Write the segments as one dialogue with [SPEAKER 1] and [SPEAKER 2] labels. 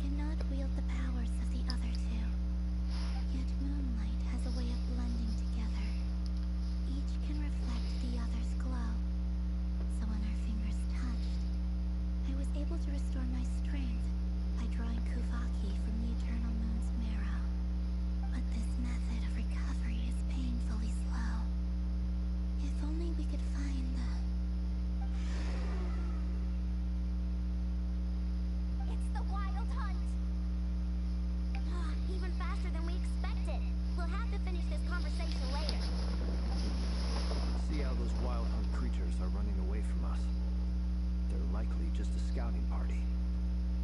[SPEAKER 1] cannot wield the powers of the other two. Yet moonlight has a way of blending together. Each can reflect the other's glow. So when our fingers touched, I was able to restore my strength by drawing Kuvaki from the eternal moon's marrow. But this method of recovery is painfully slow. If only we could find the...
[SPEAKER 2] It's the wild hunt! Even faster than we expected. We'll have to finish this conversation later.
[SPEAKER 3] See how those wild hunt creatures are running away from us. They're likely just a scouting party,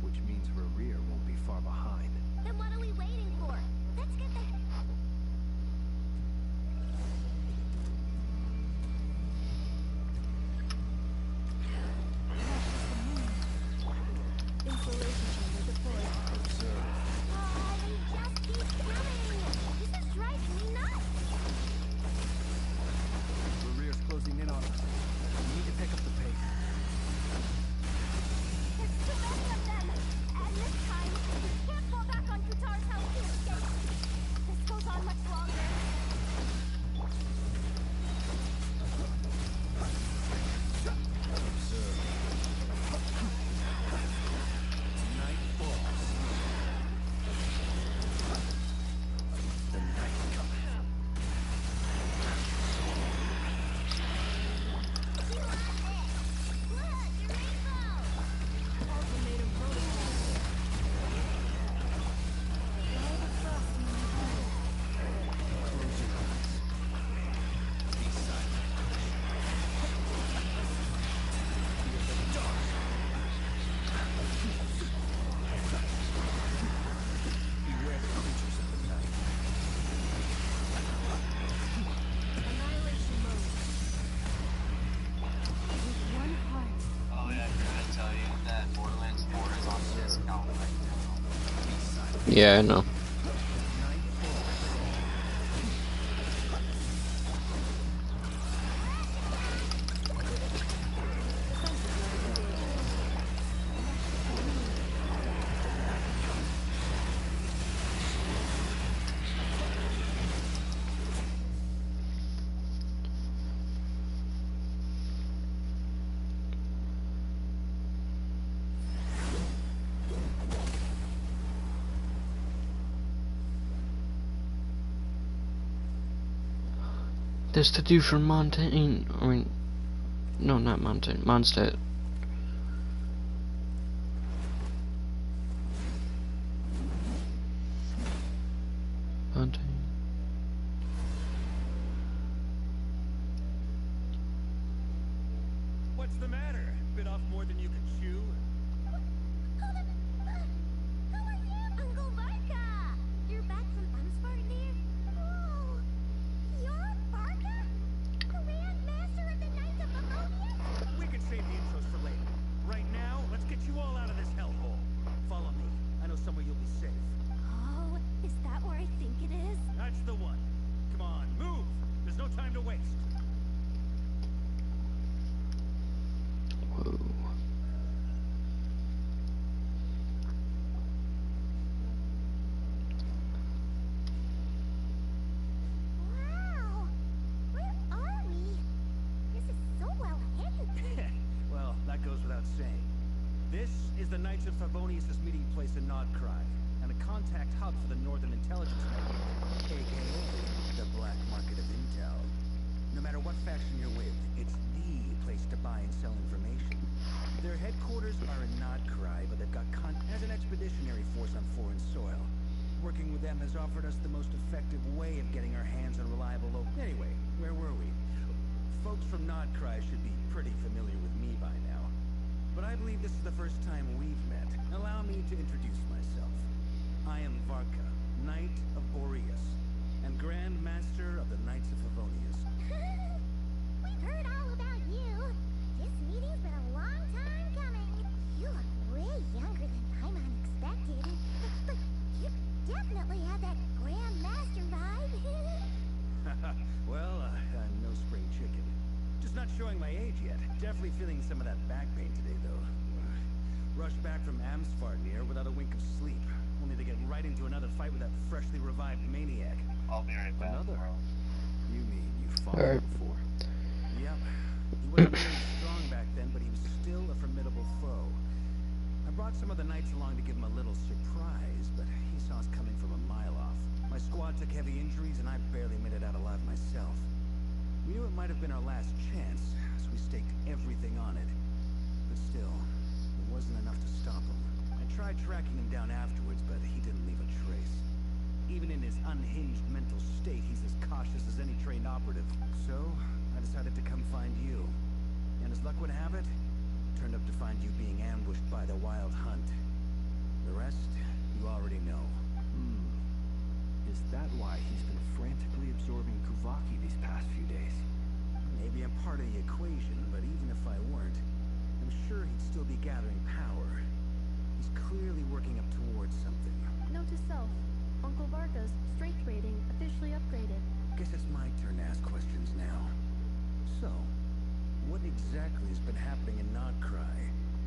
[SPEAKER 3] which means Rear won't be far behind.
[SPEAKER 2] Then what are we waiting for? Let's get the...
[SPEAKER 1] Installation chamber deployed.
[SPEAKER 3] Observe.
[SPEAKER 2] Oh, they just keep coming! This is driving me nuts!
[SPEAKER 3] Rear's closing in on us. We need to pick up the pace.
[SPEAKER 2] There's too many of them! And this time, we can't fall back on Kutar's house to escape. This goes on much longer.
[SPEAKER 3] Observe. Night falls. The night comes.
[SPEAKER 2] You got this! Look, your rainbow!
[SPEAKER 1] Ultimatum protocol. All the frost in my head.
[SPEAKER 3] Close your eyes. Be silent. Fear the dark. Beware the creatures of the night.
[SPEAKER 1] Annihilation mode. With one heart.
[SPEAKER 4] Oh yeah, I'm gonna tell you that Borderlands 4 is on discount right now.
[SPEAKER 3] Be silent.
[SPEAKER 5] Yeah, I know.
[SPEAKER 3] Night falls.
[SPEAKER 5] This to do for Mountain. I mean, no, not Mountain. Mondstadt. Mountain.
[SPEAKER 6] What's the matter? Bit off more than you can chew?
[SPEAKER 2] Who are you? Uncle Varka! You're back from Amspartnir? Oh, you're Varka? Grand Master of the Knights of Favonius?
[SPEAKER 6] We can save the intros for later. Right now, let's get you all out of this hellhole. Follow me. I know somewhere you'll be safe.
[SPEAKER 2] Oh, is that where I think it is?
[SPEAKER 6] That's the one. Come on, move! There's no time to waste.
[SPEAKER 5] Whoa.
[SPEAKER 2] Wow! Where are we? This is so well hidden.
[SPEAKER 6] Well, that goes without saying. This is the Knights of Favonius' meeting place in Nodcry, and a contact hub for the Northern Intelligence Network, aka the Black Market of Intel. No matter what faction you're with, it's the place to buy and sell information. Their headquarters are in Nodcry, but they've got as an expeditionary force on foreign soil. Working with them has offered us the most effective way of getting our hands on reliable Anyway, where were we? Folks from Nodcry should be pretty familiar with me by now. But I believe this is the first time we've met. Allow me to introduce myself. I am Varka, Knight of Boreas, and Grand Master of the Knights of Favonius.
[SPEAKER 2] We've heard all about you. This meeting's been a long time coming. You look way younger than Paimon expected. But you definitely have that Grand Master vibe.
[SPEAKER 6] Well, I'm no spring chicken. Just not showing my age yet. Definitely feeling some of that back pain today, though. Rushed back from Amsfarnir without a wink of sleep. that freshly revived maniac.
[SPEAKER 4] I'll be right back.
[SPEAKER 3] Another?
[SPEAKER 4] Bro.
[SPEAKER 3] You mean you fought
[SPEAKER 5] Alright.
[SPEAKER 3] him before?
[SPEAKER 6] Yep. He wasn't very strong back then, but he was still a formidable foe. I brought some of the knights along to give him a little surprise, but he saw us coming from a mile off. My squad took heavy injuries, and I barely made it out alive myself. We knew it might have been our last chance, so we staked everything on it. But still, it wasn't enough to stop him. I tried tracking him down afterwards, but he didn't leave a trace. Even in his unhinged mental state, he's as cautious as any trained operative. So, I decided to come find you. And as luck would have it, turned up to find you being ambushed by the Wild Hunt. The rest, you already know.
[SPEAKER 3] Is that why he's been frantically absorbing Kuvaki these past few days?
[SPEAKER 6] Maybe I'm part of the equation, but even if I weren't, I'm sure he'd still be gathering power. He's clearly working up towards something.
[SPEAKER 7] Note to self, Uncle Varka's strength rating officially upgraded.
[SPEAKER 6] Guess it's my turn to ask questions now. So, what exactly has been happening in Nodcry?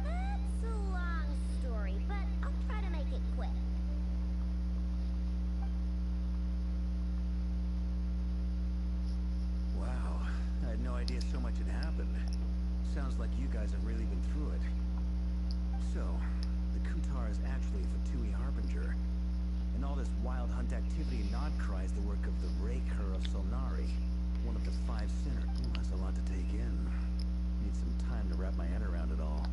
[SPEAKER 2] That's a long story, but I'll try to make it quick.
[SPEAKER 6] Wow, I had no idea so much had happened. Sounds like you guys have really been through it. So, the Kutar is actually a Fatui Harbinger. And all this Wild Hunt activity in Nodcry is the work of the Raker of Solnari, one of the 5 sinners. That's a lot to take in. Need some time to wrap my head around it all.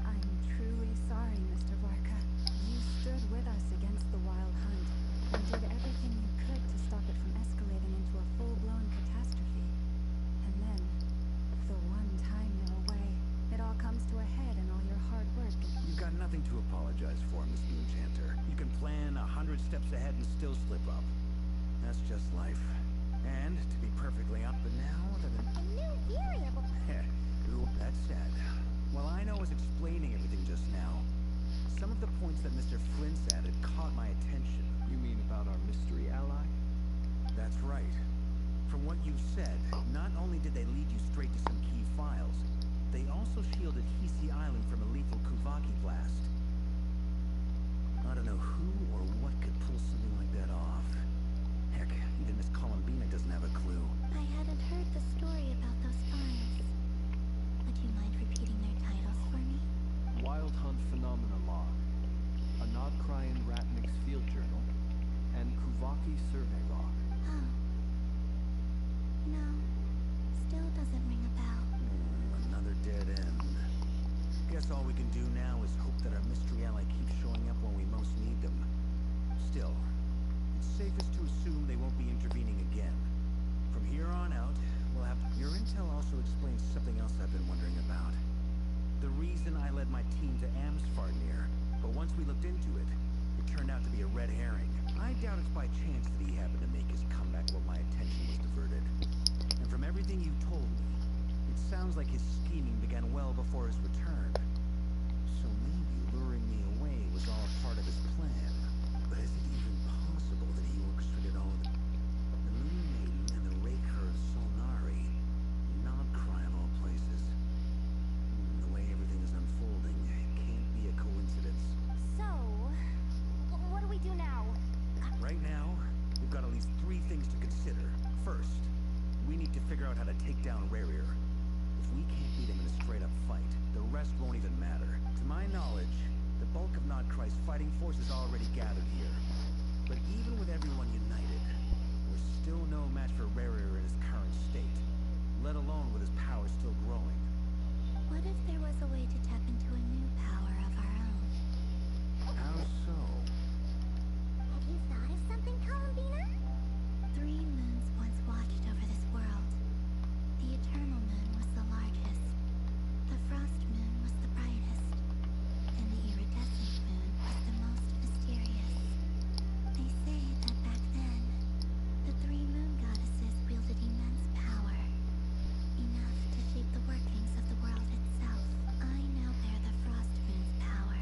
[SPEAKER 8] I'm truly sorry, Mr. Varka. You stood with us against the Wild Hunt and did everything you could to stop it from escalating into a full-blown catastrophe. And then, the one time you're away, it all comes to a head and all your hard work.
[SPEAKER 6] You've got nothing to apologize for, Miss Moonchanter. You can plan 100 steps ahead and still slip up. That's just life. And, to be perfectly honest, but now that
[SPEAKER 2] A new variable.
[SPEAKER 6] Ooh, that's sad. Well, I know I was explaining everything just now. Some of the points that Mr. Flint's added caught my attention.
[SPEAKER 3] You mean about our mystery ally?
[SPEAKER 6] That's right. From what you've said, not only did they lead you straight to some key files, they also shielded Hisi Island from a lethal Kuvaki blast. I don't know who or what could pull something like that off. Heck, even Miss Columbina doesn't have a clue.
[SPEAKER 1] I hadn't heard the story about those finds. Would you mind repeating their titles for me?
[SPEAKER 3] Wild Hunt Phenomena Log, a Nodcry and Ratnik's Field Journal, and Kuvaki Survey Log.
[SPEAKER 1] Oh. No. Still doesn't ring a bell.
[SPEAKER 6] Another dead end. Guess all we can do now is hope that our mystery ally keeps showing up when we most need them. Still, it's safest to assume they won't be intervening again. From here on out, we'll have to... Your intel also explains something else I've been wondering about. The reason I led my team to Amsfarnir, but once we looked into it, it turned out to be a red herring. I doubt it's by chance that he happened to make his comeback while my attention was diverted. And from everything you've told me, it sounds like his scheming began well before his return. So maybe luring me away was all part of his plan. But is it even possible that he orchestrated all of it? The Moon Maiden and the Raker of Solnari, Nodcry of all places. The way everything is unfolding, it can't be a coincidence.
[SPEAKER 2] So, what do we do now?
[SPEAKER 6] Right now, we've got at least 3 things to consider. First, we need to figure out how to take down Rarir. If we can't beat him in a straight-up fight, the rest won't even matter. To my knowledge, the bulk of Nodcry's fighting force is already gathered here. But even with everyone united, we're still no match for Rarir in his current state, let alone with his power still growing.
[SPEAKER 1] What if there was a way to tap into a new power of our own?
[SPEAKER 6] How so?
[SPEAKER 2] Have you thought of something, Columbina?
[SPEAKER 1] 3 moons once watched over this world. The Eternal Moon was the largest. The Frost Moon was the brightest. And the Iridescent Moon was the most mysterious. They say that back then, the 3 moon goddesses wielded immense power. Enough to shape the workings of the world itself. I now bear the Frost Moon's power.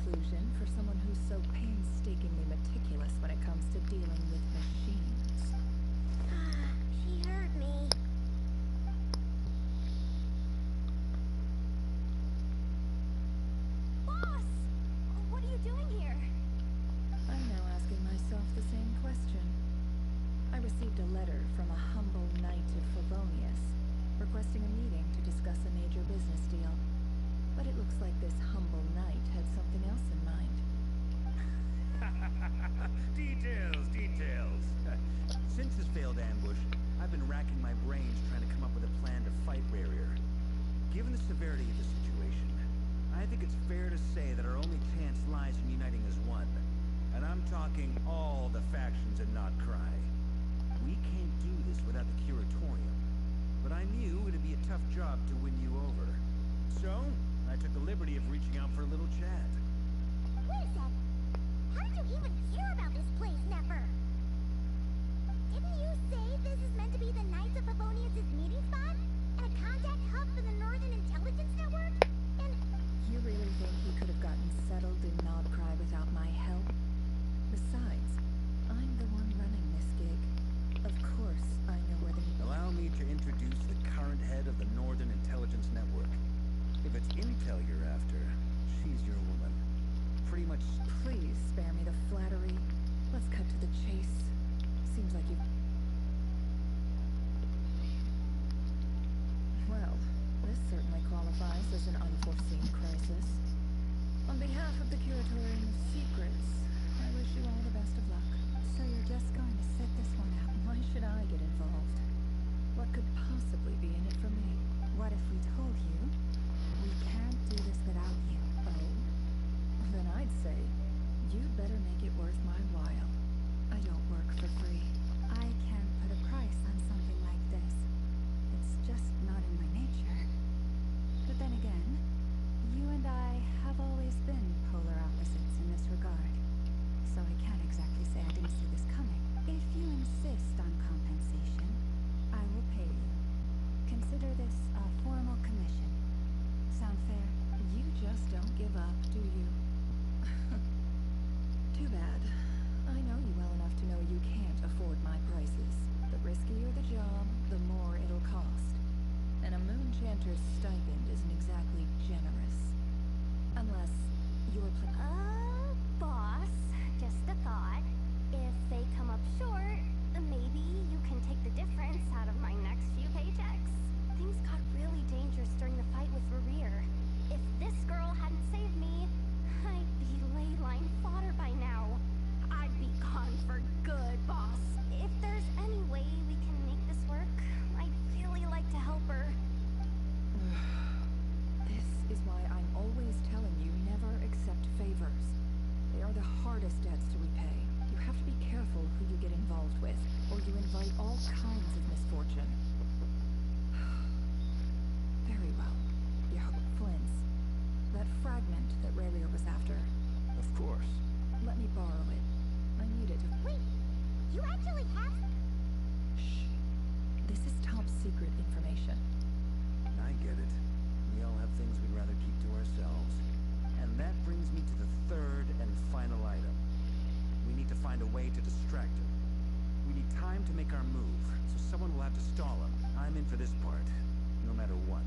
[SPEAKER 8] conclusion for someone who's so painstakingly meticulous when it comes to dealing with machines.
[SPEAKER 2] She heard me. Boss! What are you doing here?
[SPEAKER 8] I'm now asking myself the same question. I received a letter from a humble knight of Favonius, requesting a meeting to discuss a major business deal. But it looks like this humble knight had something else in mind.
[SPEAKER 6] Details, details. Since his failed ambush, I've been racking my brains trying to come up with a plan to fight Rarier. Given the severity of the situation, I think it's fair to say that our only chance lies in uniting as one. And I'm talking all the factions in Notcry. We can't do this without the Curatorium. But I knew it'd be a tough job to win you over. So, I took the liberty of reaching out for a little chat.
[SPEAKER 2] Wait a sec. How did you even hear about this place, Nefer? Didn't you say this is meant to be the Knights of Favonius' meeting spot? And a contact hub for the Northern Intelligence Network? And
[SPEAKER 8] You really think he could have gotten settled in Nodcry without my help? Besides, I'm the one running this gig. Of course, I know where the...
[SPEAKER 6] Allow me to introduce the current head of the Northern Intelligence Network. If it's intel you're after, she's your woman. Pretty much...
[SPEAKER 8] Please spare me the flattery. Let's cut to the chase. Seems like you've... Well, this certainly qualifies as an unforeseen crisis. On behalf of the Curatorium of Secrets, I wish you all the best of luck.
[SPEAKER 7] So you're just going to sit this one out?
[SPEAKER 8] Why should I get involved? What could possibly be in it for me?
[SPEAKER 7] What if we told you we can't do this without you?
[SPEAKER 8] Oh? Then I'd say, you'd better make it worth my while. I don't work for free.
[SPEAKER 7] I can't put a price on something like this. It's just not in my nature. But then again, you and I have always been polar opposites in this regard. So I can't exactly say I didn't see this coming. If you insist on compensation, I will pay you. Consider this a formal commission. Sound fair?
[SPEAKER 8] You just don't give up, do you? Too bad. I know you well enough to know you can't afford my prices. The riskier the job, the more it'll cost. And a moon chanter's stipend isn't exactly generous. Unless you're
[SPEAKER 2] boss, just a thought. If they come up short, maybe you can take the difference out of my next few paychecks. Things got really dangerous during the fight with Rarier. If this girl hadn't saved me, I'd be ley line fodder by now. I'd be gone for good, boss. If there's any way we can make this work, I'd really like to help her.
[SPEAKER 8] This is why I'm always telling you never accept favors. They are the hardest debts to repay. You have to be careful who you get involved with, or you invite all kinds of misfortune. Very well. Yeah, Flint's. That fragment that Rarier was after.
[SPEAKER 3] Of course.
[SPEAKER 8] Let me borrow it. I need it to...
[SPEAKER 2] Wait, you actually have...
[SPEAKER 8] Shh. This is top secret information.
[SPEAKER 6] I get it. We all have things we'd rather keep to ourselves. And that brings me to the third and final item. We need to find a way to distract him. We need time to make our move, so someone will have to stall him. I'm in for this part, no matter what.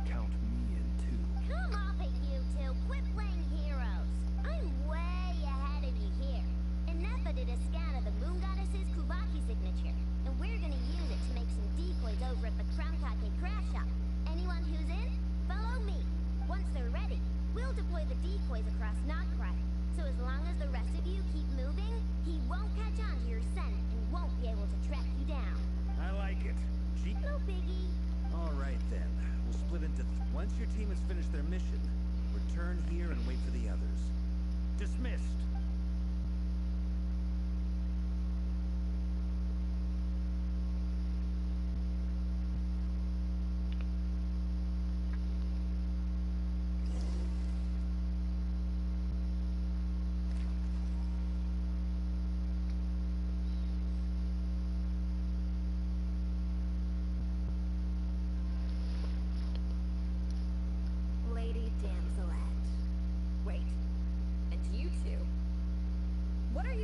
[SPEAKER 3] Count me in too.
[SPEAKER 2] Come off it, you two. Quit playing heroes. I'm way ahead of you here. Inepa did a scan of the Moon Goddess's Kubaki signature, and we're gonna use it to make some decoys over at the Kramkake craft shop. Anyone who's in, follow me. Once they're ready, we'll deploy the decoys across Notcry. So as long as the rest of you keep moving, he won't catch on to your scent and won't be able to track you down.
[SPEAKER 6] I like it.
[SPEAKER 2] No biggie.
[SPEAKER 6] All right then. We'll split into... Once your team has finished their mission, return here and wait for the others. Dismissed.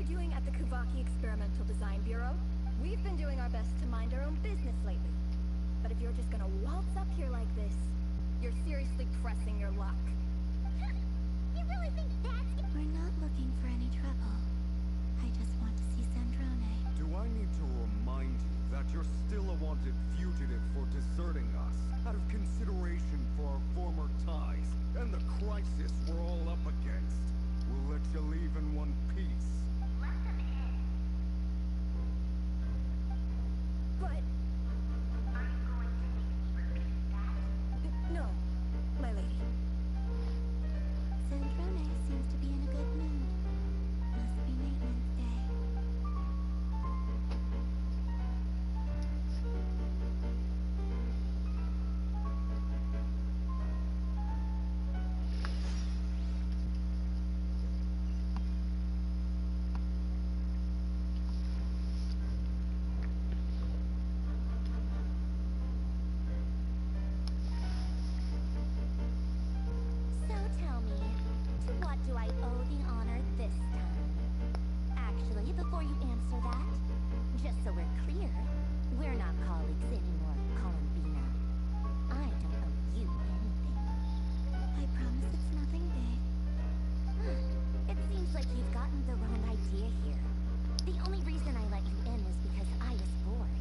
[SPEAKER 9] you doing at the Kuvaki Experimental Design Bureau? We've been doing our best to mind our own business lately. But if you're just gonna waltz up here like this, you're seriously pressing your luck.
[SPEAKER 2] You really think that's...
[SPEAKER 1] We're not looking for any trouble. I just want to see Sandrone.
[SPEAKER 10] Do I need to remind you that you're still a wanted fugitive for deserting us, out of consideration for our former ties and the crisis we're all up against? We'll let you leave in one piece.
[SPEAKER 2] Let them in.
[SPEAKER 9] But...
[SPEAKER 2] Are you going to make me repeat that?
[SPEAKER 9] No, my lady.
[SPEAKER 1] Sandrone seems to be in a good mood. Must be maintenance day.
[SPEAKER 2] So tell me, to what do I owe the honor this time? Actually, before you answer that, just so we're clear, we're not colleagues anymore, Columbina. I don't owe you anything.
[SPEAKER 1] I promise it's nothing big.
[SPEAKER 2] It seems like you've gotten the wrong idea here. The only reason I let you in was because I was bored.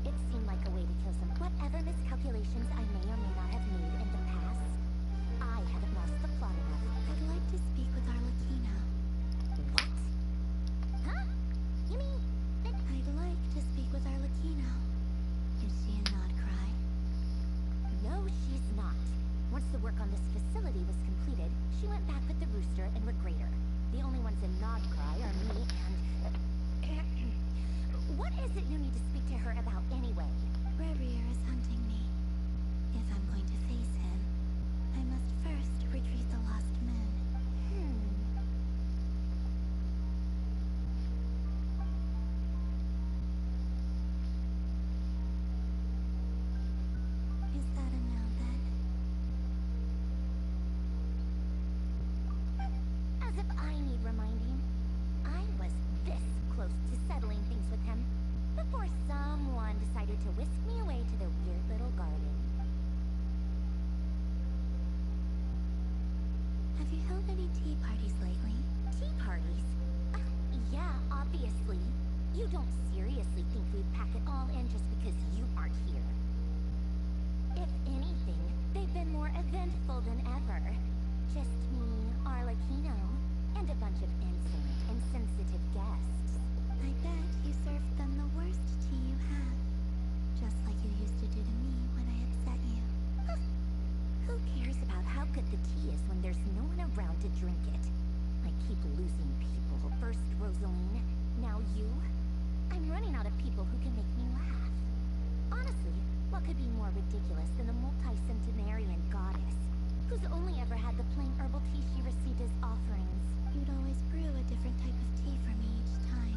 [SPEAKER 2] It seemed like a way to kill some whatever miscalculations I may or may not have made in the past. I haven't lost the plot enough.
[SPEAKER 1] I'd like to speak with Arlecchino.
[SPEAKER 2] What? Huh? You mean that...
[SPEAKER 1] I'd like to speak with Arlecchino. Is she in Nodcry?
[SPEAKER 2] No, she's not. Once the work on this facility was completed, she went back with the Rooster and Regrator. The only ones in Nodcry are me and... What is it you need to speak to her about anyway?
[SPEAKER 1] Rerir is hunting me. If I'm going to face him, I must first retrieve the lost moon. Is that a no then?
[SPEAKER 2] As if I need reminding. I was this close to settling things with him before someone decided to whisk me away to their weird little garden.
[SPEAKER 1] Have you held any tea parties lately?
[SPEAKER 2] Tea parties? Yeah, obviously. You don't seriously think we'd pack it all in just because you aren't here. If anything, they've been more eventful than ever. Just me, Arlecchino, and a bunch of insolent, insensitive guests.
[SPEAKER 1] I bet you served them the worst tea you have. Just like you used to do to me when I upset you.
[SPEAKER 2] Who cares about how good the tea is when there's no one around to drink it? I keep losing people. First Rosaline, now you. I'm running out of people who can make me laugh. Honestly, what could be more ridiculous than a multi-centenarian goddess who's only ever had the plain herbal tea she received as offerings?
[SPEAKER 1] You'd always brew a different type of tea for me each time.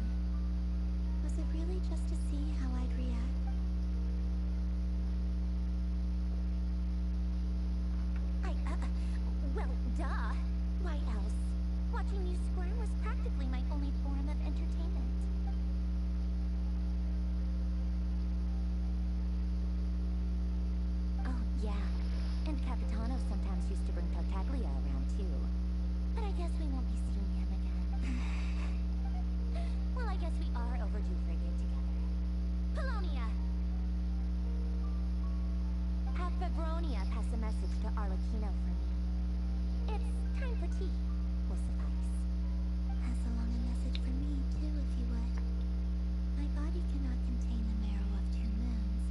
[SPEAKER 1] Was it really just to see how I'd react?
[SPEAKER 2] Well, duh. Why else? Watching you squirm was practically my only form of entertainment. Oh, yeah. And Capitano sometimes used to bring Tartaglia around, too. But I guess we won't be seeing him again. Well, I guess we are overdue for a get-together. Polonia! Have Febronia pass a message to Arlecchino for me. It's time for tea. Will suffice.
[SPEAKER 1] Pass along a message for me, too, if you would. My body cannot contain the marrow of 2 moons,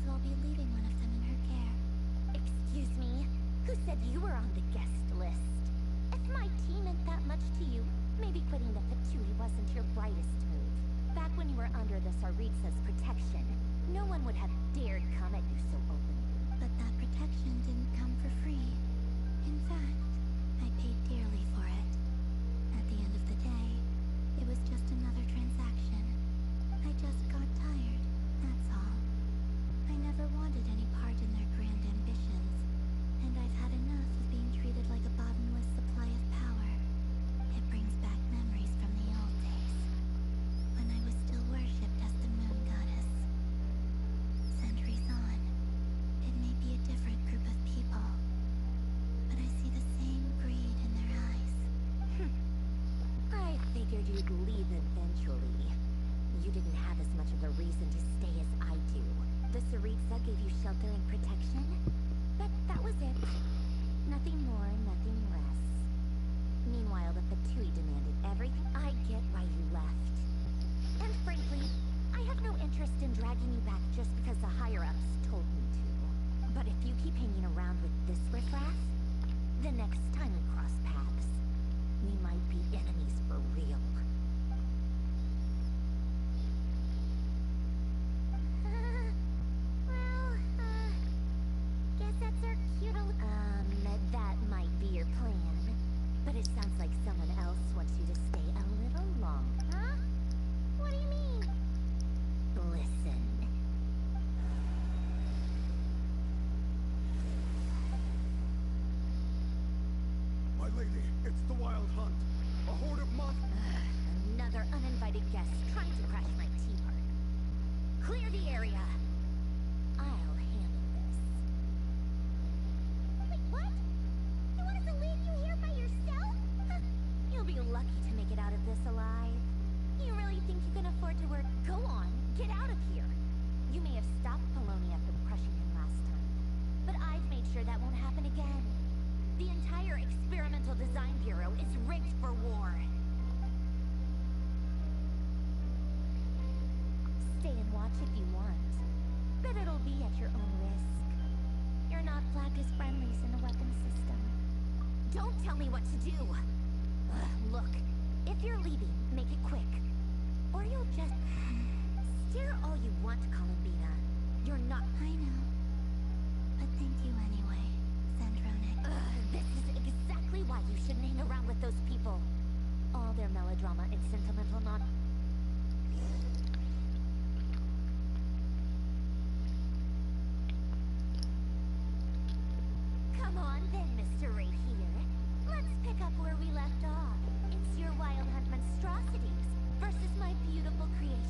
[SPEAKER 1] so I'll be leaving one of them in her care.
[SPEAKER 2] Excuse me? Who said you were on the guest list? If my tea meant that much to you, maybe quitting the Fatui wasn't your brightest move. Back when you were under the Tsaritsa's protection, no one would have dared come at you so openly.
[SPEAKER 1] But that protection didn't come for free. In fact, I paid dearly for it. At the end of the day, it was just another transaction. I just got tired, that's all. I never wanted any part in their grand ambitions, and I've had enough of being treated like a bottomless supply of power. It brings back memories from the old days.
[SPEAKER 2] shelter and protection. But that was it. Nothing more, nothing less. Meanwhile, the Fatui demanded everything. I get why you left. And frankly, I have no interest in dragging you back just because the higher-ups told me to. But if you keep hanging around with this riffraff, the next time we cross paths, we might be enemies for real. Guess that's our cute little... that might be your plan. But it sounds like someone else wants you to stay a little long. Huh? What do you mean? Listen.
[SPEAKER 10] My lady, it's the Wild Hunt. A horde of
[SPEAKER 2] Another uninvited guest trying to crash my tea party. Clear the area. I'll handle this. Wait, what? You want us to leave you here by yourself? You'll be lucky to make it out of this alive. You really think you can afford to work? Go on, get out of here. You may have stopped Polonia from crushing him last time, but I've made sure that won't happen again. The entire Experimental Design Bureau is rigged for war. Stay and watch if you want, but it'll be at your own risk. You're not flagged as friendlies in the weapons system. Don't tell me what to do! Look, if you're leaving, make it quick. Or you'll just... stare all you want, Columbina. You're not...
[SPEAKER 1] I know. But thank you anyway, Zandronic.
[SPEAKER 2] This is exactly why you shouldn't hang around with those people. All their melodrama and sentimental non... Come on then, Mr. Right here. Let's pick up where we left off. It's your Wild Hunt monstrosities versus my beautiful creations.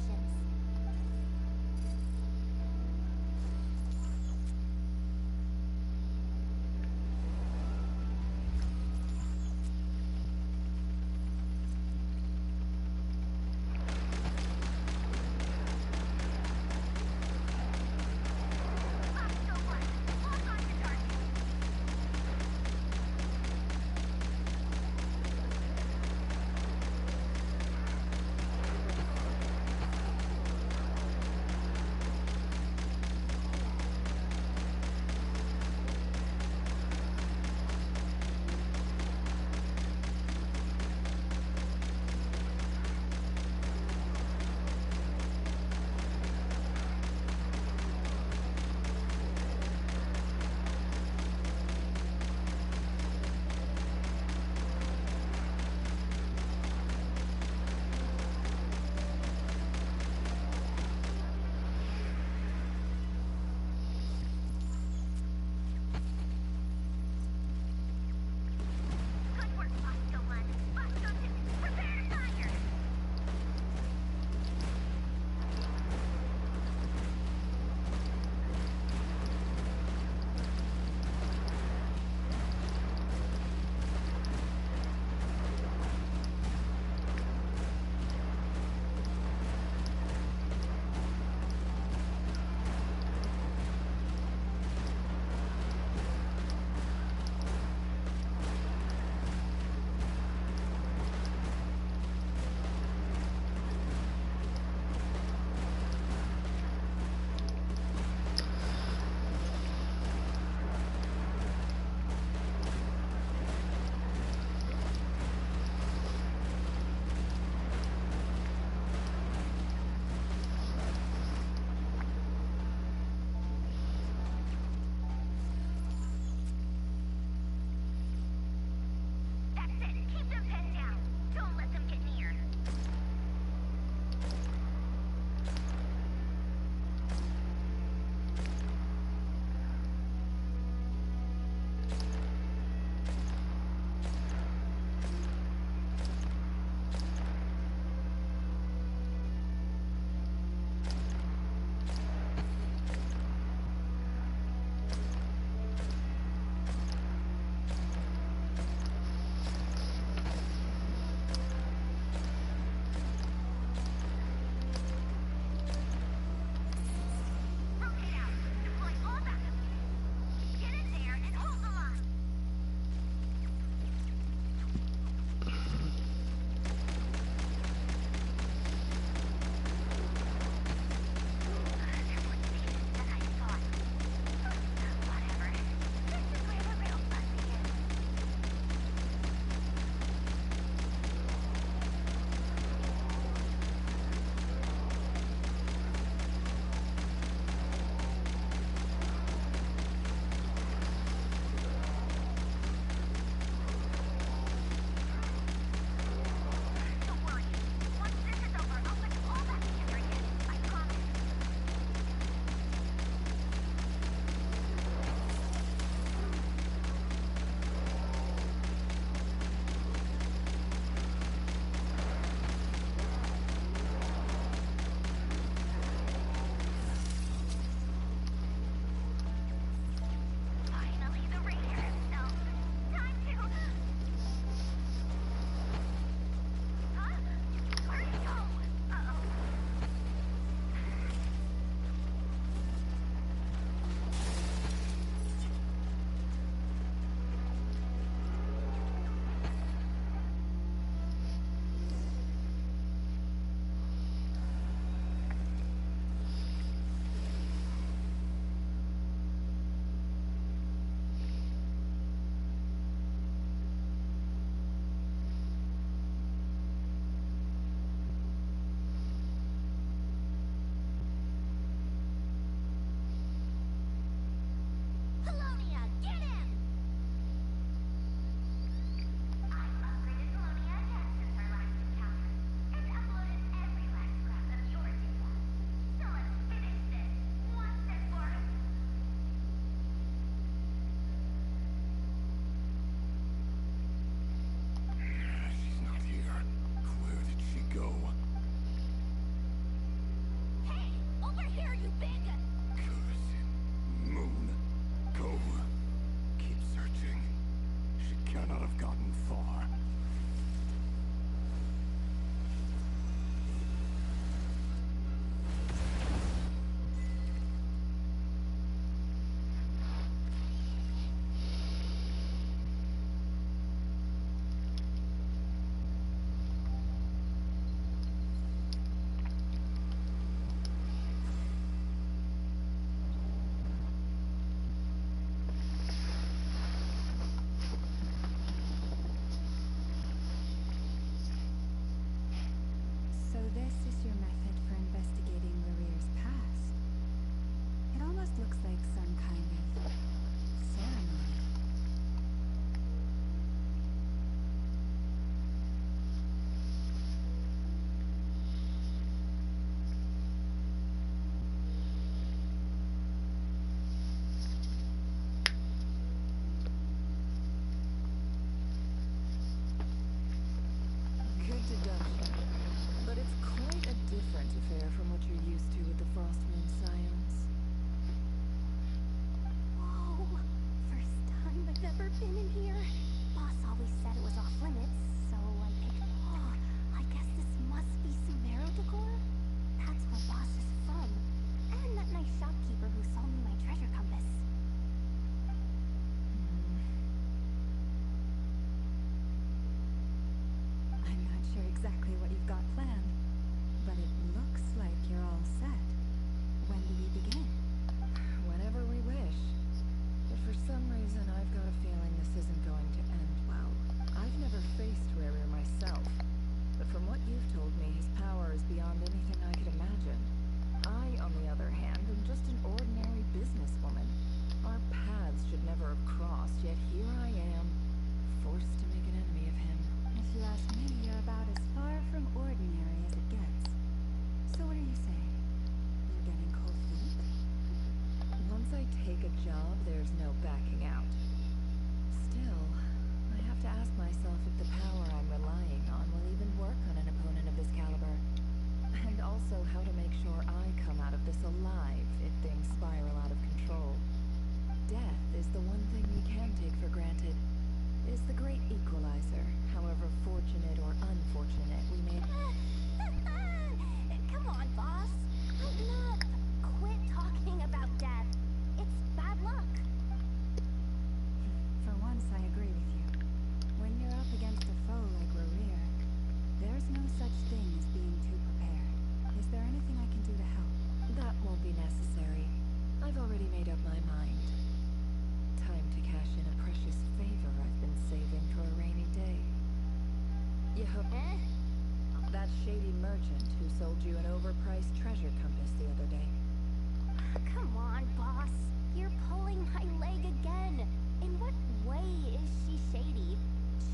[SPEAKER 8] this is your method for investigating Rarier's past. It almost looks like some kind of ceremony.
[SPEAKER 11] Good deduction. But it's quite a different affair from what you're used to with the Frostmoon Scions.
[SPEAKER 2] Whoa! First time I've ever been in here. Boss always said it was off limits, so I picked. Oh, I guess this must be Sumero decor? That's where Boss is from. And that nice shopkeeper who sold me my treasure compass.
[SPEAKER 8] I'm not sure exactly what you've got planned, but it looks like you're all set. When do we begin?
[SPEAKER 11] Whenever we wish. But for some reason, I've got a feeling this isn't going to end well. I've never faced Rarier myself, but from what you've told me, his power is beyond anything I could imagine. I, on the other hand, am just an ordinary businesswoman. Our paths should never have crossed, yet here I am, forced to make an enemy of him.
[SPEAKER 8] If you ask me, you're about as far from ordinary as it gets. So what are you saying? You're getting cold feet?
[SPEAKER 11] Once I take a job, there's no backing out. Still, I have to ask myself if the power I'm relying on will even work on an opponent of this caliber. And also how to make sure I come out of this alive if things spiral out of control. Death is the one thing we can take for granted. It is the great equalizer, however fortunate or unfortunate we may...
[SPEAKER 2] Come on, boss. Lighten up. Quit talking about death. It's bad luck.
[SPEAKER 8] For once, I agree with you. When you're up against a foe like Rarier, there's no such thing as being too prepared. Is there anything I can do to help?
[SPEAKER 11] That won't be necessary. I've already made up my mind. Time to cash in a precious favor I've been saving for a rainy day. You hope... That shady merchant who sold you an overpriced treasure compass the other day.
[SPEAKER 2] Come on, boss. You're pulling my leg again. In what way is she shady?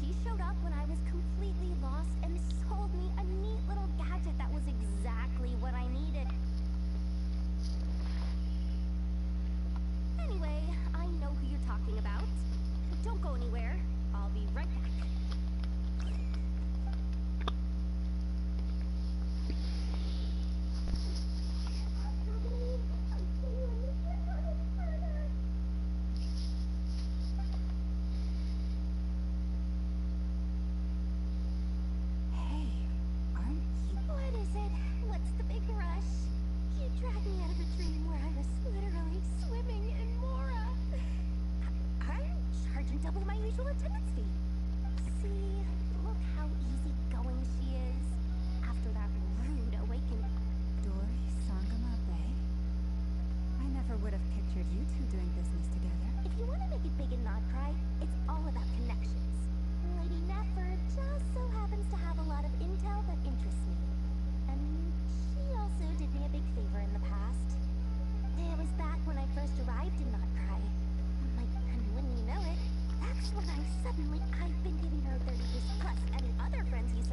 [SPEAKER 2] She showed up when I was completely lost and sold me a neat little gadget that was exactly what I needed. Anyway, I know who you're talking about. Don't go anywhere. I'll be right back.
[SPEAKER 8] Hey, aren't you...
[SPEAKER 2] What is it? What's the big rush? You dragged me out of a dream where I was literally swimming in Mora. I'm charging double my usual attendance fee. See, look how easygoing she is. After that rude awakening.
[SPEAKER 8] Dory Sangama Bay? I never would have pictured you two doing business together.
[SPEAKER 2] If you want to make it big and not cry, it's all about connections. Lady Nefer just so happens to have a lot of intel that interests me. And she also did me a big favor in the past. It was back when I first arrived in Not Cry. And wouldn't you know it, that's when I've been giving her 30 plus any other friends he's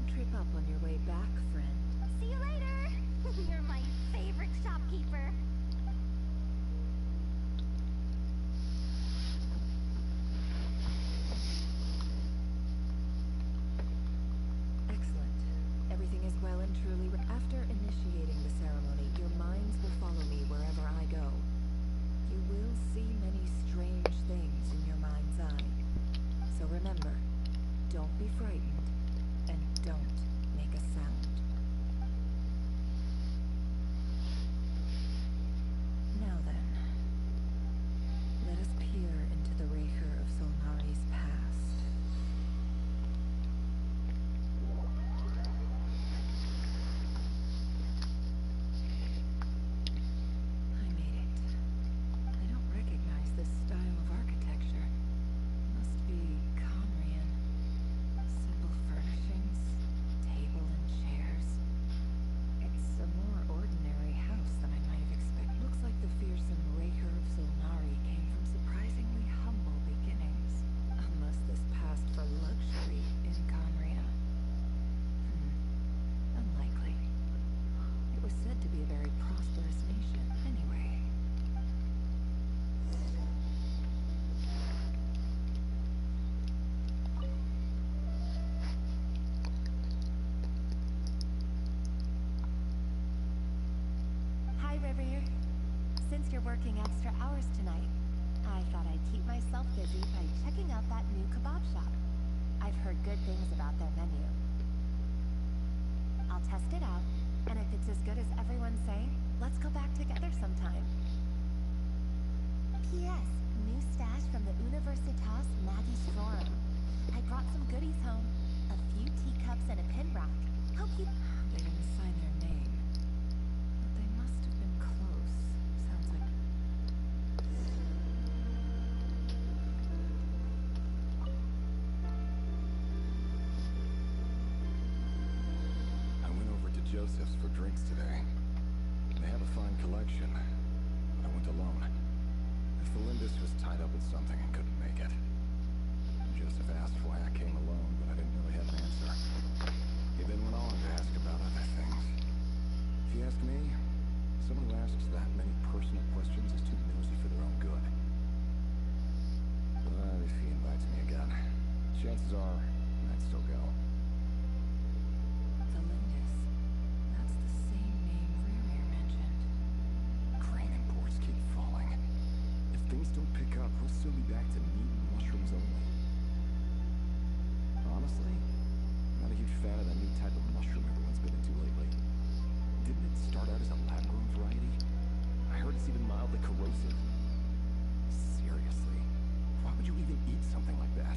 [SPEAKER 11] Don't trip up on your way back, friend.
[SPEAKER 2] See you later! You're my favorite shopkeeper.
[SPEAKER 11] Excellent. Everything is well and truly. After initiating the ceremony, your minds will follow me wherever I go. You will see many strange things in your mind's eye. So remember, don't be frightened, and don't make a sound. Now then, let us peer into the Raker of Solnari's past. I made it. I don't recognize this style of architecture. Must be Conrian. Simple furnishings, table and chairs. It's a more ordinary house than I might have expected. Looks like the fearsome Raker of Solnari came from surprisingly humble beginnings. Unless this passed for luxury in Conria. Unlikely. It was said to be a very prosperous nation, anyway.
[SPEAKER 12] Hi, River. Since you're working extra hours tonight, I thought I'd keep myself busy by checking out that new kebab shop. I've heard good things about their menu. I'll test it out, and if it's as good as everyone's saying, let's go back together sometime. P.S. New stash from the Universitas Magis Forum. I brought some goodies home. A few teacups and a pin rack. Hope you...
[SPEAKER 11] They didn't sign their name. But they must have been close. Sounds like...
[SPEAKER 10] I went over to Joseph's for drinks today. They have a fine collection, but I went alone. If Felindus was tied up with something and couldn't make it. Joseph asked why I came alone, but I didn't really have an answer. He then went on to ask about other things. If you ask me, someone who asks that many personal questions is too nosy for their own good. But if he invites me again, chances are I'd still go.
[SPEAKER 11] Felindus. That's the same name Rearmere mentioned.
[SPEAKER 10] Crane imports keep falling. If things don't pick up, we'll still be back to meat and mushrooms only. Honestly, I'm not a huge fan of that new type of mushroom everyone's been into lately. Didn't it start out as a lab-grown variety? I heard it's even mildly corrosive. Seriously, why would you even eat something like that?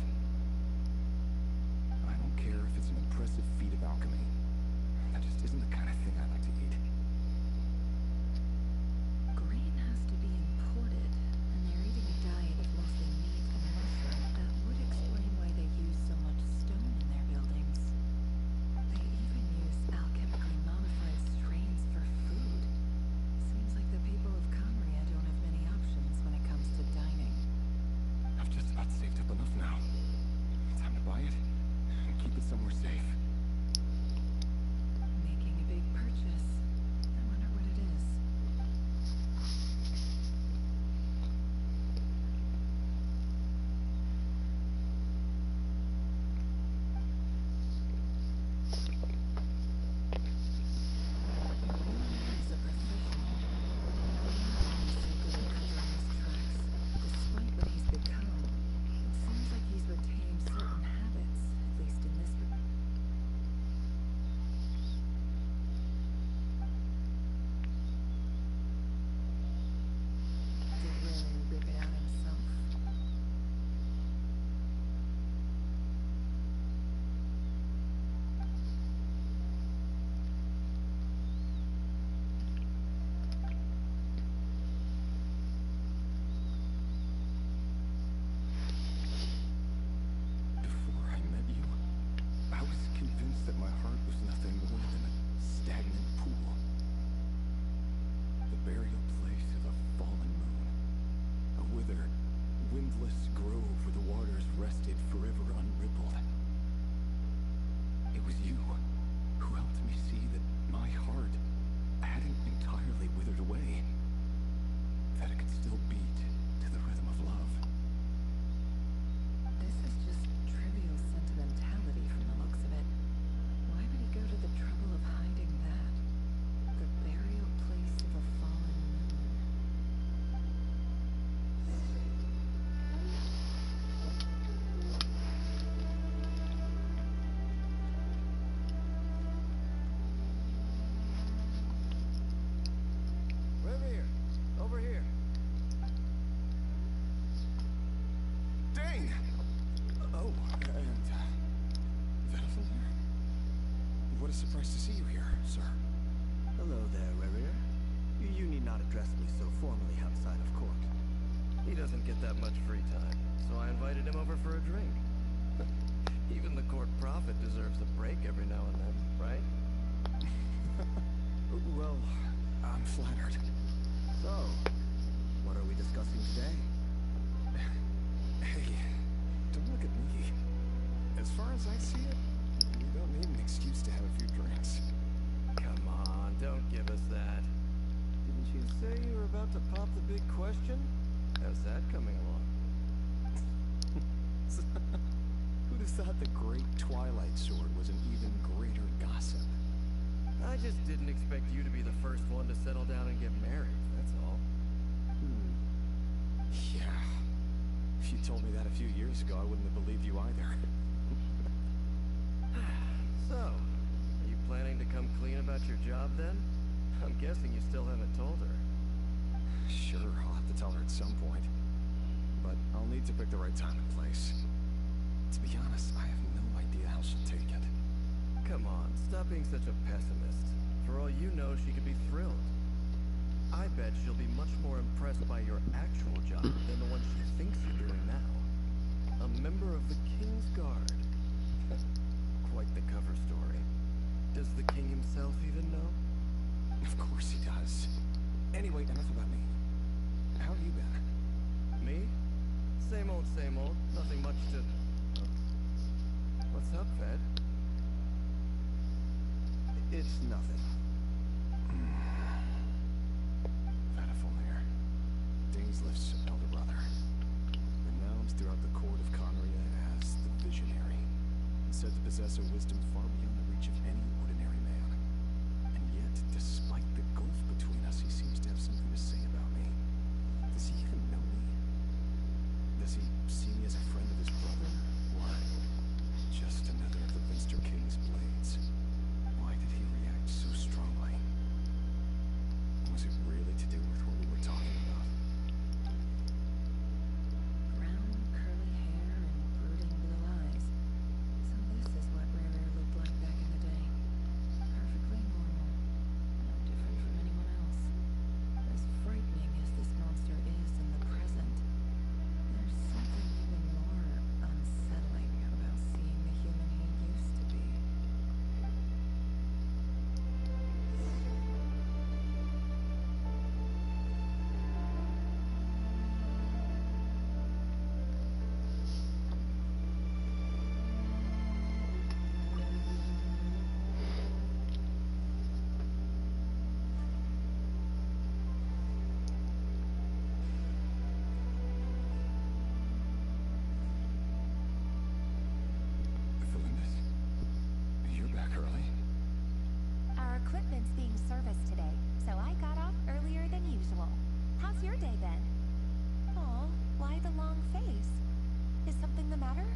[SPEAKER 10] What a surprise to see you here, sir.
[SPEAKER 6] Hello there, Rerir. You need not address me so formally outside of court.
[SPEAKER 3] He doesn't get that much free time, so I invited him over for a drink. Even the court prophet deserves a break every now and then, right?
[SPEAKER 10] Well, I'm flattered.
[SPEAKER 6] So, what are we discussing today?
[SPEAKER 10] Hey, don't look at me. As far as I see it, you don't need an excuse to have a few drinks.
[SPEAKER 3] Come on, don't give us that. Didn't you say you were about to pop the big question? How's that coming along?
[SPEAKER 10] Who'd have thought the great Twilight Sword was an even greater gossip?
[SPEAKER 3] I just didn't expect you to be the first one to settle down and get married, that's all.
[SPEAKER 10] Yeah. If you told me that a few years ago, I wouldn't have believed you either.
[SPEAKER 3] So, are you planning to come clean about your job then? I'm guessing you still haven't told her.
[SPEAKER 10] Sure, I'll have to tell her at some point. But I'll need to pick the right time and place. To be honest, I have no idea how she'll take it.
[SPEAKER 3] Come on, stop being such a pessimist. For all you know, she could be thrilled. I bet she'll be much more impressed by your actual job than the one she thinks you're doing now. A member of the King's Guard. Quite the cover story. Does the king himself even know?
[SPEAKER 10] Of course he does. Anyway, enough about me. How have you been?
[SPEAKER 3] Me? Same old, same old. Nothing much to... What's up, Ved?
[SPEAKER 6] It's nothing.
[SPEAKER 10] Vedifulnir, Dainsleif's elder brother, renowned throughout the court of Conria as the Visionary, and said to possess a wisdom far beyond the reach of any ordinary man. And yet, despite the gulf between us, he seems to have something to say about me. Does he even know me? Does he see me as a friend of his brother, or just another of the Vinster King's blades? Why did he react so strongly? Was it really to do with what we were talking about?
[SPEAKER 11] Brown, curly hair and brooding blue eyes. So this is what Rerir looked like back in the day. Perfectly normal. No different from anyone else. As frightening as this monster is in the present, there's something even more unsettling about seeing the human he used to be.
[SPEAKER 10] Philinus, you're back early.
[SPEAKER 12] Our equipment's being serviced today, so I got off earlier than usual. How's your day been? Aw, why the long face? Is something the matter?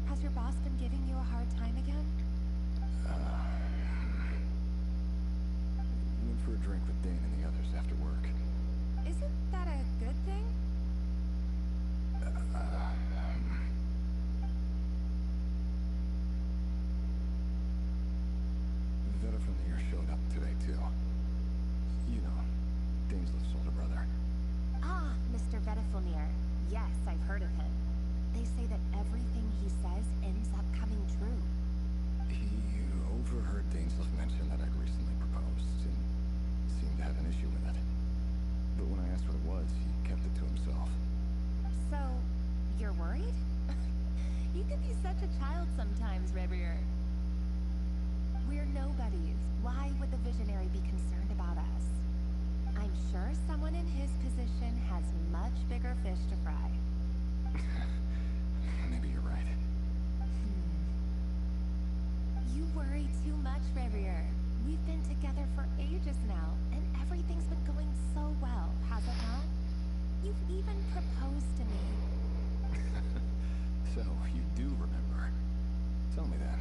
[SPEAKER 12] Has your boss been giving you a hard time again?
[SPEAKER 10] Went for a drink with Dane and the others after work.
[SPEAKER 12] Isn't that a good thing?
[SPEAKER 10] Vedifulnir showed up today, too. You know, Dainsleif's older brother.
[SPEAKER 12] Ah, Mr. Vedifulnir. Yes, I've heard of him. They say that everything he says ends up coming true.
[SPEAKER 10] He overheard Dainsleif mention that I'd recently proposed and seemed to have an issue with it. But when I asked what it was, he kept it to himself.
[SPEAKER 12] So, you're worried? You can be such a child sometimes, Revier. We're nobodies. Why would the Visionary be concerned about us? I'm sure someone in his position has much bigger fish to fry.
[SPEAKER 10] Maybe you're right.
[SPEAKER 12] You worry too much, Revier. We've been together for ages now, and everything's been going so well, has it not? You've even proposed to me.
[SPEAKER 10] So, you do remember. Tell me then.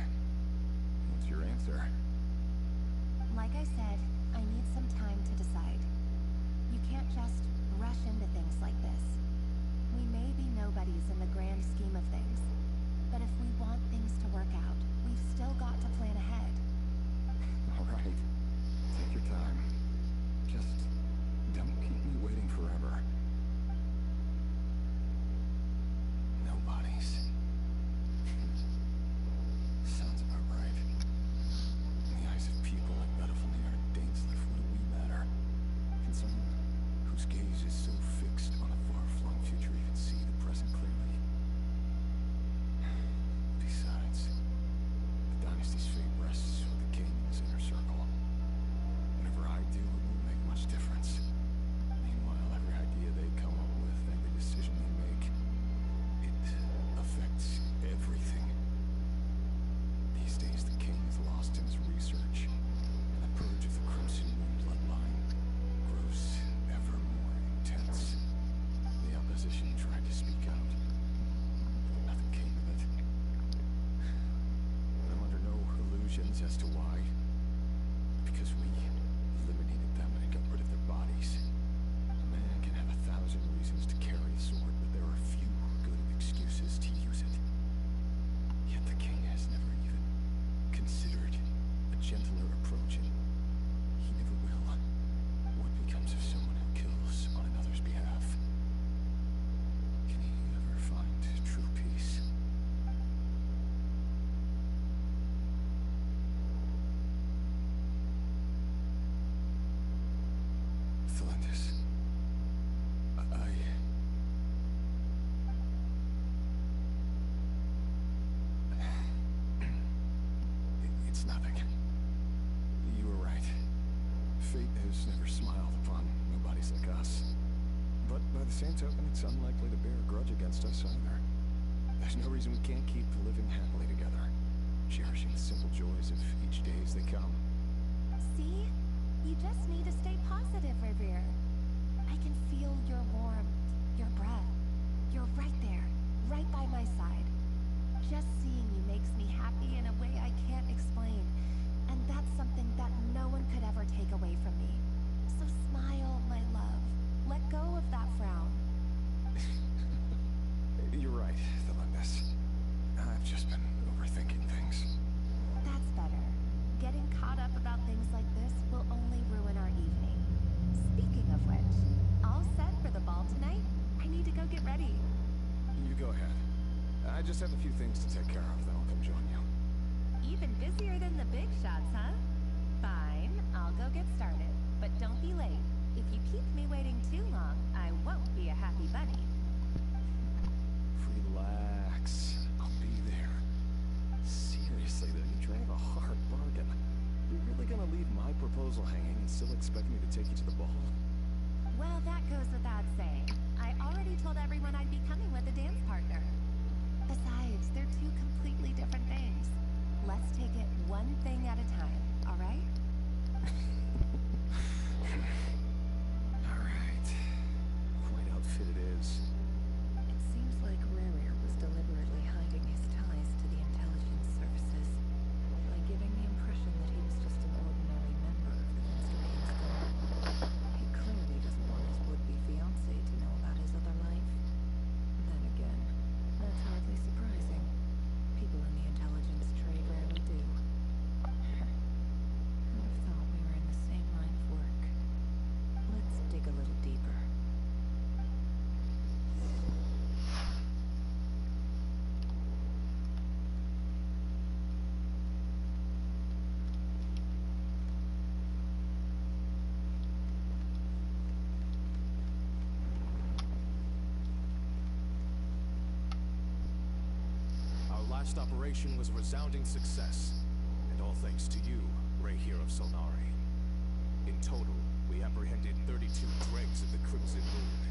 [SPEAKER 10] What's your answer?
[SPEAKER 12] Like I said, I need some time to decide. You can't just rush into things like this. We may be nobodies in the grand scheme of things, but if we want things to work out, we've still got to plan ahead.
[SPEAKER 10] conclusions as to why. Because we eliminated them and got rid of their bodies. A man can have 1,000 reasons to carry a sword, but there are few good excuses to use it. Yet the king has never even considered a gentler approach, and he never will. What becomes of someone who kills on another's behalf? Can he ever find true peace? Philandus, It's nothing. You were right. Fate has never smiled upon nobodies like us. But by the same token, it's unlikely to bear a grudge against us either. There's no reason we can't keep living happily together, cherishing the simple joys of each day as they come.
[SPEAKER 12] See? You just need to stay positive, Revere. I can feel your warmth, your breath. You're right there, right by my side. Just seeing you makes me happy in a way I can't explain. And that's something that no one could ever take away from me. So smile, my love. Let go of that frown.
[SPEAKER 10] You're right, Philandus. I've just been overthinking things.
[SPEAKER 12] That's better. Getting caught up about things like this will only ruin our evening. Speaking of which, all set for the ball tonight? I need to go get ready.
[SPEAKER 10] You go ahead. I just have a few things to take care of, then I'll come join you.
[SPEAKER 12] Even busier than the big shots, huh? Fine, I'll go get started. But don't be late. If you keep me waiting too long, I won't be a happy bunny.
[SPEAKER 10] Relax. I'll be there. Seriously, though, you drive a hard bargain. You're really gonna leave my proposal hanging and still expect me to take you to the ball?
[SPEAKER 12] Well, that goes without saying. I already told everyone I'd be coming with a dance partner. Besides, they're two completely different things. Let's take it one thing at a time, all right?
[SPEAKER 10] All right. Quite outfit it is.
[SPEAKER 11] It seems like Rerir was deliberately hiding his ties to the intelligence services by giving the impression that he was just an ordinary member of the Master King's Guard. He clearly doesn't want his would-be fiancée to know about his other life. Then again, that's hardly surprising. People in the intelligence trade rarely do. Who'd have thought we were in the same line of work? Let's dig a little deeper.
[SPEAKER 10] Our last operation was a resounding success, and all thanks to you, Rehir of Solnari. In total, we apprehended 32 dregs of the Crimson Moon,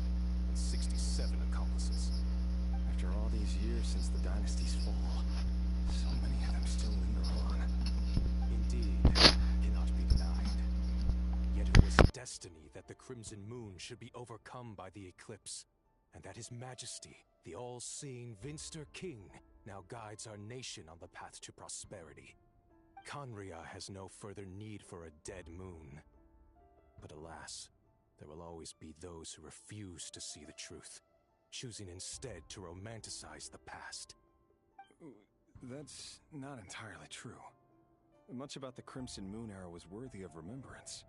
[SPEAKER 10] and 67 accomplices. After all these years since the dynasty's fall, so many of them still linger on. Indeed, cannot be denied. Yet it was destiny that the Crimson Moon should be overcome by the eclipse, and that His Majesty, the all-seeing Vinster King, now guides our nation on the path to prosperity. Conria has no further need for a dead moon. But alas, there will always be those who refuse to see the truth, choosing instead to romanticize the past. That's not entirely true. Much about the Crimson Moon era was worthy of remembrance,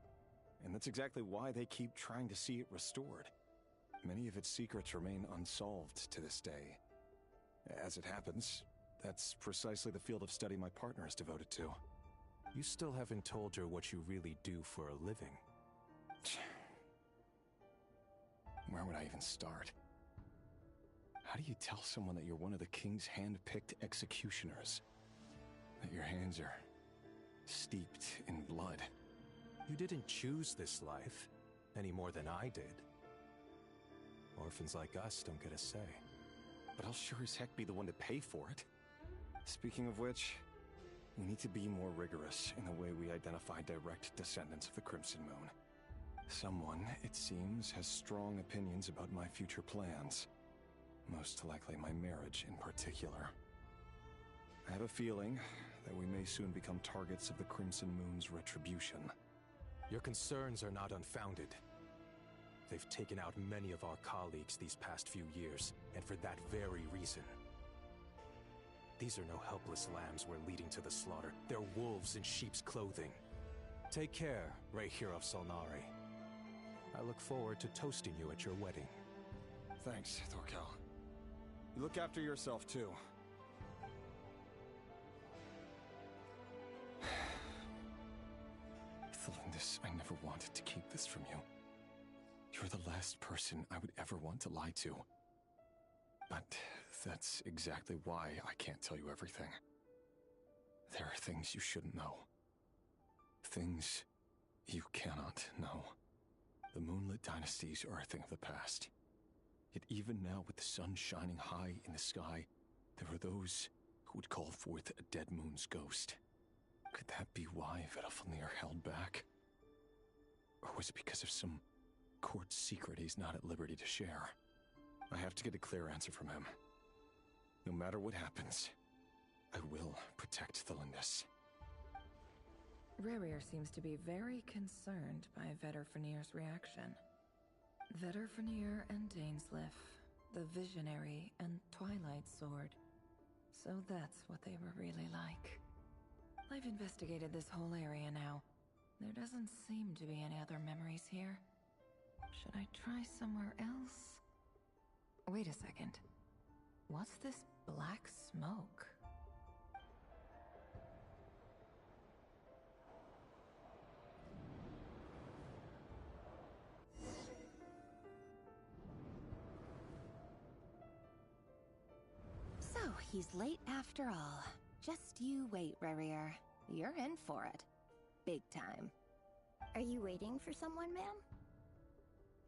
[SPEAKER 10] and that's exactly why they keep trying to see it restored. Many of its secrets remain unsolved to this day. As it happens, that's precisely the field of study my partner is devoted to. You still haven't told her what you really do for a living. Where would I even start? How do you tell someone that you're one of the king's hand-picked executioners? That your hands are steeped in blood? You didn't choose this life, any more than I did. Orphans like us don't get a say. But I'll sure as heck be the one to pay for it. Speaking of which, we need to be more rigorous in the way we identify direct descendants of the Crimson Moon. Someone, it seems, has strong opinions about my future plans. Most likely my marriage in particular. I have a feeling
[SPEAKER 13] that we may soon become targets of the Crimson Moon's retribution.
[SPEAKER 14] Your concerns are not unfounded. They've taken out many of our colleagues these past few years, and for that very reason. These are no helpless lambs we're leading to the slaughter. They're wolves in sheep's clothing. Take care, Rehir of Solnari. I look forward to toasting you at your wedding.
[SPEAKER 13] Thanks, Thorkel. You look after yourself, too. Thelindis, I never wanted to keep this from you. You're the last person I would ever want to lie to. But that's exactly why I can't tell you everything. There are things you shouldn't know. Things you cannot know. The moonlit dynasties are a thing of the past. Yet even now, with the sun shining high in the sky, there are those who would call forth a dead moon's ghost. Could that be why Vedalfnir held back? Or was it because of some court secret he's not at liberty to share? I have to get a clear answer from him. No matter what happens, I will protect Thelindis.
[SPEAKER 11] Rehir seems to be very concerned by Vedalfnir's reaction. Vedalfnir and Dainsleif, the Visionary and Twilight Sword. So that's what they were really like. I've investigated this whole area now. There doesn't seem to be any other memories here. Should I try somewhere else? Wait a second. What's this black smoke?
[SPEAKER 12] So, he's late after all. Just you wait, Rehir. You're in for it. Big time.
[SPEAKER 2] Are you waiting for someone, ma'am?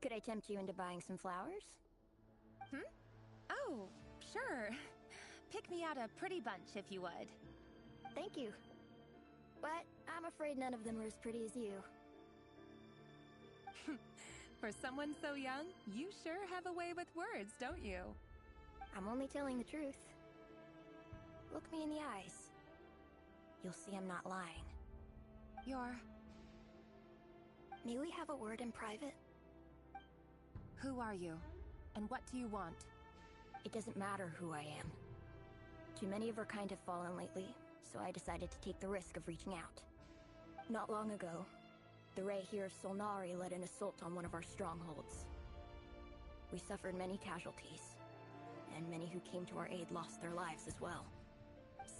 [SPEAKER 2] Could I tempt you into buying some flowers?
[SPEAKER 12] Oh, sure. Pick me out a pretty bunch if you would.
[SPEAKER 2] Thank you. But I'm afraid none of them are as pretty as you.
[SPEAKER 12] For someone so young, you sure have a way with words, don't you?
[SPEAKER 2] I'm only telling the truth. Look me in the eyes. You'll see I'm not lying. May we have a word in private?
[SPEAKER 12] Who are you? And what do you want?
[SPEAKER 2] It doesn't matter who I am. Too many of our kind have fallen lately, so I decided to take the risk of reaching out. Not long ago, the Rehir of Solnari led an assault on one of our strongholds. We suffered many casualties, and many who came to our aid lost their lives as well.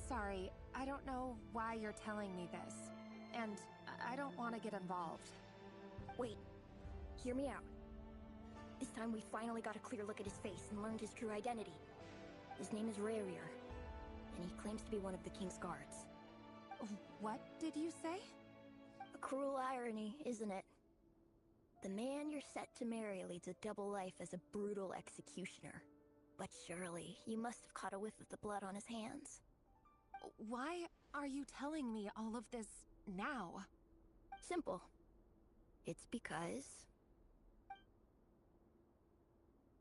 [SPEAKER 12] Sorry, I don't know why you're telling me this. And I don't want to get involved.
[SPEAKER 2] Wait, hear me out. This time we finally got a clear look at his face and learned his true identity. His name is Rehir, and he claims to be one of the King's Guards.
[SPEAKER 12] What did you say?
[SPEAKER 2] A cruel irony, isn't it? The man you're set to marry leads a double life as a brutal executioner. But surely, you must have caught a whiff of the blood on his hands.
[SPEAKER 12] Why are you telling me all of this now?
[SPEAKER 2] Simple. It's because...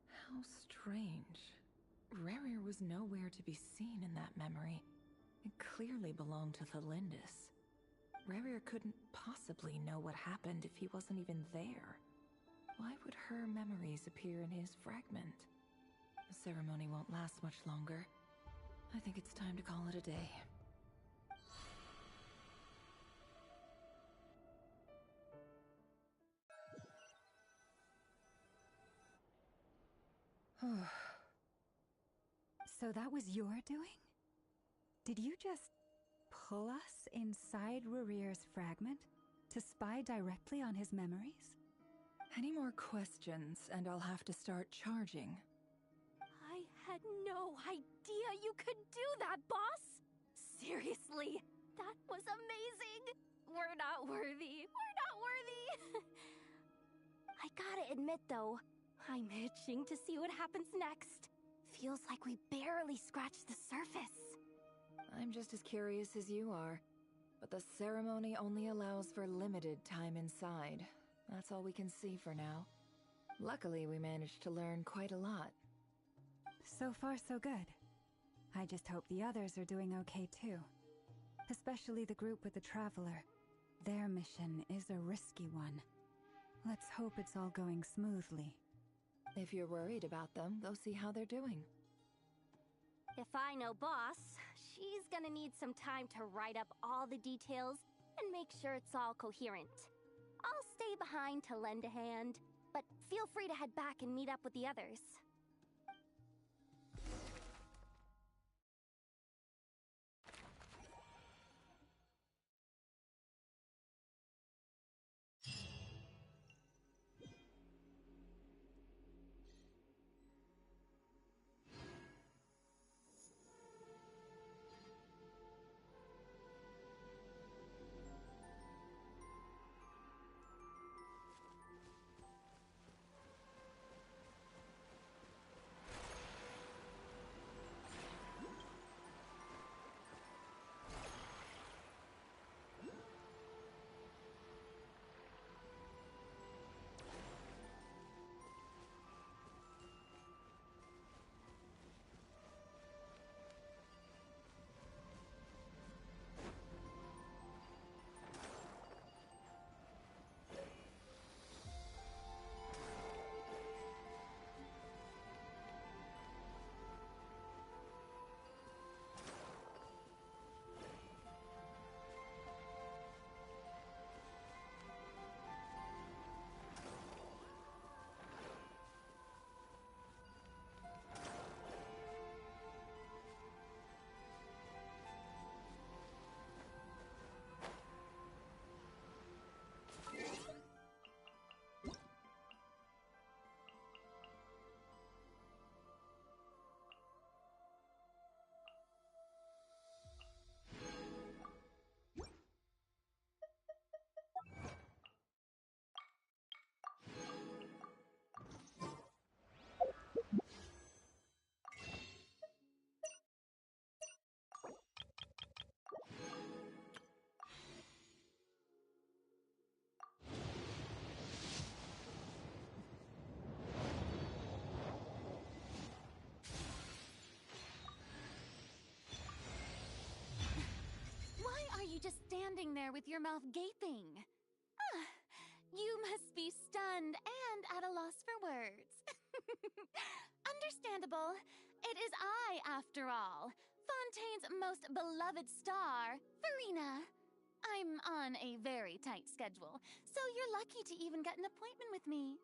[SPEAKER 11] How strange. Rehir was nowhere to be seen in that memory. It clearly belonged to Thelindis. Rehir couldn't possibly know what happened if he wasn't even there. Why would her memories appear in his fragment? The ceremony won't last much longer. I think it's time to call it a day.
[SPEAKER 8] So that was your doing? Did you just pull us inside Rehir's fragment to spy directly on his memories?
[SPEAKER 11] Any more questions, and I'll have to start charging.
[SPEAKER 9] I had no idea you could do that, boss! Seriously, that was amazing! We're not worthy. We're not worthy! I gotta admit, though, I'm itching to see what happens next. Feels like we barely scratched the surface.
[SPEAKER 11] I'm just as curious as you are, but the ceremony only allows for limited time inside. That's all we can see for now. Luckily, we managed to learn quite a lot.
[SPEAKER 8] So far, so good. I just hope the others are doing okay too. Especially the group with the Traveler. Their mission is a risky one. Let's hope it's all going smoothly.
[SPEAKER 11] If you're worried about them, go see how they're doing.
[SPEAKER 9] If I know Boss, she's gonna need some time to write up all the details and make sure it's all coherent. I'll stay behind to lend a hand, but feel free to head back and meet up with the others. Why are you just standing there with your mouth gaping? Ah, you must be stunned and at a loss for words. Understandable. It is I, after all, Fontaine's most beloved star, Farina. I'm on a very tight schedule, so you're lucky to even get an appointment with me.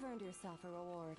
[SPEAKER 11] You've earned yourself a reward.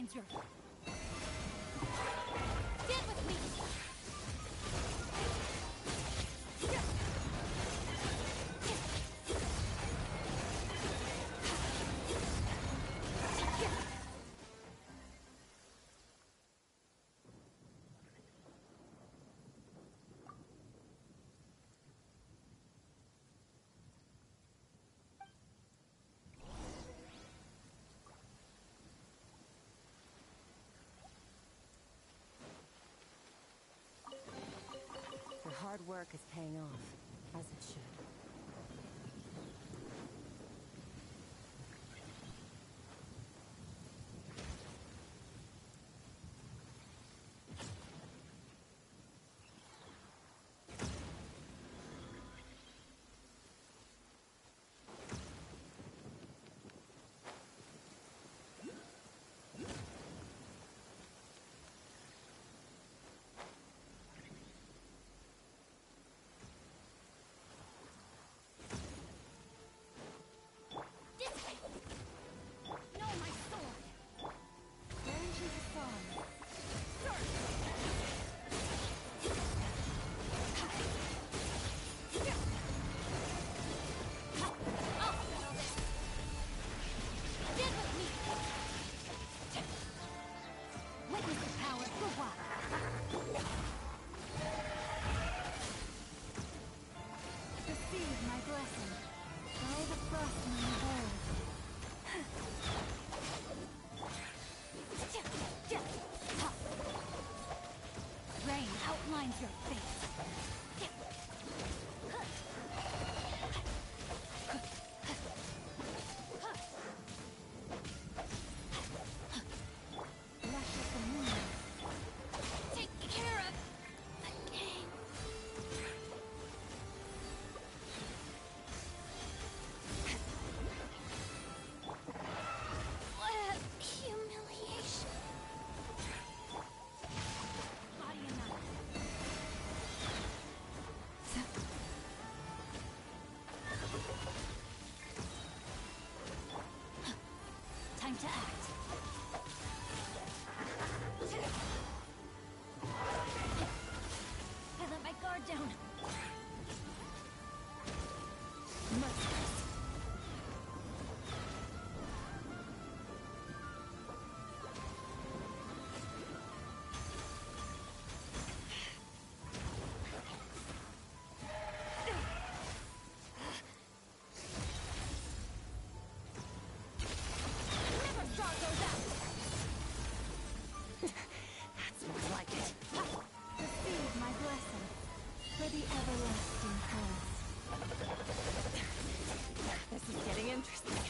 [SPEAKER 9] outlines your... Stand with me!
[SPEAKER 12] Your hard work is paying off, as it should. Rain outlines your face. Time to act. I let my guard down. Merciless. The everlasting past. This is getting interesting.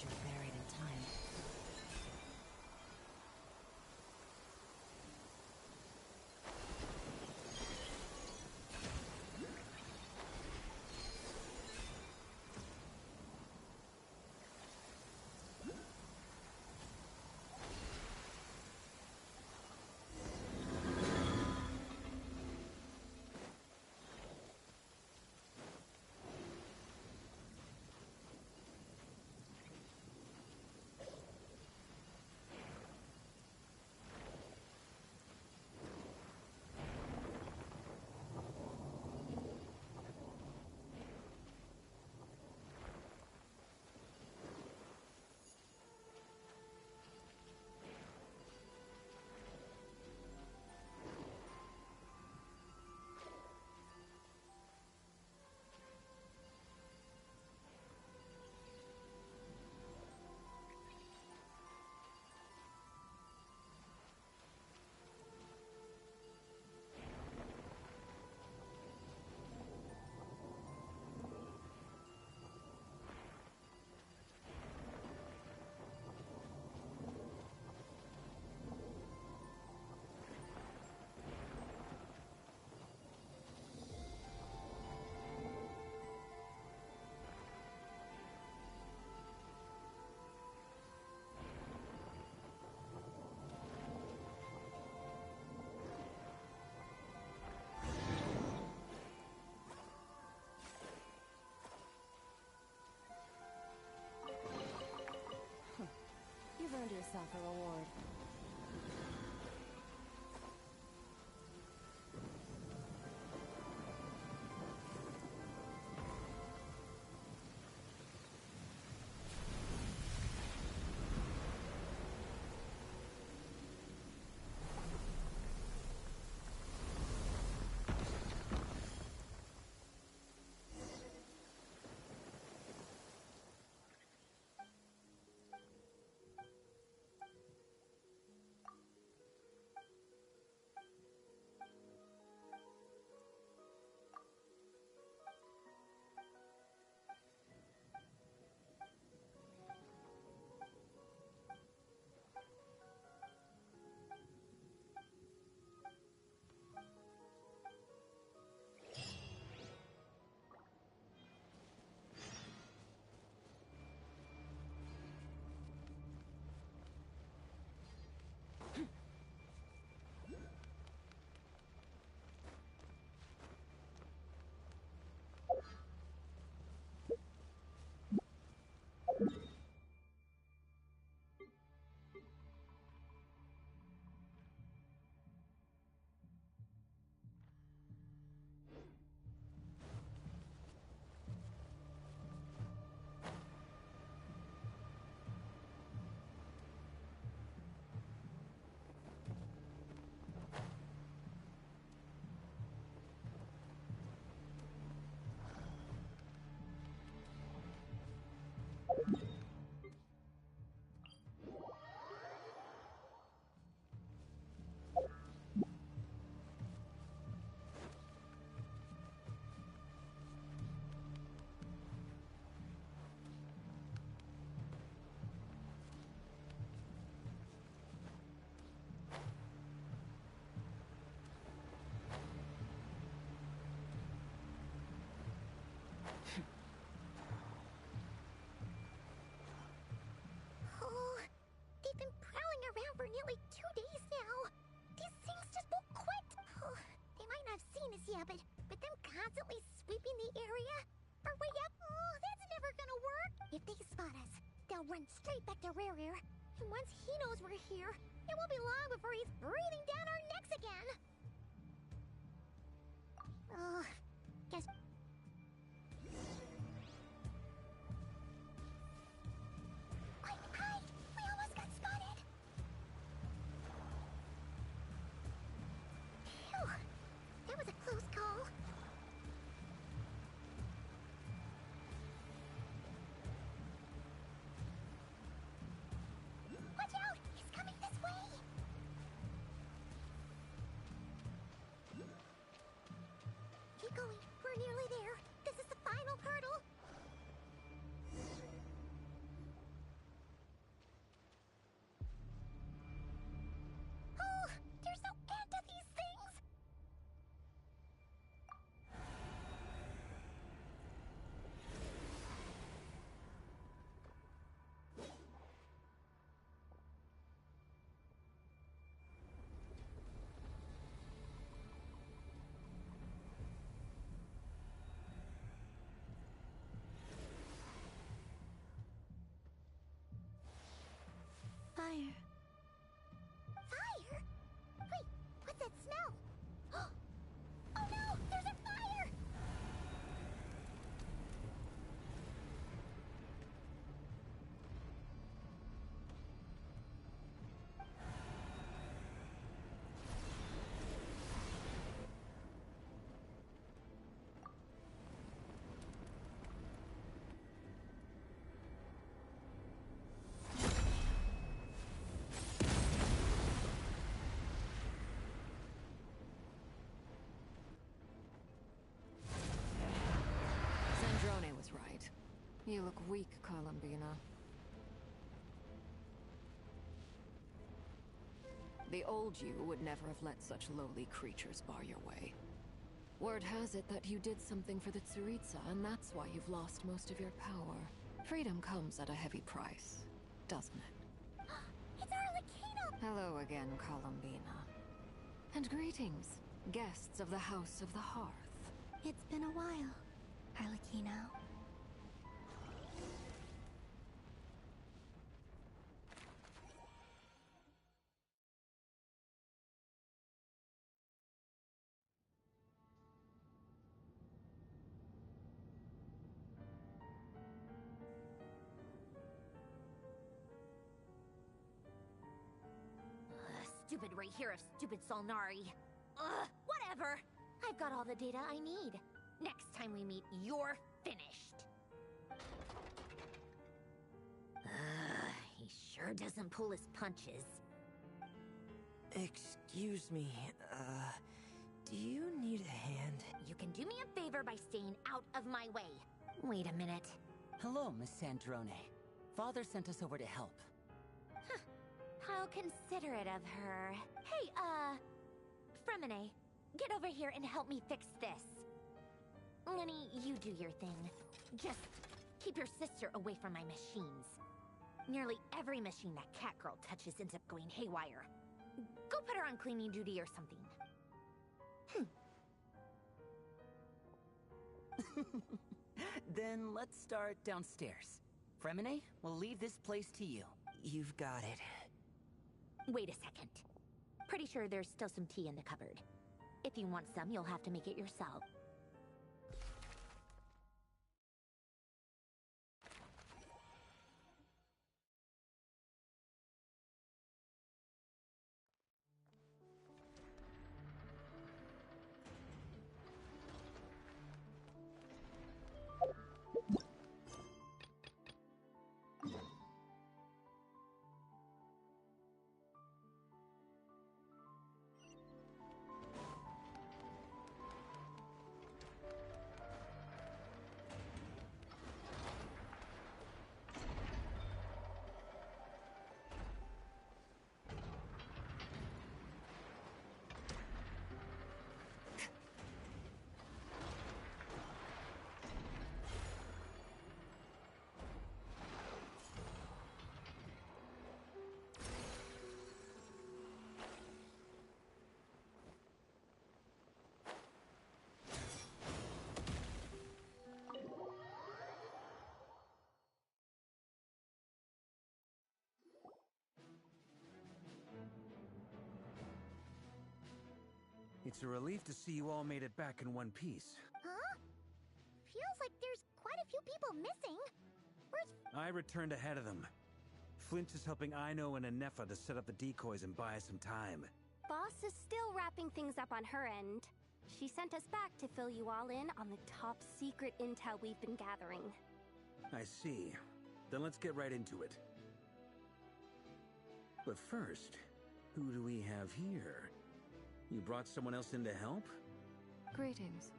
[SPEAKER 15] treasure buried in time. You've earned yourself a reward.
[SPEAKER 2] Oh, they've been prowling around for nearly 2 days now. These things just won't quit. Oh, they might not have seen us yet, but them constantly sweeping the area? Our way up? Oh, that's never gonna work. If they spot us, they'll run straight back to Rear. And once he knows we're here, it won't be long before he's breathing down our necks again. Oh, guess... We almost got spotted! Phew! That was a close call. Watch out! He's coming this way! Keep that smell? Oh no! There's a fire!
[SPEAKER 11] Sandrone was right. You look weak, Columbina. The old you would never have let such lowly creatures bar your way. Word has it that you did something for the Tsaritsa, and that's why you've lost most of your power. Freedom comes at a heavy price, doesn't it?
[SPEAKER 2] It's Arlecchino!
[SPEAKER 11] Hello again, Columbina. And greetings, guests of the House of the Hearth.
[SPEAKER 1] It's been a while, Arlecchino.
[SPEAKER 12] Stupid right here of stupid Solnari. Ugh, whatever. I've got all the data I need. Next time we meet, you're finished. He sure doesn't pull his punches.
[SPEAKER 16] Excuse me, do you need a hand?
[SPEAKER 12] You can do me a favor by staying out of my way. Wait a minute.
[SPEAKER 16] Hello, Miss Sandrone. Father sent us over to help.
[SPEAKER 12] How considerate of her. Hey, Fremine, get over here and help me fix this. Lenny, you do your thing. Just keep your sister away from my machines. Nearly every machine that cat girl touches ends up going haywire. Go put her on cleaning duty or something.
[SPEAKER 16] Then let's start downstairs. Fremine, we'll leave this place to you. You've got it.
[SPEAKER 12] Wait a second. Pretty sure there's still some tea in the cupboard. If you want some, you'll have to make it yourself.
[SPEAKER 6] It's a relief to see you all made it back in one piece.
[SPEAKER 2] Huh? Feels like there's quite a few people missing. Where's...
[SPEAKER 6] I returned ahead of them. Flint is helping Aino and Anefa to set up the decoys and buy us some time.
[SPEAKER 9] Boss is still wrapping things up on her end. She sent us back to fill you all in on the top secret intel we've been gathering.
[SPEAKER 6] I see. Then let's get right into it. But first, who do we have here? You brought someone else in to help?
[SPEAKER 11] Greetings.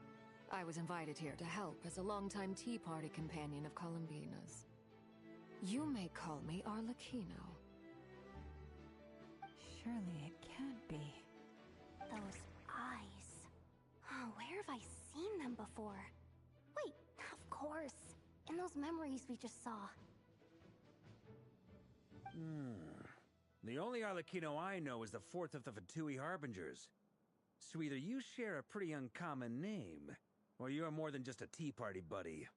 [SPEAKER 11] I was invited here to help as a longtime Tea Party companion of Columbina's. You may call me Arlecchino.
[SPEAKER 8] Surely it can't be.
[SPEAKER 9] Those eyes. Oh, where have I seen them before? Wait, of course. In those memories we just saw.
[SPEAKER 6] The only Arlecchino I know is the fourth of the Fatui Harbingers. So either you share a pretty uncommon name, or you're more than just a Tea Party buddy.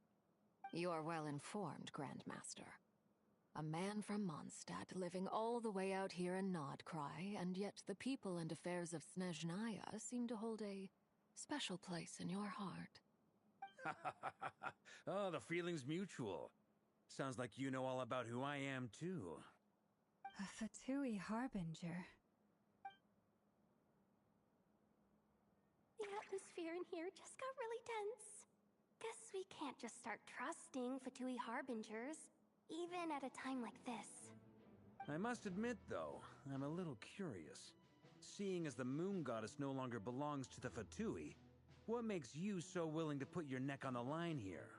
[SPEAKER 11] You are well informed, Grandmaster. A man from Mondstadt living all the way out here in Nodcry, and yet the people and affairs of Snezhnaya seem to hold a special place in your heart.
[SPEAKER 6] Oh, the feeling's mutual. Sounds like you know all about who I am, too.
[SPEAKER 8] A Fatui Harbinger.
[SPEAKER 9] The atmosphere in here just got really tense. Guess we can't just start trusting Fatui Harbingers, even at a time like this.
[SPEAKER 6] I must admit, though, I'm a little curious. Seeing as the moon goddess no longer belongs to the Fatui, what makes you so willing to put your neck on the line here?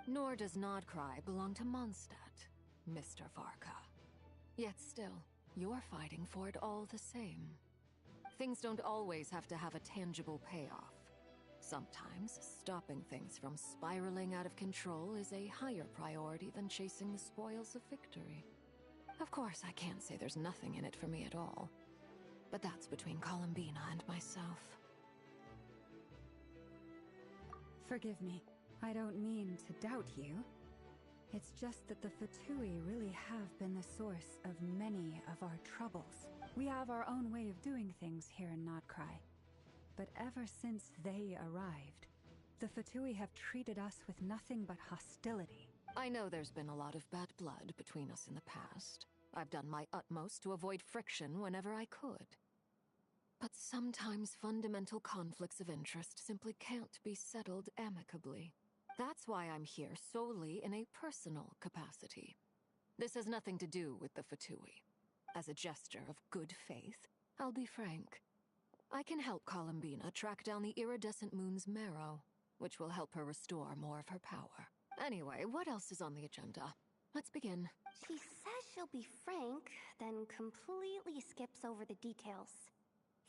[SPEAKER 11] Nor does Nodcry belong to Mondstadt, Mr. Varka. Yet still, you're fighting for it all the same. Things don't always have to have a tangible payoff. Sometimes, stopping things from spiraling out of control is a higher priority than chasing the spoils of victory. Of course, I can't say there's nothing in it for me at all. But that's between Columbina and myself.
[SPEAKER 8] Forgive me. I don't mean to doubt you. It's just that the Fatui really have been the source of many of our troubles. We have our own way of doing things here in Nodcry. But ever since they arrived, the Fatui have treated us with nothing but hostility.
[SPEAKER 11] I know there's been a lot of bad blood between us in the past. I've done my utmost to avoid friction whenever I could. But sometimes fundamental conflicts of interest simply can't be settled amicably. That's why I'm here solely in a personal capacity. This has nothing to do with the Fatui. As a gesture of good faith, I'll be frank. I can help Columbina track down the iridescent moon's marrow, which will help her restore more of her power. Anyway, what else is on the agenda? Let's begin.
[SPEAKER 9] She says she'll be frank, then completely skips over the details.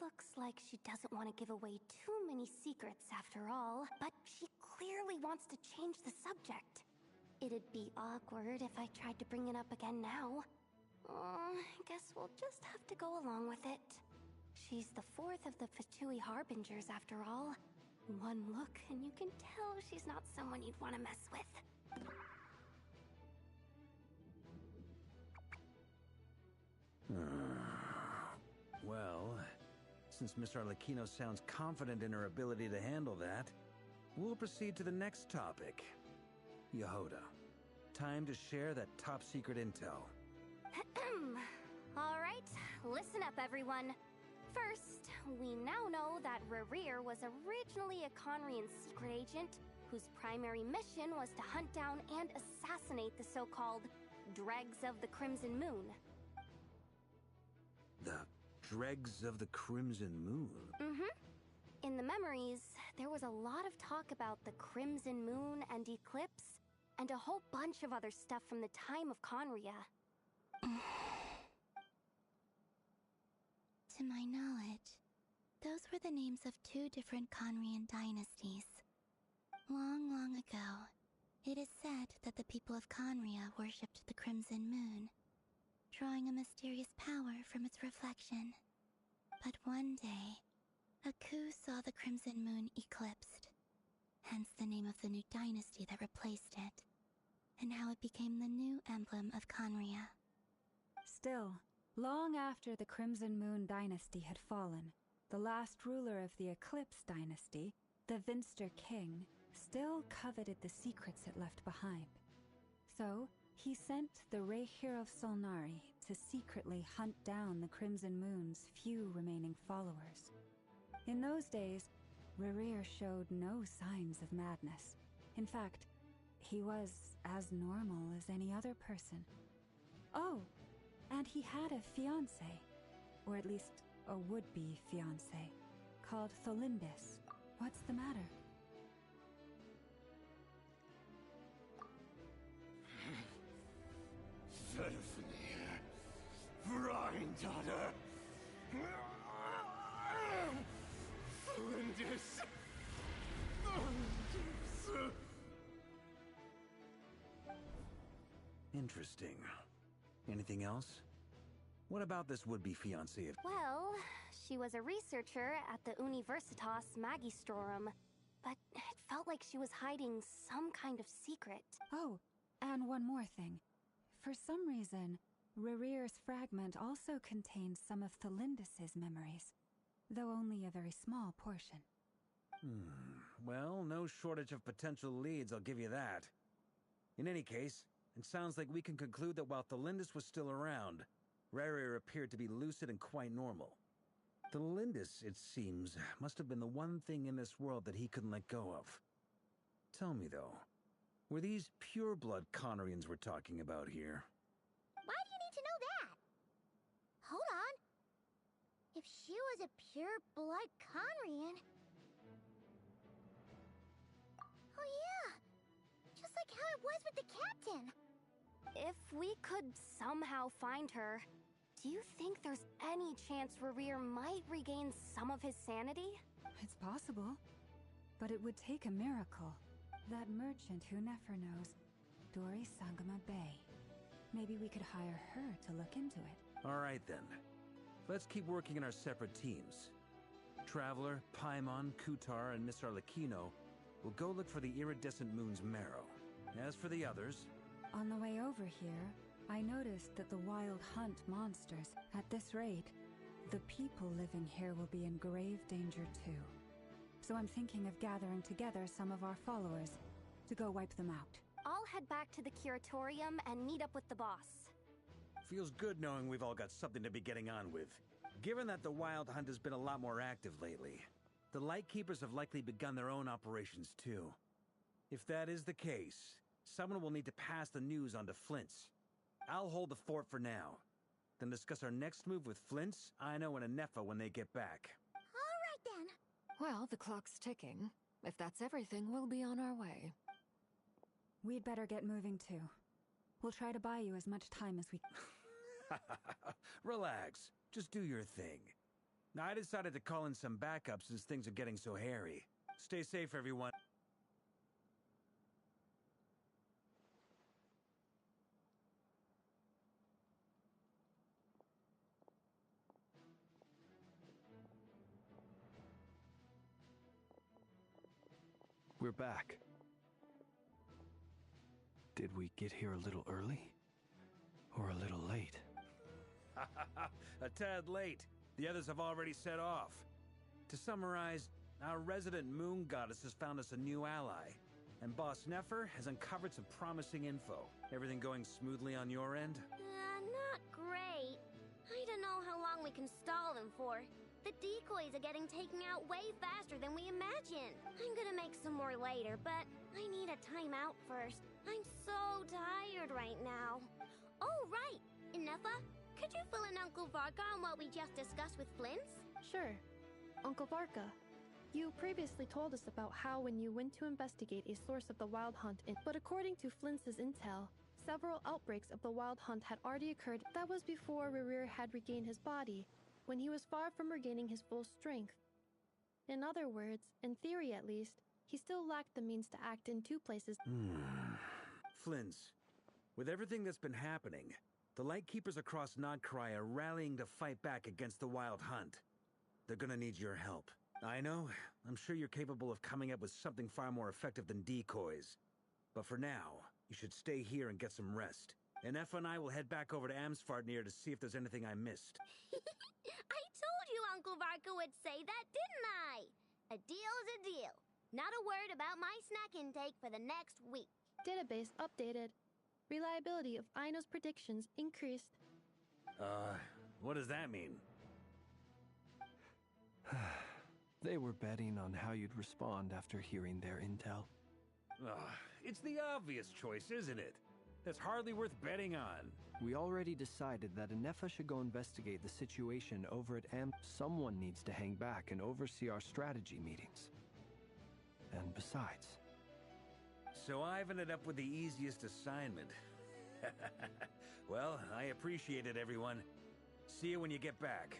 [SPEAKER 9] Looks like she doesn't want to give away too many secrets after all, but she clearly wants to change the subject. It'd be awkward if I tried to bring it up again now. Guess we'll just have to go along with it. She's the fourth of the Fatui Harbingers after all. One look and you can tell she's not someone you'd want to mess with.
[SPEAKER 6] Well, since Miss Arlecchino sounds confident in her ability to handle that, we'll proceed to the next topic. Yehoda, time to share that top-secret intel.
[SPEAKER 9] Alright, listen up everyone. First, we now know that Rerir was originally a Conrian secret agent whose primary mission was to hunt down and assassinate the so-called Dregs of the Crimson Moon.
[SPEAKER 6] The Dregs of the Crimson Moon?
[SPEAKER 9] Mm-hmm. In the memories, there was a lot of talk about the Crimson Moon and Eclipse, and a whole bunch of other stuff from the time of Conria.
[SPEAKER 1] To my knowledge, those were the names of two different Conrian dynasties. Long, long ago, it is said that the people of Conria worshipped the Crimson Moon, drawing a mysterious power from its reflection. But one day, a coup saw the Crimson Moon eclipsed, hence the name of the new dynasty that replaced it, and how it became the new emblem of Conria.
[SPEAKER 8] Still, long after the Crimson Moon dynasty had fallen, the last ruler of the Eclipse dynasty, the Vinster King, still coveted the secrets it left behind. So, he sent the Rehir of Solnari to secretly hunt down the Crimson Moon's few remaining followers. In those days, Rerir showed no signs of madness. In fact, he was as normal as any other person. Oh, and he had a fiancé, or at least a would-be fiancé, called Tholindis. What's the matter?
[SPEAKER 10] Stephanie, granddaughter, Lindis.
[SPEAKER 6] Interesting. Anything else? What about this would-be fiancé?
[SPEAKER 9] Well, she was a researcher at the Universitas Magistrorum, but it felt like she was hiding some kind of secret.
[SPEAKER 8] Oh, and one more thing. For some reason, Rerear's fragment also contains some of Thelindis' memories, though only a very small portion.
[SPEAKER 6] Well, no shortage of potential leads, I'll give you that. In any case, it sounds like we can conclude that while Thelindis was still around, Rerear appeared to be lucid and quite normal. Thelindis, it seems, must have been the one thing in this world that he couldn't let go of. Tell me, though, were these pure-blood Conorians we're talking about here?
[SPEAKER 2] Why do you need to know that? Hold on. If she was a pure-blood Conrian... Oh yeah! Just like how it was with the captain!
[SPEAKER 9] If we could somehow find her, do you think there's any chance Rerear might regain some of his sanity?
[SPEAKER 8] It's possible, but it would take a miracle. That merchant who Nefer knows, Dori Sangama Bay. Maybe we could hire her to look into it.
[SPEAKER 6] All right, then. Let's keep working in our separate teams. Traveler, Paimon, Kutar, and Miss Arlecchino will go look for the iridescent moon's marrow. As for the others...
[SPEAKER 8] On the way over here, I noticed that the Wild Hunt monsters, at this rate, the people living here will be in grave danger too. So I'm thinking of gathering together some of our followers to go wipe them out.
[SPEAKER 9] I'll head back to the Curatorium and meet up with the boss.
[SPEAKER 6] Feels good knowing we've all got something to be getting on with. Given that the Wild Hunt has been a lot more active lately, the Lightkeepers have likely begun their own operations too. If that is the case, someone will need to pass the news on to Flint's. I'll hold the fort for now, then discuss our next move with Flint's, Aino, and Anefa when they get back.
[SPEAKER 2] All right then.
[SPEAKER 11] Well, the clock's ticking. If that's everything, we'll be on our way.
[SPEAKER 8] We'd better get moving too. We'll try to buy you as much time as we...
[SPEAKER 6] Relax. Just do your thing. I decided to call in some backup since things are getting so hairy. Stay safe, everyone.
[SPEAKER 3] We're back. Did we get here a little early? Or a little late?
[SPEAKER 6] A tad late. The others have already set off. To summarize, our resident moon goddess has found us a new ally, and Boss Nefer has uncovered some promising info. Everything going smoothly on your end?
[SPEAKER 2] Not great. I don't know how long we can stall them for. The decoys are getting taken out way faster than we imagined. I'm gonna make some more later, but I need a timeout first. I'm so tired right now. Oh, right! Inefa, could you fill in Uncle Varka on what we just discussed with Flint's?
[SPEAKER 17] Sure. Uncle Varka, you previously told us about how when you went to investigate a source of the Wild Hunt, but according to Flint's intel, several outbreaks of the Wild Hunt had already occurred. That was before Rerear had regained his body, when he was far from regaining his full strength. In other words, in theory at least, he still lacked the means to act in two places.
[SPEAKER 6] Flint's, with everything that's been happening, the Lightkeepers across Nodcry are rallying to fight back against the Wild Hunt. They're gonna need your help. I know, I'm sure you're capable of coming up with something far more effective than decoys. But for now, you should stay here and get some rest. And Efa and I will head back over to Amsfartnir to see if there's anything I missed.
[SPEAKER 2] I told you Uncle Varka would say that, didn't I? A deal's a deal. Not a word about my snack intake for the next week.
[SPEAKER 17] Database updated. Reliability of Aino's predictions increased.
[SPEAKER 6] What does that mean?
[SPEAKER 3] They were betting on how you'd respond after hearing their intel.
[SPEAKER 6] It's the obvious choice, isn't it? That's hardly worth betting on.
[SPEAKER 3] We already decided that Anefa should go investigate the situation over at Am. Someone needs to hang back and oversee our strategy meetings. And besides...
[SPEAKER 6] So I've ended up with the easiest assignment. Well, I appreciate it, everyone. See you when you get back.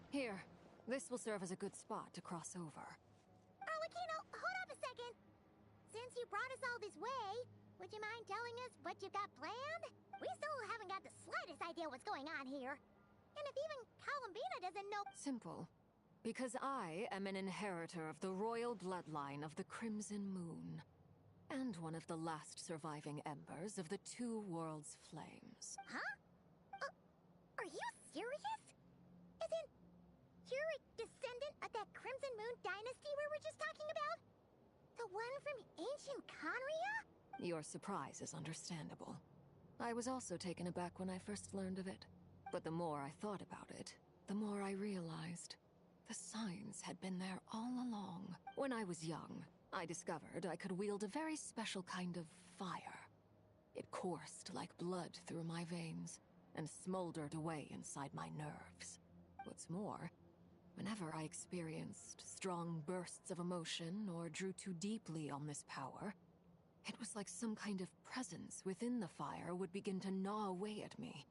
[SPEAKER 11] Here, this will serve as a good spot to cross over.
[SPEAKER 2] Arlecchino, hold up a second. Since you brought us all this way, would you mind telling us what you've got planned? We still haven't got the slightest idea what's going on here. And if even Columbina doesn't know—
[SPEAKER 11] Simple. Because I am an inheritor of the royal bloodline of the Crimson Moon. And one of the last surviving embers of the Two Worlds Flames.
[SPEAKER 2] Huh? Are you serious? As in, you're a descendant of that Crimson Moon dynasty we were just talking about? The one from ancient Conria?
[SPEAKER 11] Your surprise is understandable. I was also taken aback when I first learned of it. But the more I thought about it, the more I realized the signs had been there all along. When I was young, I discovered I could wield a very special kind of fire. It coursed like blood through my veins and smoldered away inside my nerves. What's more, whenever I experienced strong bursts of emotion or drew too deeply on this power, it was like some kind of presence within the fire would begin to gnaw away at me,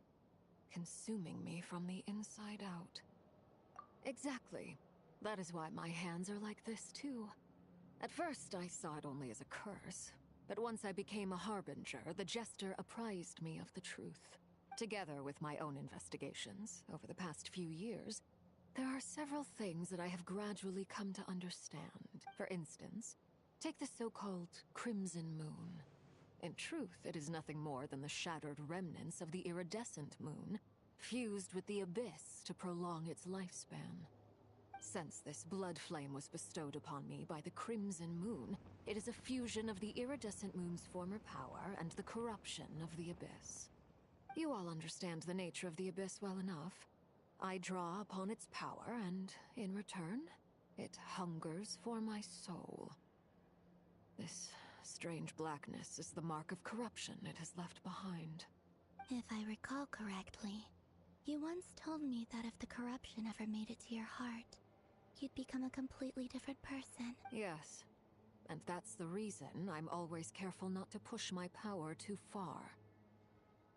[SPEAKER 11] consuming me from the inside out. Exactly. That is why my hands are like this too. At first, I saw it only as a curse, but once I became a harbinger, the Jester apprised me of the truth. Together with my own investigations, over the past few years, there are several things that I have gradually come to understand. For instance, take the so-called Crimson Moon. In truth, it is nothing more than the shattered remnants of the iridescent moon, fused with the abyss to prolong its lifespan. Since this blood flame was bestowed upon me by the Crimson Moon, it is a fusion of the iridescent moon's former power and the corruption of the abyss. You all understand the nature of the abyss well enough. I draw upon its power, and in return, it hungers for my soul. This strange blackness is the mark of corruption it has left behind.
[SPEAKER 1] If I recall correctly, you once told me that if the corruption ever made it to your heart, you'd become a completely different person.
[SPEAKER 11] Yes, and that's the reason I'm always careful not to push my power too far.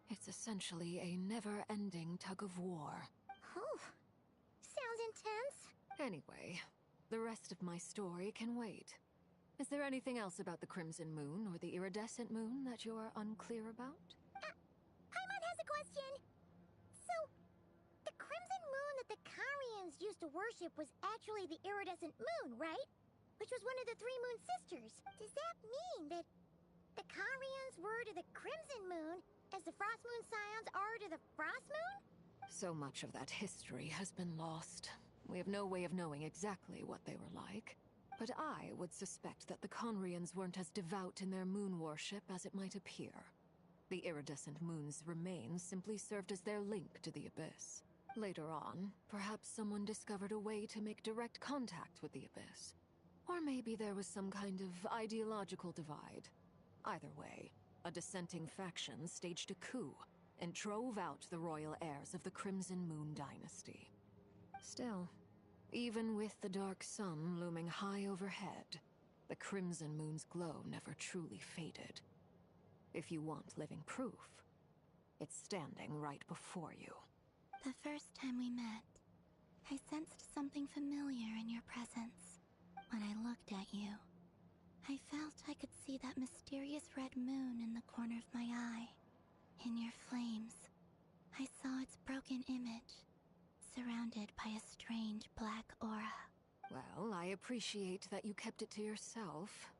[SPEAKER 11] It's essentially a never-ending tug-of-war.
[SPEAKER 2] Oh, sounds intense.
[SPEAKER 11] Anyway, the rest of my story can wait. Is there anything else about the Crimson Moon or the Iridescent Moon that you're unclear about?
[SPEAKER 2] Paimon has a question. So, the Crimson Moon that the Carians used to worship was actually the Iridescent Moon, right? Which was one of the three Moon Sisters. Does that mean that the Carians were to the Crimson Moon as the Frost Moon Scions are to the Frost Moon?
[SPEAKER 11] So much of that history has been lost. We have no way of knowing exactly what they were like. But I would suspect that the Conrians weren't as devout in their moon worship as it might appear. The iridescent moon's remains simply served as their link to the Abyss. Later on, perhaps someone discovered a way to make direct contact with the Abyss. Or maybe there was some kind of ideological divide. Either way, a dissenting faction staged a coup and drove out the royal heirs of the Crimson Moon dynasty. Still, even with the dark sun looming high overhead, the Crimson Moon's glow never truly faded. If you want living proof, it's standing right before you.
[SPEAKER 1] The first time we met, I sensed something familiar in your presence. When I looked at you, I felt I could see that mysterious red moon in the corner of my eye. In your flames, I saw its broken image, surrounded by a strange black aura.
[SPEAKER 11] Well, I appreciate that you kept it to yourself.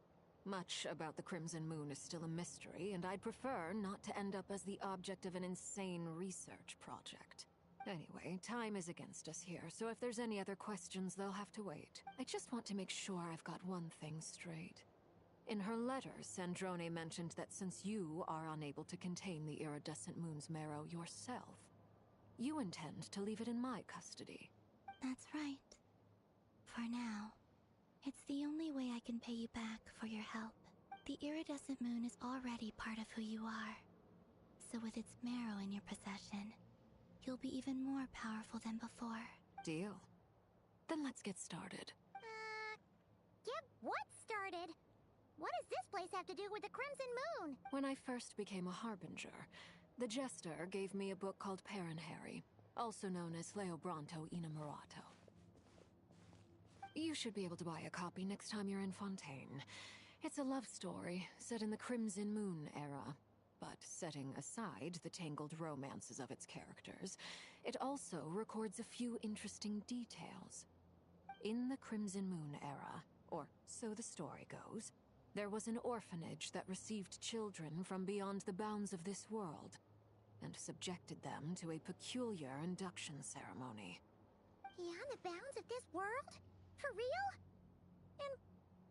[SPEAKER 11] Much about the Crimson Moon is still a mystery, and I'd prefer not to end up as the object of an insane research project. Anyway, time is against us here, so if there's any other questions, they'll have to wait. I just want to make sure I've got one thing straight. In her letter, Sandrone mentioned that since you are unable to contain the iridescent moon's marrow yourself, you intend to leave it in my custody.
[SPEAKER 1] That's right. For now, it's the only way I can pay you back for your help. The iridescent moon is already part of who you are. So with its marrow in your possession, you'll be even more powerful than before.
[SPEAKER 11] Deal. Then let's get started.
[SPEAKER 2] Get what started? What does this place have to do with the Crimson Moon?
[SPEAKER 11] When I first became a harbinger, the Jester gave me a book called Harry, also known as Leobranto Innamorato. You should be able to buy a copy next time you're in Fontaine. It's a love story set in the Crimson Moon era. But setting aside the tangled romances of its characters, it also records a few interesting details. In the Crimson Moon era, or so the story goes, there was an orphanage that received children from beyond the bounds of this world, and subjected them to a peculiar induction ceremony.
[SPEAKER 2] Beyond the bounds of this world? For real? And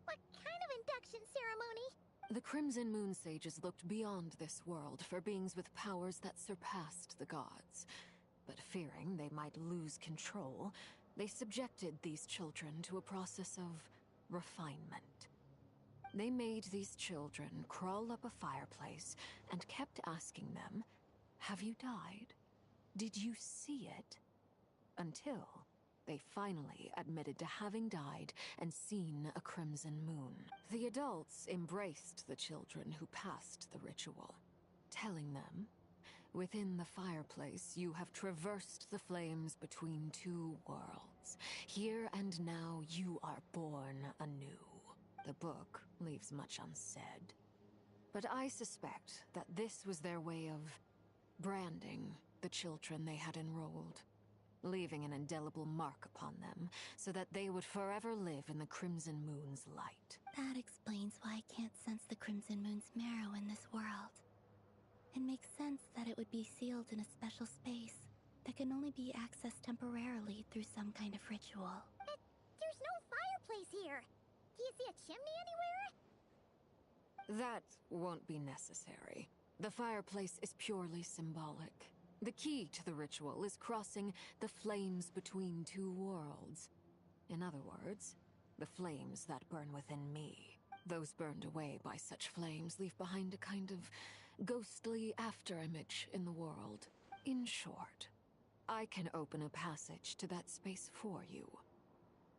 [SPEAKER 2] what kind of induction ceremony?
[SPEAKER 11] The Crimson Moon sages looked beyond this world for beings with powers that surpassed the gods. But fearing they might lose control, they subjected these children to a process of refinement. They made these children crawl up a fireplace and kept asking them, "Have you died? Did you see it?" Until they finally admitted to having died and seen a crimson moon. The adults embraced the children who passed the ritual, telling them, "Within the fireplace, you have traversed the flames between two worlds. Here and now, you are born anew." The book leaves much unsaid, but I suspect that this was their way of branding the children they had enrolled, leaving an indelible mark upon them so that they would forever live in the Crimson Moon's light.
[SPEAKER 1] That explains why I can't sense the Crimson Moon's marrow in this world. It makes sense that it would be sealed in a special space that can only be accessed temporarily through some kind of ritual.
[SPEAKER 2] But there's no fireplace here. Do you see a chimney anywhere?
[SPEAKER 11] That won't be necessary. The fireplace is purely symbolic. The key to the ritual is crossing the flames between two worlds. In other words, the flames that burn within me. Those burned away by such flames leave behind a kind of ghostly afterimage in the world. In short, I can open a passage to that space for you.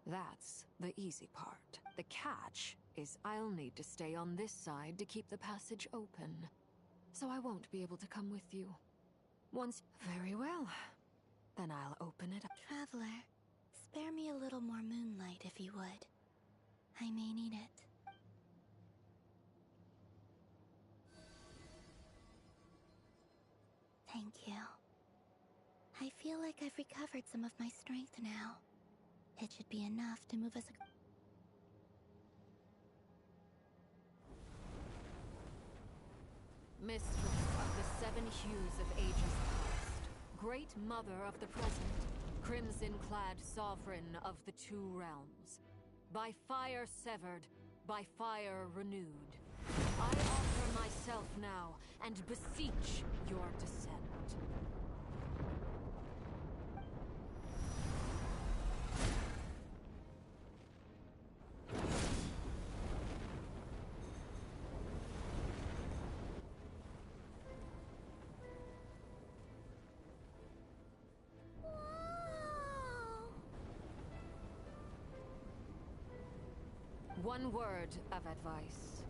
[SPEAKER 11] That's the easy part. The catch is I'll need to stay on this side to keep the passage open. So I won't be able to come with you. Very well. Then I'll open it up.
[SPEAKER 1] Traveler, spare me a little more moonlight if you would. I may need it. Thank you. I feel like I've recovered some of my strength now. It should be enough to move us.
[SPEAKER 11] Mistress of the seven hues of ages past, Great Mother of the present, crimson-clad sovereign of the two realms, by fire severed, by fire renewed, I offer myself now and beseech your descent. One word of advice.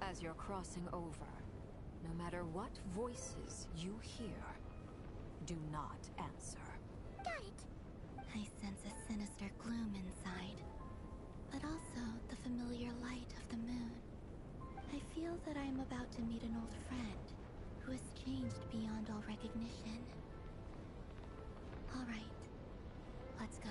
[SPEAKER 11] As you're crossing over, no matter what voices you hear, do not answer.
[SPEAKER 2] Got it!
[SPEAKER 1] I sense a sinister gloom inside, but also the familiar light of the moon. I feel that I am about to meet an old friend who has changed beyond all recognition. All right, let's go.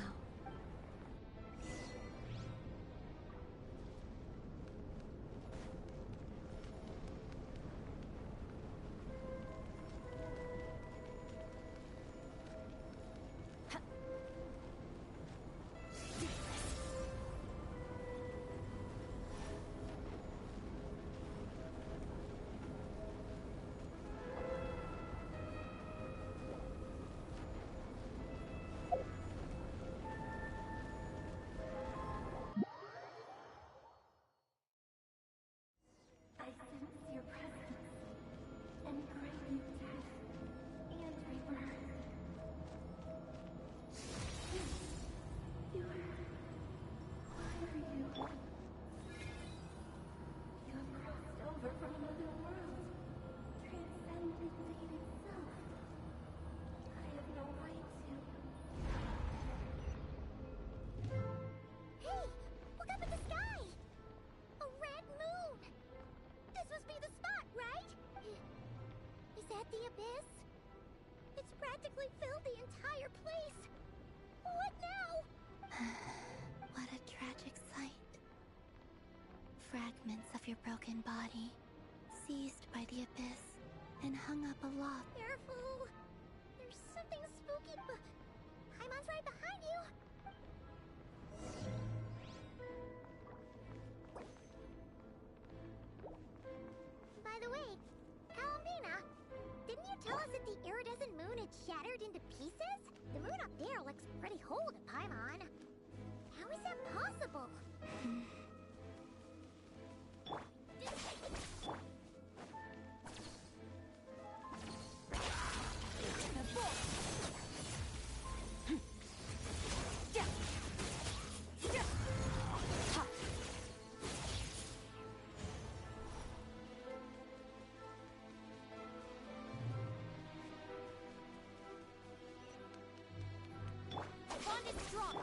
[SPEAKER 2] practically filled the entire place. What now?
[SPEAKER 1] What a tragic sight. Fragments of your broken body, seized by the abyss, and hung up aloft.
[SPEAKER 2] Careful. There's something spooky, but Paimon's right behind you. By the way, Columbina, didn't you tell us that the iridescent moon had shattered into pieces? The moon up there looks pretty whole to Paimon. How is that possible?
[SPEAKER 9] Bond is strong.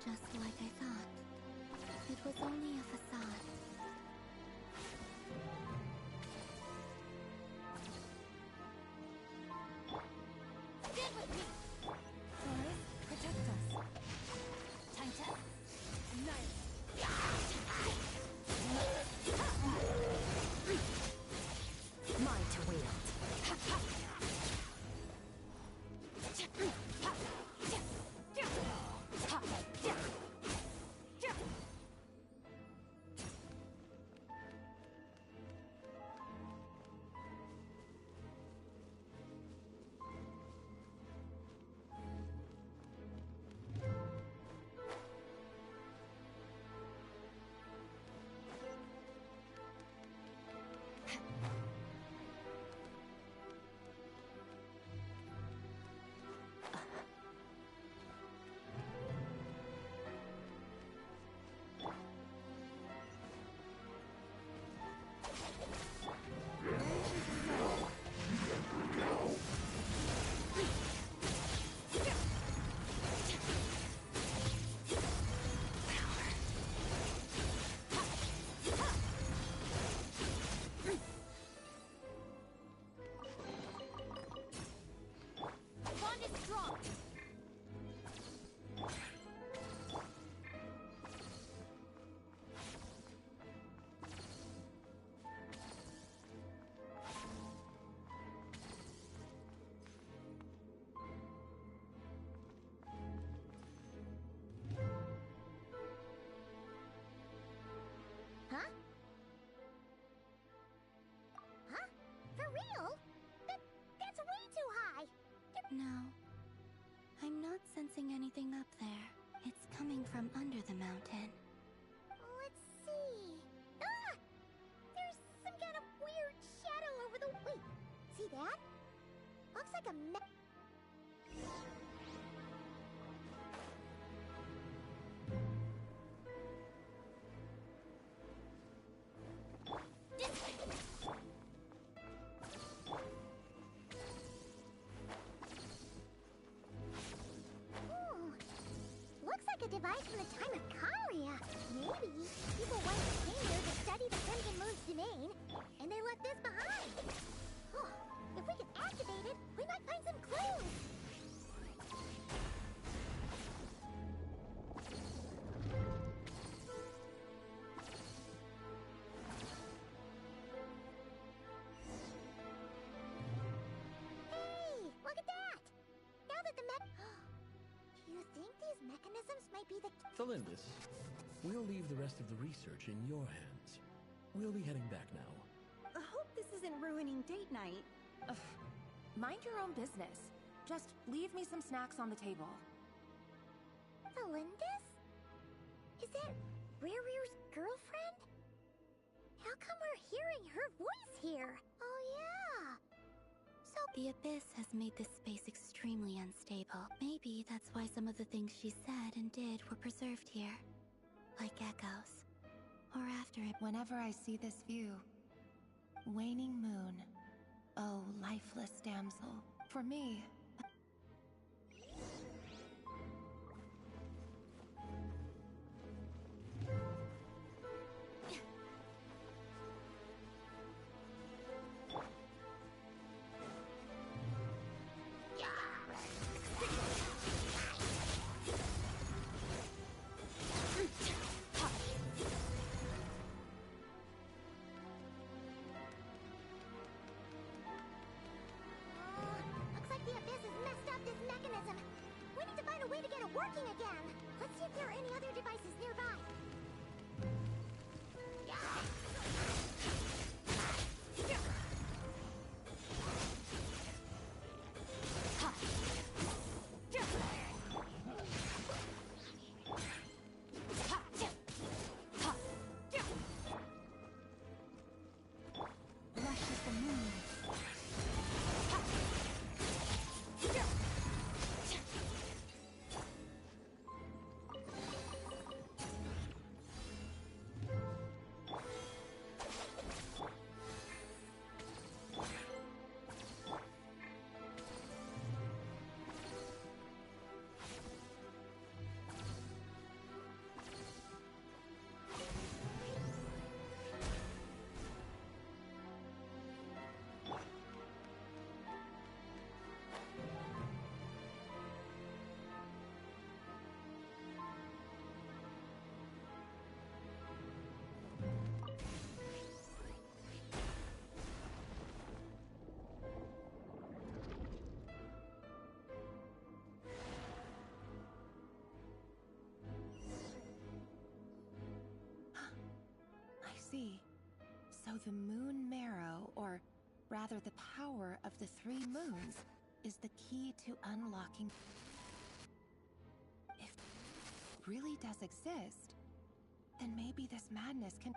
[SPEAKER 1] Just like I thought. It was only a facade.
[SPEAKER 9] Stand with me.
[SPEAKER 8] Forest, protect us.
[SPEAKER 9] Time to
[SPEAKER 15] Mine to wield.
[SPEAKER 9] Bond is strong.
[SPEAKER 2] Huh? Huh? For real? That's way too high.
[SPEAKER 1] No. I'm not sensing anything up there. It's coming from under the mountain.
[SPEAKER 2] Let's see. Ah! There's some kind of weird shadow over the... Wait, see that? Looks like a looks like a device from the time of Kalia. Maybe people once came here to study the Crimson Moon's domain, and they left this behind. Oh, if we could activate it, we might find some clues. Hey, look at that! Now that the you think these mechanisms might be the...
[SPEAKER 18] Felindis, we'll leave the rest of the research in your hands. We'll be heading back now.
[SPEAKER 19] I hope this isn't ruining date night.
[SPEAKER 12] Ugh. Mind your own business. Just leave me some snacks on the table.
[SPEAKER 2] Felindis? Is that Rere's girlfriend? How come we're hearing her voice here? Oh yeah. So
[SPEAKER 1] The abyss has made this space extremely unstable. Maybe that's why some of the things she said and did were preserved here. Like echoes. Or after it.
[SPEAKER 12] Whenever I see this view, waning moon, oh lifeless damsel, for me,
[SPEAKER 2] a way to get it working again. Let's see if there are any other devices nearby.
[SPEAKER 12] See. So the moon marrow, or rather the power of the 3 moons, is the key to unlocking... If it really does exist, then maybe this madness can...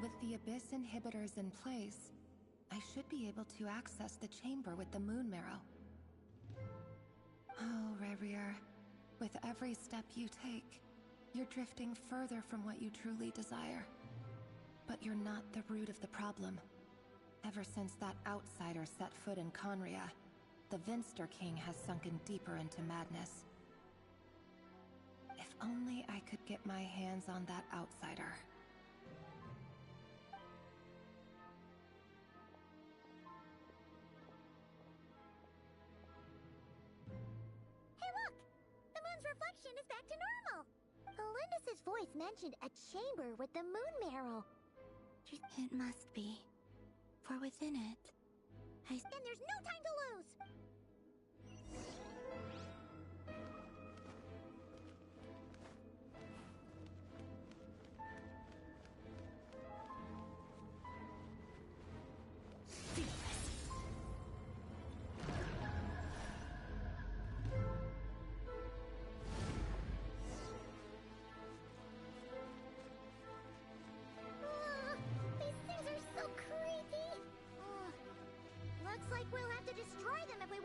[SPEAKER 12] With the Abyss inhibitors in place, I should be able to access the chamber with the moon marrow. Oh, Revier, with every step you take, you're drifting further from what you truly desire. But you're not the root of the problem. Ever since that outsider set foot in Conria, the Vinster King has sunken deeper into madness. If only I could get my hands on that outsider.
[SPEAKER 2] Reflection is back to normal. Elendis' voice mentioned a chamber with the moon marrow.
[SPEAKER 1] It must be. For within it,
[SPEAKER 2] And there's no time to lose! Looks like we'll have to destroy them if we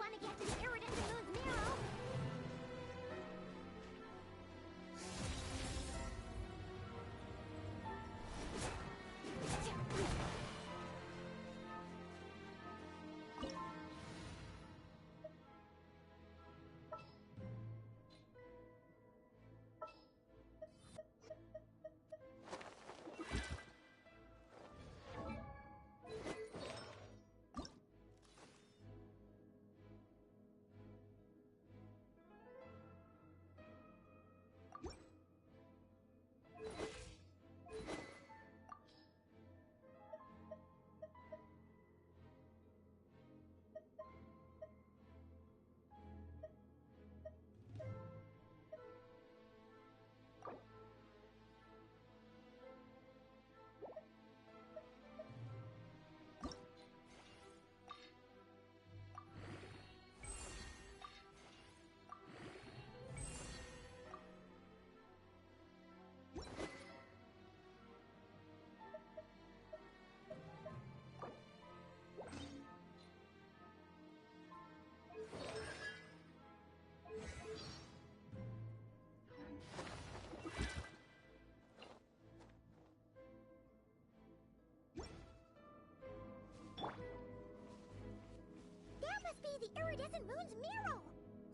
[SPEAKER 2] the iridescent moon's marrow!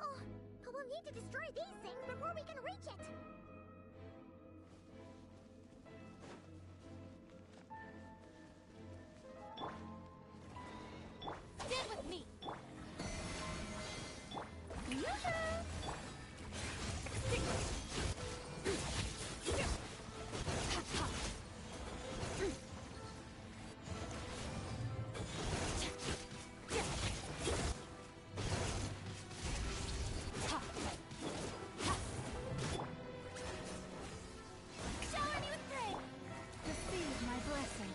[SPEAKER 2] Oh, but we'll need to destroy these things before we can reach it!
[SPEAKER 9] Stand with me!
[SPEAKER 2] Shower me with grace!
[SPEAKER 8] Receive my blessing.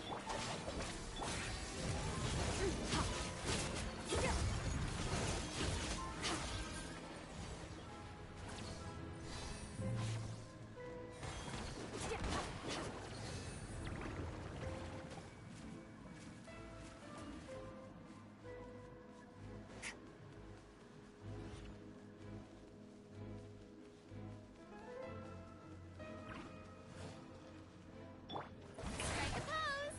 [SPEAKER 9] Strike a pose!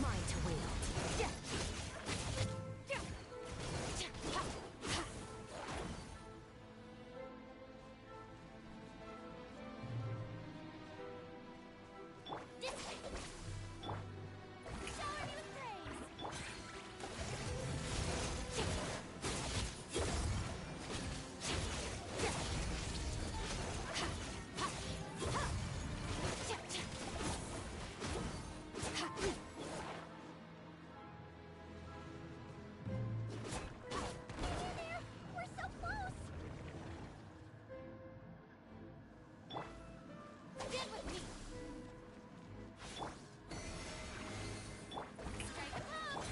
[SPEAKER 15] Mine to wield.
[SPEAKER 9] This way! Shower me with praise!
[SPEAKER 2] We're so close!
[SPEAKER 9] Stand with me! Strike a pose!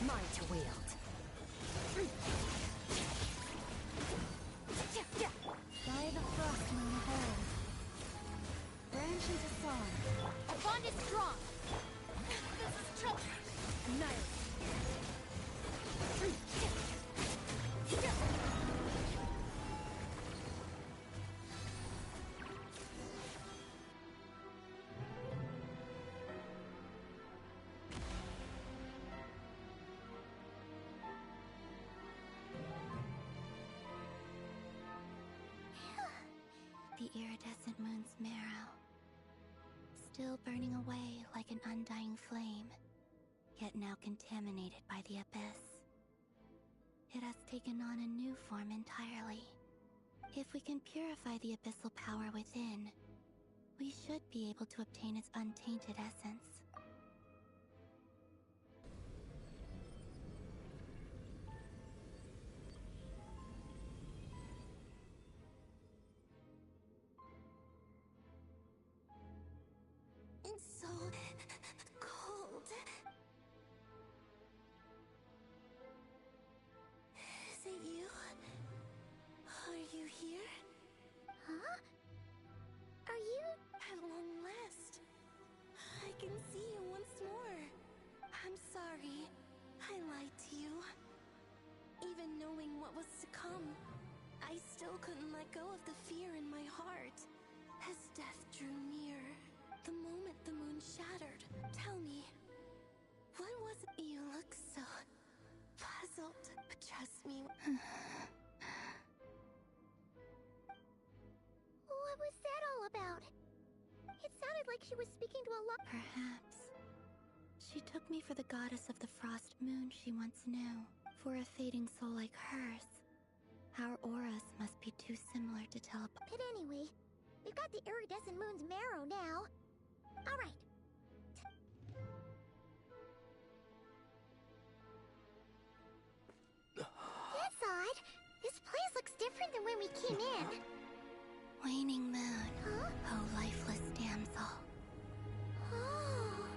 [SPEAKER 15] Mine to wield.
[SPEAKER 8] By the frost moon of old. Branch into song.
[SPEAKER 9] Our bond is strong! This is trouble!
[SPEAKER 8] Annihilate.
[SPEAKER 1] The iridescent moon's marrow, still burning away like an undying flame, yet now contaminated by the abyss. It has taken on a new form entirely. If we can purify the abyssal power within, we should be able to obtain its untainted essence.
[SPEAKER 9] It's so cold. Is it you? Are you here?
[SPEAKER 2] Huh? Are you...
[SPEAKER 9] At long last, I can see you once more. I'm sorry. I lied to you. Even knowing what was to come, I still couldn't let go of the fear in my heart. As death drew near, the moment the moon shattered, tell me, what was it? You look so puzzled, but trust me.
[SPEAKER 2] What was that all about? It sounded like she was speaking to a lot.
[SPEAKER 1] Perhaps. She took me for the goddess of the frost moon she once knew. For a fading soul like hers, our auras must be too similar to teleport.
[SPEAKER 2] But anyway, we've got the iridescent moon's marrow now. Alright. That's odd. This place looks different than when we came in.
[SPEAKER 1] Waning moon,
[SPEAKER 2] Huh?
[SPEAKER 1] oh lifeless damsel.
[SPEAKER 2] Oh.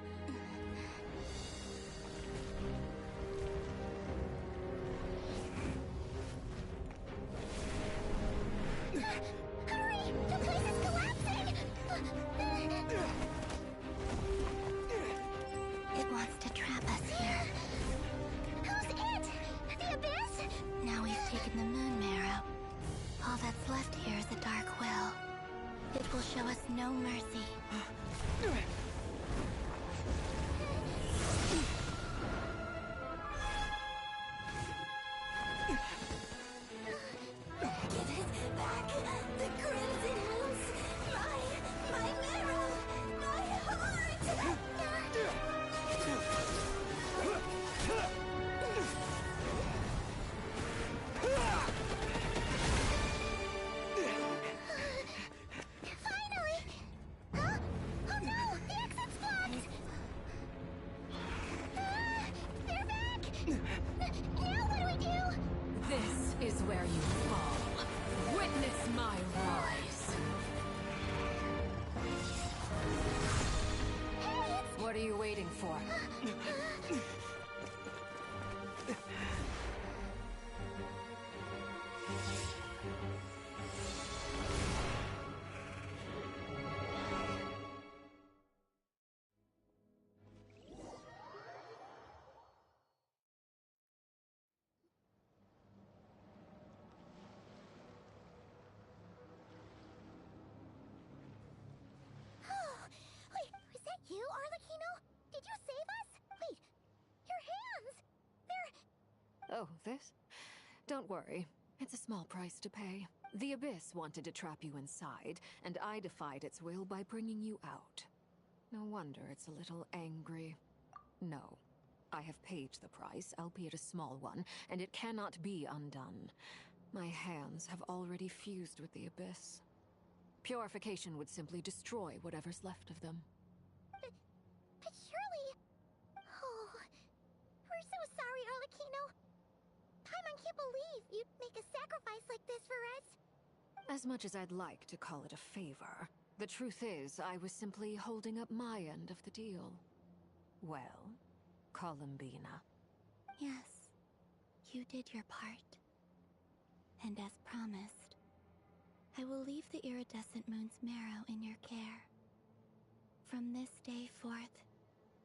[SPEAKER 2] Hurry! The place is collapsing!
[SPEAKER 1] It wants to trap us here.
[SPEAKER 2] Who's it? The abyss?
[SPEAKER 1] Now we've taken the moon marrow. no mercy. Give it back! The Crimson House! My marrow! My heart!
[SPEAKER 2] Finally! Huh? Oh no! The exit's blocked! They're back! Now what do we do?
[SPEAKER 15] This is where you fall. Witness my rise. What are you waiting for?
[SPEAKER 2] Wait, was that you, Arlecchino? Did you save us? Wait, your hands! They're...
[SPEAKER 11] Oh, this? Don't worry. It's a small price to pay. The Abyss wanted to trap you inside, and I defied its will by bringing you out. No wonder it's a little angry. No. I have paid the price, albeit a small one, and it cannot be undone. My hands have already fused with the Abyss. Purification would simply destroy whatever's left of them.
[SPEAKER 2] But surely... Oh... We're so sorry, Arlecchino. Paimon can't believe you'd make a sacrifice like this for us.
[SPEAKER 11] As much as I'd like to call it a favor, the truth is I was simply holding up my end of the deal. Well, Columbina.
[SPEAKER 1] Yes, you did your part. And as promised, I will leave the iridescent moon's marrow in your care. From this day forth,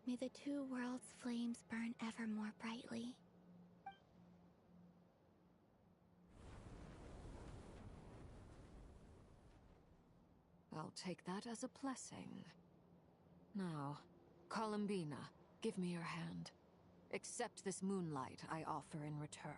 [SPEAKER 1] may the two worlds' flames burn ever more brightly.
[SPEAKER 11] I'll take that as a blessing. Now, Columbina, give me your hand. Accept this moonlight I offer in return.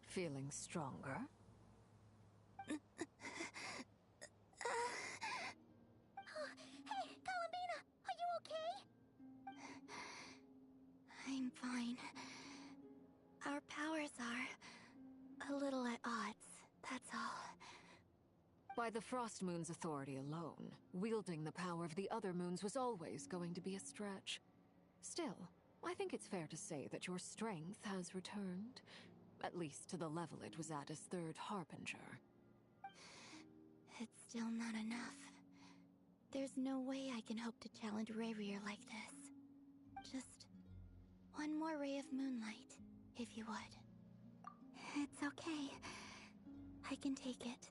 [SPEAKER 11] Feeling stronger?
[SPEAKER 2] Hey, Columbina! Are you okay?
[SPEAKER 1] I'm fine. Our powers are a little at odds, that's all.
[SPEAKER 11] By the Frost Moon's authority alone, wielding the power of the other moons was always going to be a stretch. Still, I think it's fair to say that your strength has returned. At least to the level it was at as Third Harbinger.
[SPEAKER 1] It's still not enough. There's no way I can hope to challenge Rayrear like this. Just one more ray of moonlight, if you would. It's okay. I can take it.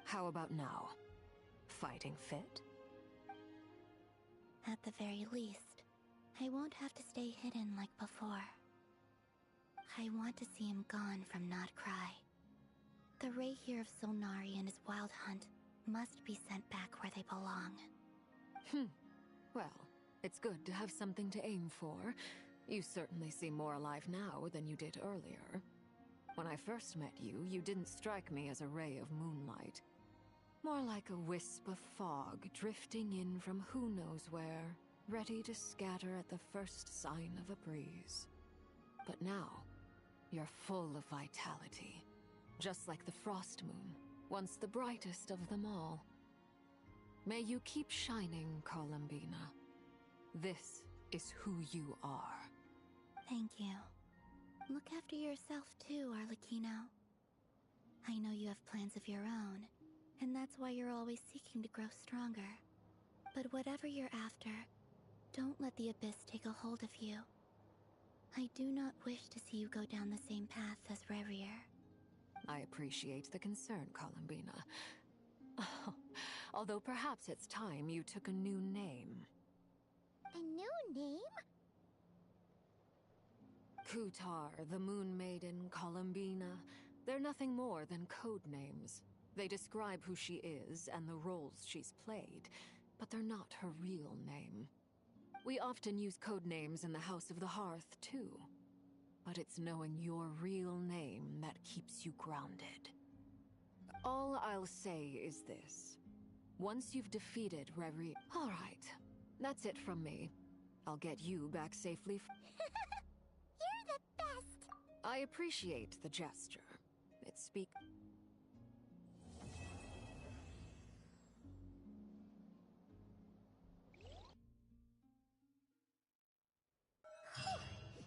[SPEAKER 11] How about now? Fighting fit?
[SPEAKER 1] At the very least, I won't have to stay hidden like before. I want to see him gone from Notcry. The Rayhear of Solnari and his wild hunt must be sent back where they belong.
[SPEAKER 11] Well, it's good to have something to aim for. You certainly seem more alive now than you did earlier. When I first met you, you didn't strike me as a ray of moonlight. More like a wisp of fog drifting in from who knows where, ready to scatter at the first sign of a breeze. But now, you're full of vitality. Just like the Frost Moon, once the brightest of them all. May you keep shining, Columbina. This is who you are.
[SPEAKER 1] Thank you. Look after yourself too, Arlecchino. I know you have plans of your own, and that's why you're always seeking to grow stronger. But whatever you're after, don't let the Abyss take a hold of you. I do not wish to see you go down the same path as Revier.
[SPEAKER 15] I appreciate the concern, Columbina. Although perhaps it's time you took a new name.
[SPEAKER 2] A new name?
[SPEAKER 15] Kutar, the Moon Maiden, Columbina. They're nothing more than code names. They describe who she is and the roles she's played, but they're not her real name. We often use code names in the House of the Hearth, too. But it's knowing your real name that keeps you grounded. All I'll say is this. Once you've defeated Reverie... All right, that's it from me. I'll get you back safely.
[SPEAKER 2] You're the best!
[SPEAKER 15] I appreciate the gesture. It speaks...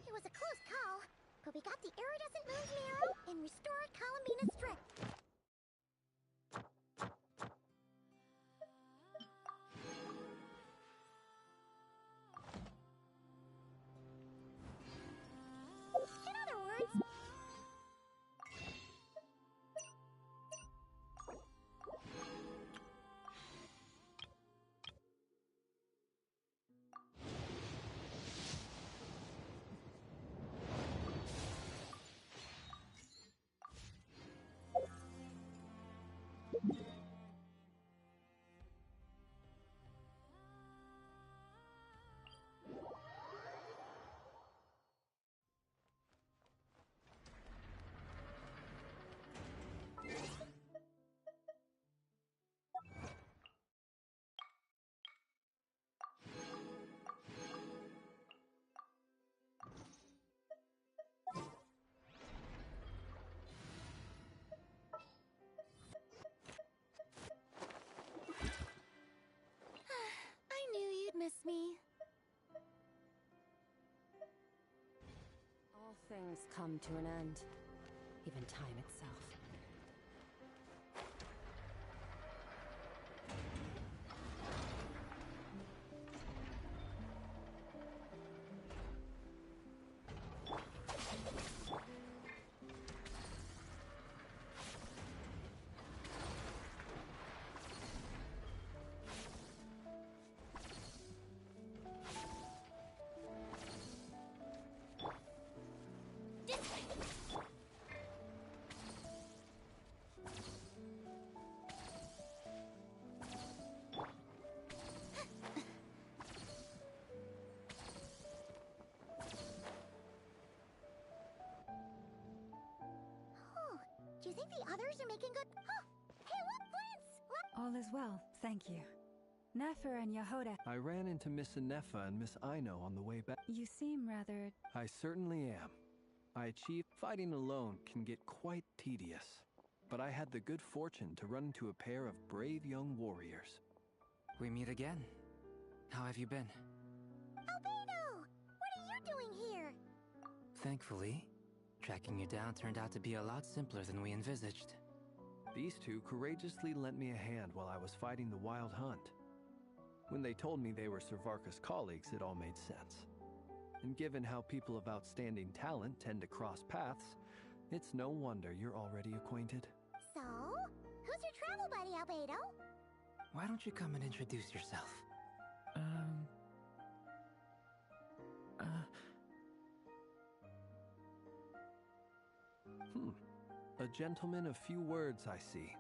[SPEAKER 2] It was a close call, but we got the iridescent moon's marrow and restored Columbina's strength. In other words, miss me.
[SPEAKER 20] All things come to an end, even time itself.
[SPEAKER 2] Do you think the others are making good... Oh, hey, look, Prince! What?
[SPEAKER 8] All is well, thank you. Nefer and Yehoda,
[SPEAKER 3] I ran into Miss Anefa and Miss Aino on the way back.
[SPEAKER 8] you seem rather...
[SPEAKER 3] I certainly am. I achieved fighting alone can get quite tedious. But I had the good fortune to run into a pair of brave young warriors.
[SPEAKER 21] We meet again. How have you been?
[SPEAKER 2] Albedo! What are you doing here?
[SPEAKER 21] Thankfully, tracking you down turned out to be a lot simpler than we envisaged.
[SPEAKER 3] These two courageously lent me a hand while I was fighting the Wild Hunt. When they told me they were Servarka's colleagues, it all made sense. And given how people of outstanding talent tend to cross paths, it's no wonder you're already acquainted.
[SPEAKER 2] So, who's your travel buddy, Albedo?
[SPEAKER 21] Why don't you come and introduce yourself?
[SPEAKER 3] A gentleman of few words, I see.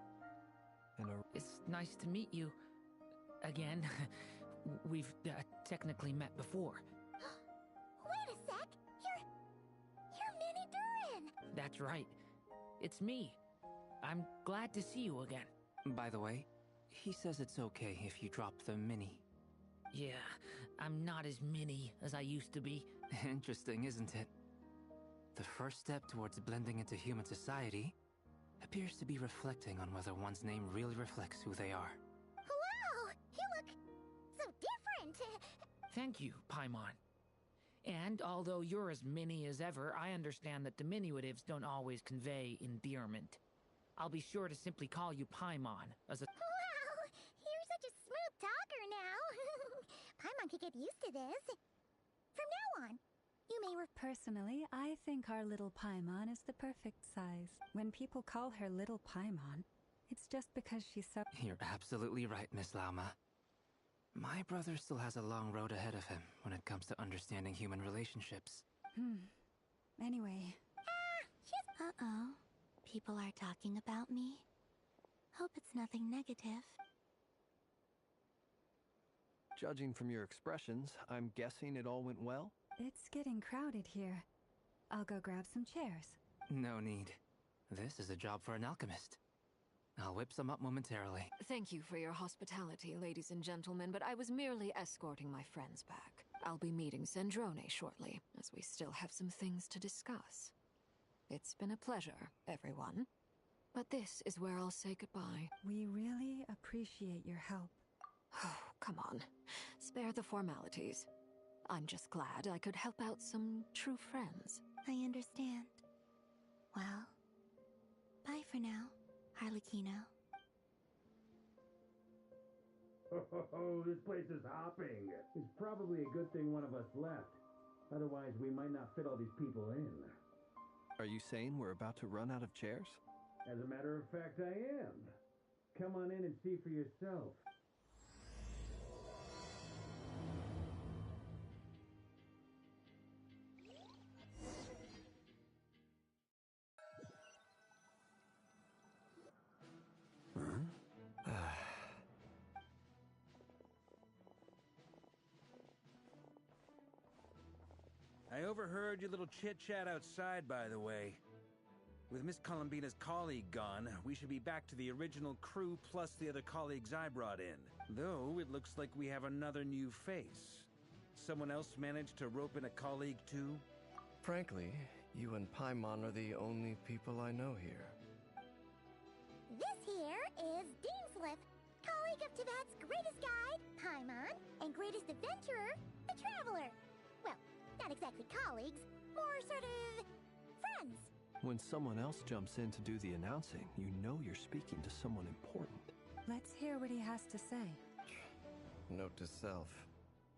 [SPEAKER 3] And
[SPEAKER 22] It's nice to meet you. Again. We've technically met before.
[SPEAKER 2] Wait a sec! You're Minnie Durin!
[SPEAKER 22] That's right. It's me. I'm glad to see you again.
[SPEAKER 21] By the way, he says it's okay if you drop the mini.
[SPEAKER 22] Yeah, I'm not as mini as I used to be.
[SPEAKER 21] Interesting, isn't it? The first step towards blending into human society appears to be reflecting on whether one's name really reflects who they are.
[SPEAKER 2] Wow! You look so different!
[SPEAKER 22] Thank you, Paimon. And although you're as mini as ever, I understand that diminutives don't always convey endearment. I'll be sure to simply call you Paimon, as a—
[SPEAKER 2] Wow, you're such a smooth talker now. Paimon could get used to this. From now on, you may
[SPEAKER 8] Personally, I think our little Paimon is the perfect size. When people call her Little Paimon, it's just because she's so—
[SPEAKER 21] You're absolutely right, Miss Lauma. My brother still has a long road ahead of him when it comes to understanding human relationships.
[SPEAKER 8] Anyway.
[SPEAKER 1] Uh-oh. People are talking about me. Hope it's nothing negative.
[SPEAKER 3] Judging from your expressions, I'm guessing it all went well?
[SPEAKER 8] It's getting crowded here. I'll go grab some chairs.
[SPEAKER 21] No need. This is a job for an alchemist. I'll whip some up momentarily.
[SPEAKER 15] Thank you for your hospitality, ladies and gentlemen, but I was merely escorting my friends back. I'll be meeting Sandrone shortly, as we still have some things to discuss. It's been a pleasure, everyone. But this is where I'll say goodbye.
[SPEAKER 8] We really appreciate your help.
[SPEAKER 15] Oh, come on. Spare the formalities. I'm just glad I could help out some true friends.
[SPEAKER 1] I understand. Well, bye for now, Harlequino.
[SPEAKER 4] Oh, this place is hopping. It's probably a good thing one of us left. Otherwise, we might not fit all these people in.
[SPEAKER 3] Are you saying we're about to run out of chairs?
[SPEAKER 4] As a matter of fact, I am. Come on in and see for yourself.
[SPEAKER 6] I overheard your little chit-chat outside, by the way. With Miss Columbina's colleague gone, we should be back to the original crew plus the other colleagues I brought in. Though, it looks like we have another new face. Someone else managed to rope in a colleague too?
[SPEAKER 3] Frankly, you and Paimon are the only people I know here.
[SPEAKER 2] This here is Deanslip, colleague of Tibet's greatest guide, Paimon, and greatest adventurer, the Traveler. Well, not exactly colleagues, more sort of friends.
[SPEAKER 3] When someone else jumps in to do the announcing, you know you're speaking to someone important.
[SPEAKER 8] Let's hear what he has to say.
[SPEAKER 3] Note to self.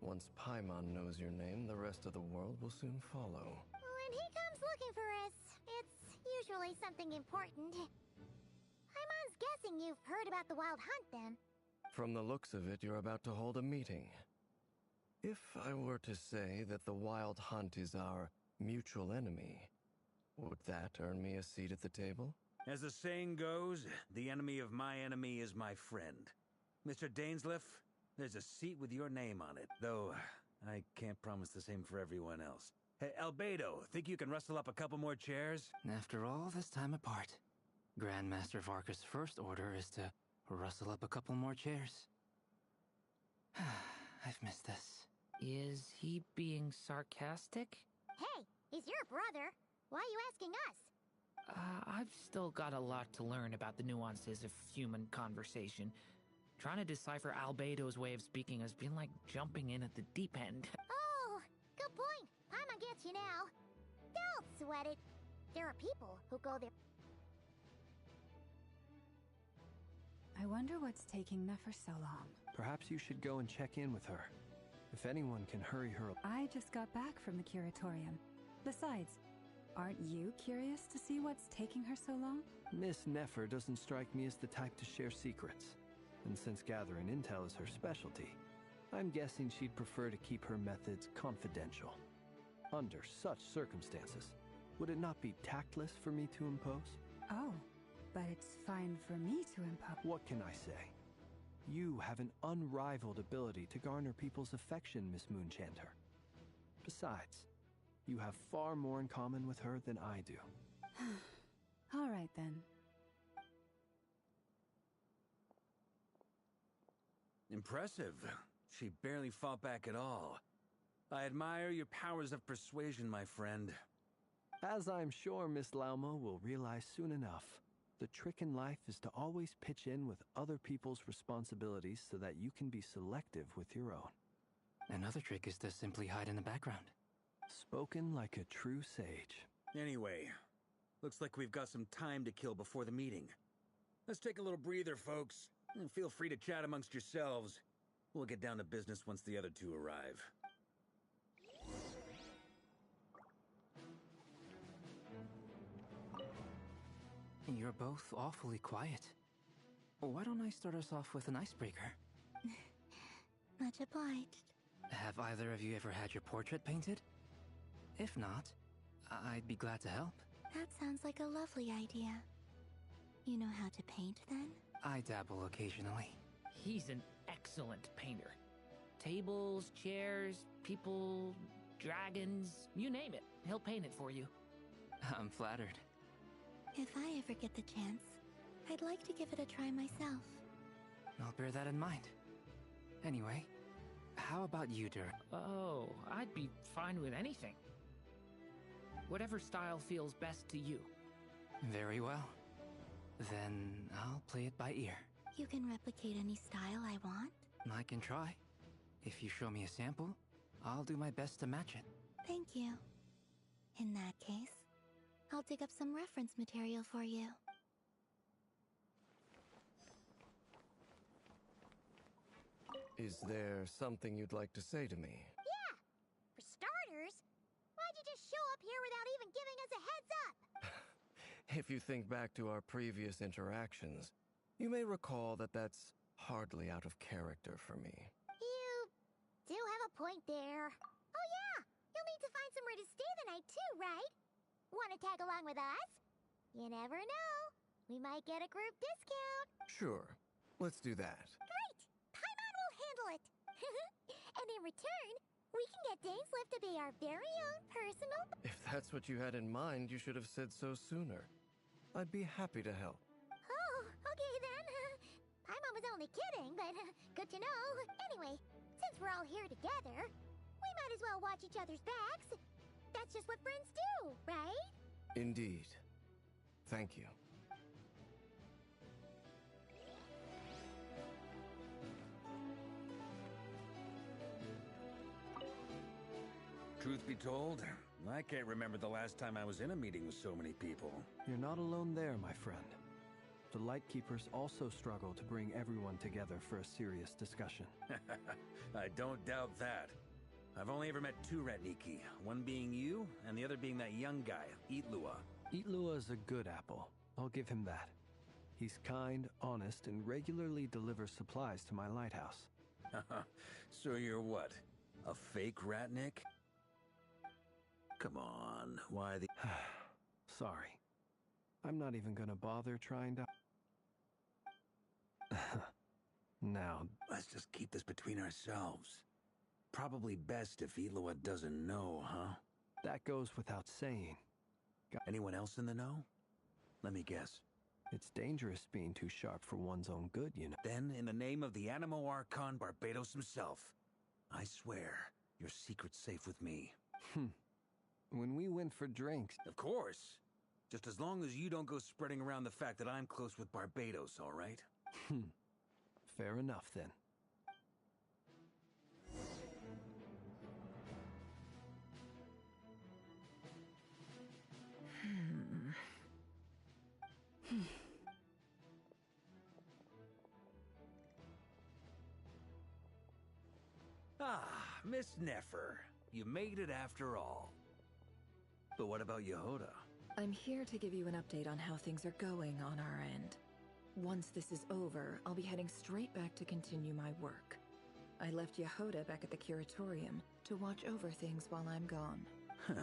[SPEAKER 3] Once Paimon knows your name, the rest of the world will soon follow.
[SPEAKER 2] When he comes looking for us, it's usually something important. Paimon's guessing you've heard about the Wild Hunt, then.
[SPEAKER 3] From the looks of it, you're about to hold a meeting. If I were to say that the Wild Hunt is our mutual enemy, would that earn me a seat at the table?
[SPEAKER 6] As the saying goes, the enemy of my enemy is my friend. Mr. Dainsleif, there's a seat with your name on it, though I can't promise the same for everyone else. Hey, Albedo, think you can rustle up a couple more chairs?
[SPEAKER 21] After all this time apart, Grandmaster Varka's first order is to rustle up a couple more chairs. I've missed this.
[SPEAKER 22] Is he being sarcastic?
[SPEAKER 2] Hey, he's your brother. Why are you asking us?
[SPEAKER 22] I've still got a lot to learn about the nuances of human conversation. Trying to decipher Albedo's way of speaking has been like jumping in at the deep end.
[SPEAKER 2] Oh, good point. Paimon gets you now. Don't sweat it. There are people who go there.
[SPEAKER 8] I wonder what's taking Nefer so long.
[SPEAKER 3] Perhaps you should go and check in with her. If anyone can hurry her...
[SPEAKER 8] I just got back from the curatorium. Besides, aren't you curious to see what's taking her so long?
[SPEAKER 3] Miss Nefer doesn't strike me as the type to share secrets. And since gathering intel is her specialty, I'm guessing she'd prefer to keep her methods confidential. Under such circumstances, would it not be tactless for me to impose?
[SPEAKER 8] Oh, but it's fine for me to impose.
[SPEAKER 3] What can I say? You have an unrivaled ability to garner people's affection, Miss Moonchanter. Besides, you have far more in common with her than I do.
[SPEAKER 8] All right, then.
[SPEAKER 6] Impressive. She barely fought back at all. I admire your powers of persuasion, my friend.
[SPEAKER 3] As I'm sure Miss Lauma will realize soon enough, the trick in life is to always pitch in with other people's responsibilities so that you can be selective with your own.
[SPEAKER 21] Another trick is to simply hide in the background.
[SPEAKER 5] Spoken like a true sage.
[SPEAKER 6] Anyway, looks like we've got some time to kill before the meeting. Let's take a little breather, folks. And feel free to chat amongst yourselves. We'll get down to business once the other two arrive.
[SPEAKER 21] You're both awfully quiet. Why don't I start us off with an icebreaker?
[SPEAKER 1] Much obliged.
[SPEAKER 21] Have either of you ever had your portrait painted? If not, I'd be glad to help.
[SPEAKER 1] That sounds like a lovely idea. You know how to paint, then?
[SPEAKER 21] I dabble occasionally.
[SPEAKER 22] He's an excellent painter. Tables, chairs, people, dragons, you name it. He'll paint it for you.
[SPEAKER 21] I'm flattered.
[SPEAKER 1] If I ever get the chance, I'd like to give it a try myself.
[SPEAKER 21] I'll bear that in mind. Anyway, how about you, Dirk?
[SPEAKER 22] Oh, I'd be fine with anything. Whatever style feels best to you.
[SPEAKER 21] Very well. Then I'll play it by ear.
[SPEAKER 1] You can replicate any style I want?
[SPEAKER 21] I can try. If you show me a sample, I'll do my best to match it.
[SPEAKER 1] Thank you. In that case, I'll dig up some reference material for you.
[SPEAKER 3] Is there something you'd like to say to me?
[SPEAKER 2] Yeah! For starters, why'd you just show up here without even giving us a heads up?
[SPEAKER 3] If you think back to our previous interactions, you may recall that that's hardly out of character for me.
[SPEAKER 2] You do have a point there. Oh yeah, you'll need to find somewhere to stay the night too, right? Want to tag along with us? You never know. We might get a group discount.
[SPEAKER 3] Sure, let's do that.
[SPEAKER 2] Great! Paimon will handle it. And in return, we can get Dainslift to be our very own personal...
[SPEAKER 3] If that's what you had in mind, you should have said so sooner. I'd be happy to help.
[SPEAKER 2] Oh, okay then. Paimon was only kidding, but good to know. Anyway, since we're all here together, we might as well watch each other's backs. That's just what friends do, right?
[SPEAKER 3] Indeed. Thank you.
[SPEAKER 6] Truth be told, I can't remember the last time I was in a meeting with so many people.
[SPEAKER 5] You're not alone there, my friend. The Lightkeepers also struggle to bring everyone together for a serious discussion.
[SPEAKER 6] I don't doubt that. I've only ever met two Ratniki, one being you, and the other being that young guy, Eatlua.
[SPEAKER 5] Eatlua is a good apple. I'll give him that. He's kind, honest, and regularly delivers supplies to my lighthouse.
[SPEAKER 6] So you're what? A fake Ratnik? Come on, why the...
[SPEAKER 5] Sorry. I'm not even gonna bother trying to... Now...
[SPEAKER 6] Let's just keep this between ourselves. Probably best if Eloa doesn't know, huh?
[SPEAKER 5] That goes without saying.
[SPEAKER 6] Anyone else in the know? Let me guess.
[SPEAKER 5] It's dangerous being too sharp for one's own good, you know.
[SPEAKER 6] Then, in the name of the Animo Archon Barbados himself, I swear, your secret's safe with me.
[SPEAKER 5] When we went for drinks...
[SPEAKER 6] Of course. Just as long as you don't go spreading around the fact that I'm close with Barbados, all right?
[SPEAKER 5] Fair enough, then.
[SPEAKER 6] Ah, Miss Nefer. You made it after all. But what about Yehoda?
[SPEAKER 11] I'm here to give you an update on how things are going on our end. Once this is over, I'll be heading straight back to continue my work. I left Yehoda back at the Curatorium to watch over things while I'm gone.
[SPEAKER 6] Huh.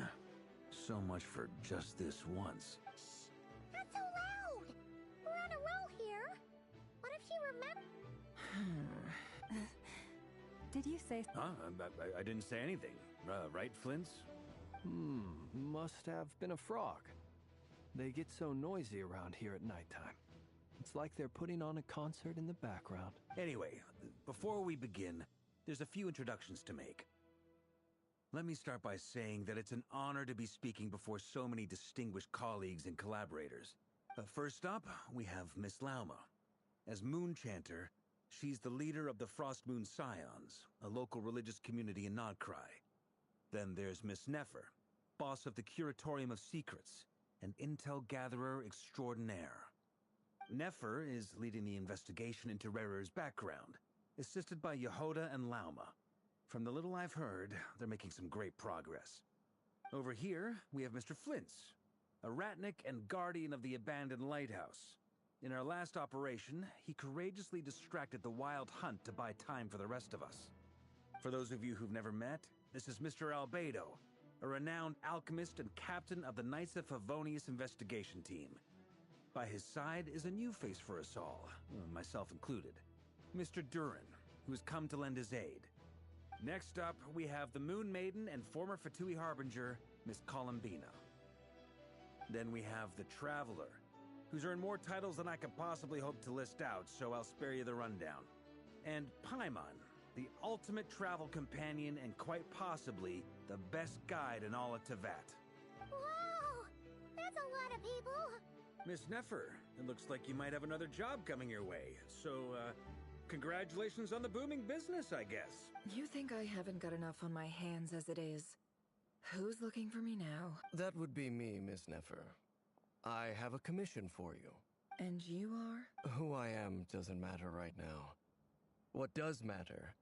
[SPEAKER 6] So much for just this once.
[SPEAKER 2] Shh! Not so loud! We're on a roll here. What if she remembers?
[SPEAKER 8] Did you say...
[SPEAKER 6] Huh? I didn't say anything. Right, Flints?
[SPEAKER 5] Must have been a frog. They get so noisy around here at nighttime. It's like they're putting on a concert in the background.
[SPEAKER 6] Anyway, before we begin, there's a few introductions to make. Let me start by saying that it's an honor to be speaking before so many distinguished colleagues and collaborators. First up, we have Miss Lauma. As Moon Chanter, she's the leader of the Frost Moon Scions, a local religious community in Nodcry. Then there's Miss Nefer, boss of the Curatorium of Secrets, and intel gatherer extraordinaire. Nefer is leading the investigation into Rerer's background, assisted by Yehoda and Lauma. From the little I've heard, they're making some great progress. Over here, we have Mr. Flintz, a ratnik and guardian of the abandoned lighthouse. In our last operation, he courageously distracted the Wild Hunt to buy time for the rest of us. For those of you who've never met, this is Mr. Albedo, a renowned alchemist and captain of the Knights of Favonius investigation team. By his side is a new face for us all, myself included, Mr. Durin, who's come to lend his aid. Next up, we have the Moon Maiden and former Fatui Harbinger, Miss Columbina. Then we have the Traveler, who's earned more titles than I could possibly hope to list out, so I'll spare you the rundown. And Paimon, the ultimate travel companion and quite possibly the best guide in all of Tevat.
[SPEAKER 2] Wow! That's a lot of people!
[SPEAKER 6] Miss Nefer, it looks like you might have another job coming your way, so, congratulations on the booming business, I guess.
[SPEAKER 11] You think I haven't got enough on my hands as it is? Who's looking for me now?
[SPEAKER 5] That would be me, Miss Nefer. I have a commission for you.
[SPEAKER 11] And you are?
[SPEAKER 5] Who I am doesn't matter right now. What does matter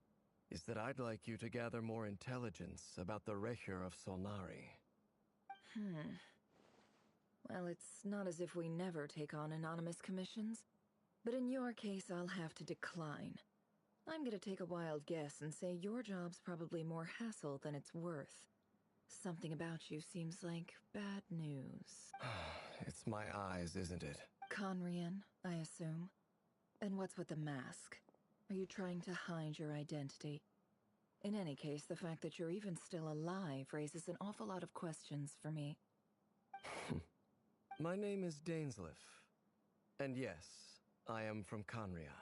[SPEAKER 5] is that I'd like you to gather more intelligence about the Recher of Solnari.
[SPEAKER 11] Well, it's not as if we never take on anonymous commissions. But in your case, I'll have to decline. I'm gonna take a wild guess and say your job's probably more hassle than it's worth. Something about you seems like bad news.
[SPEAKER 5] It's my eyes, isn't it?
[SPEAKER 11] Conrian, I assume. And what's with the mask? Are you trying to hide your identity? In any case, the fact that you're even still alive raises an awful lot of questions for me.
[SPEAKER 5] My name is Dainsleif. And yes, I am from Conria.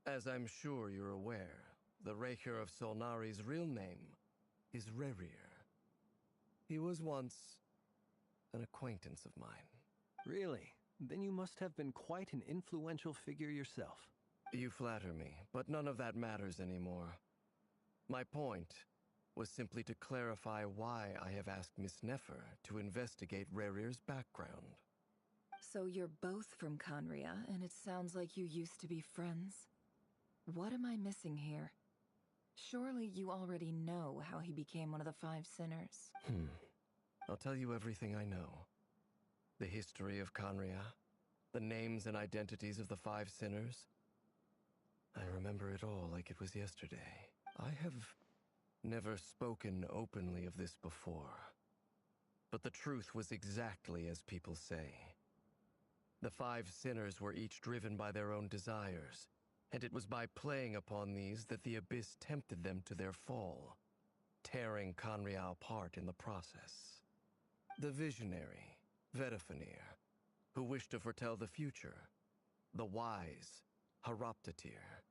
[SPEAKER 5] As I'm sure you're aware, the Recher of Solnari's real name is Rerir. He was once an acquaintance of mine. Really? Then you must have been quite an influential figure yourself. You flatter me, but none of that matters anymore. My point was simply to clarify why I have asked Miss Nefer to investigate Rerir's background.
[SPEAKER 11] So you're both from Conria, and it sounds like you used to be friends? What am I missing here? Surely you already know how he became one of the Five Sinners.
[SPEAKER 5] I'll tell you everything I know. The history of Conria, the names and identities of the Five Sinners. I remember it all like it was yesterday. I have never spoken openly of this before. But the truth was exactly as people say. The Five Sinners were each driven by their own desires, and it was by playing upon these that the Abyss tempted them to their fall, tearing Conria apart in the process. The visionary, Vedifenir, who wished to foretell the future. The wise, Haroptatir,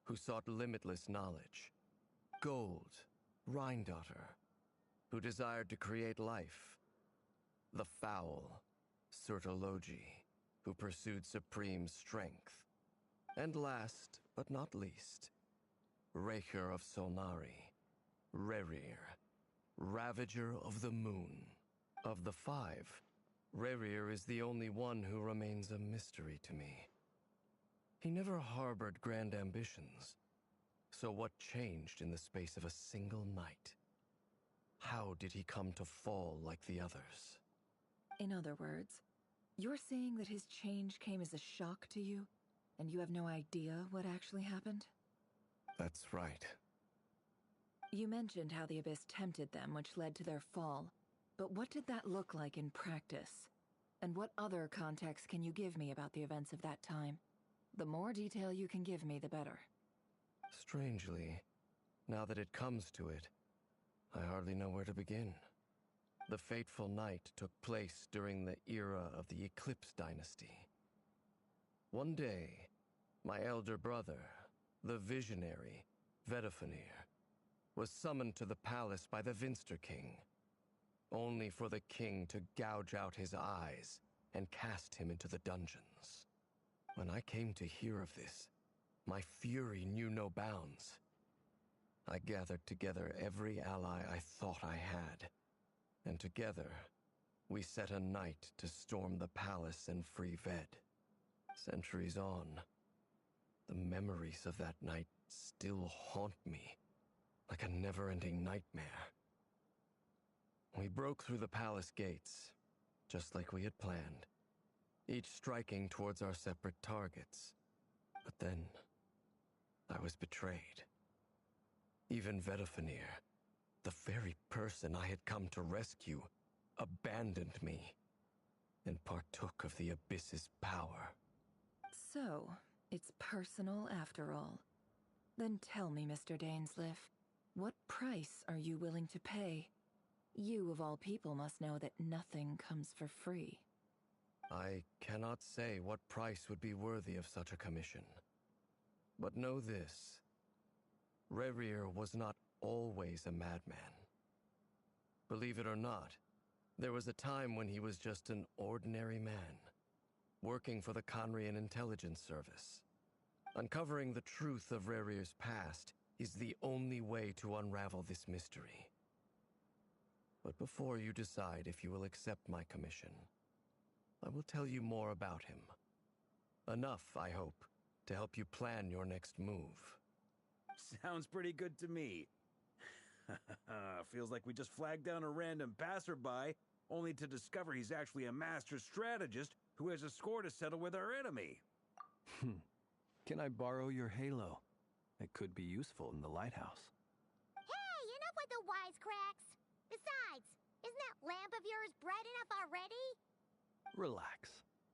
[SPEAKER 5] who sought limitless knowledge. Gold, Rhindaughter, who desired to create life. The foul, Surtologi, who pursued supreme strength. And last, but not least, Recher of Solnari, Rerir, Ravager of the Moon. Of the five, Rerir is the only one who remains a mystery to me. He never harbored grand ambitions. So what changed in the space of a single night? How did he come to fall like the others?
[SPEAKER 11] In other words, you're saying that his change came as a shock to you, and you have no idea what actually happened?
[SPEAKER 5] That's right.
[SPEAKER 11] You mentioned how the Abyss tempted them, which led to their fall. But what did that look like in practice? And what other context can you give me about the events of that time? The more detail you can give me, the better.
[SPEAKER 5] Strangely, now that it comes to it, I hardly know where to begin. The fateful night took place during the era of the Eclipse Dynasty. One day, my elder brother, the visionary, Vedifenir, was summoned to the palace by the Vinster King, only for the king to gouge out his eyes and cast him into the dungeons. When I came to hear of this, my fury knew no bounds. I gathered together every ally I thought I had, and together we set a night to storm the palace and free Ved. Centuries on, the memories of that night still haunt me like a never-ending nightmare. We broke through the palace gates, just like we had planned, each striking towards our separate targets. But then, I was betrayed. Even Vedafenir, the very person I had come to rescue, abandoned me and partook of the Abyss's power.
[SPEAKER 11] So, it's personal after all. Then tell me, Mr. Dainsleif, what price are you willing to pay? You, of all people, must know that nothing comes for free.
[SPEAKER 5] I cannot say what price would be worthy of such a commission. But know this. Rerir was not always a madman. Believe it or not, there was a time when he was just an ordinary man, working for the Conrian Intelligence Service. Uncovering the truth of Rerir's past is the only way to unravel this mystery. But before you decide if you will accept my commission, I will tell you more about him. Enough, I hope, to help you plan your next move.
[SPEAKER 6] Sounds pretty good to me. Feels like we just flagged down a random passerby, only to discover he's actually a master strategist who has a score to settle with our enemy.
[SPEAKER 7] Can I borrow your halo? It could be useful in the lighthouse.
[SPEAKER 2] Hey, enough with the wisecracks! Besides, isn't that lamp of yours bright enough already?
[SPEAKER 7] Relax.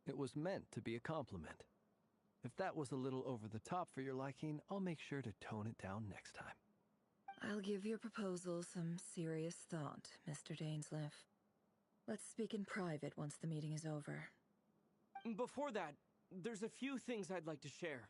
[SPEAKER 7] It was meant to be a compliment. If that was a little over the top for your liking, I'll make sure to tone it down next time.
[SPEAKER 11] I'll give your proposal some serious thought, Mr. Dainsleif. Let's speak in private once the meeting is over.
[SPEAKER 14] Before that, there's a few things I'd like to share.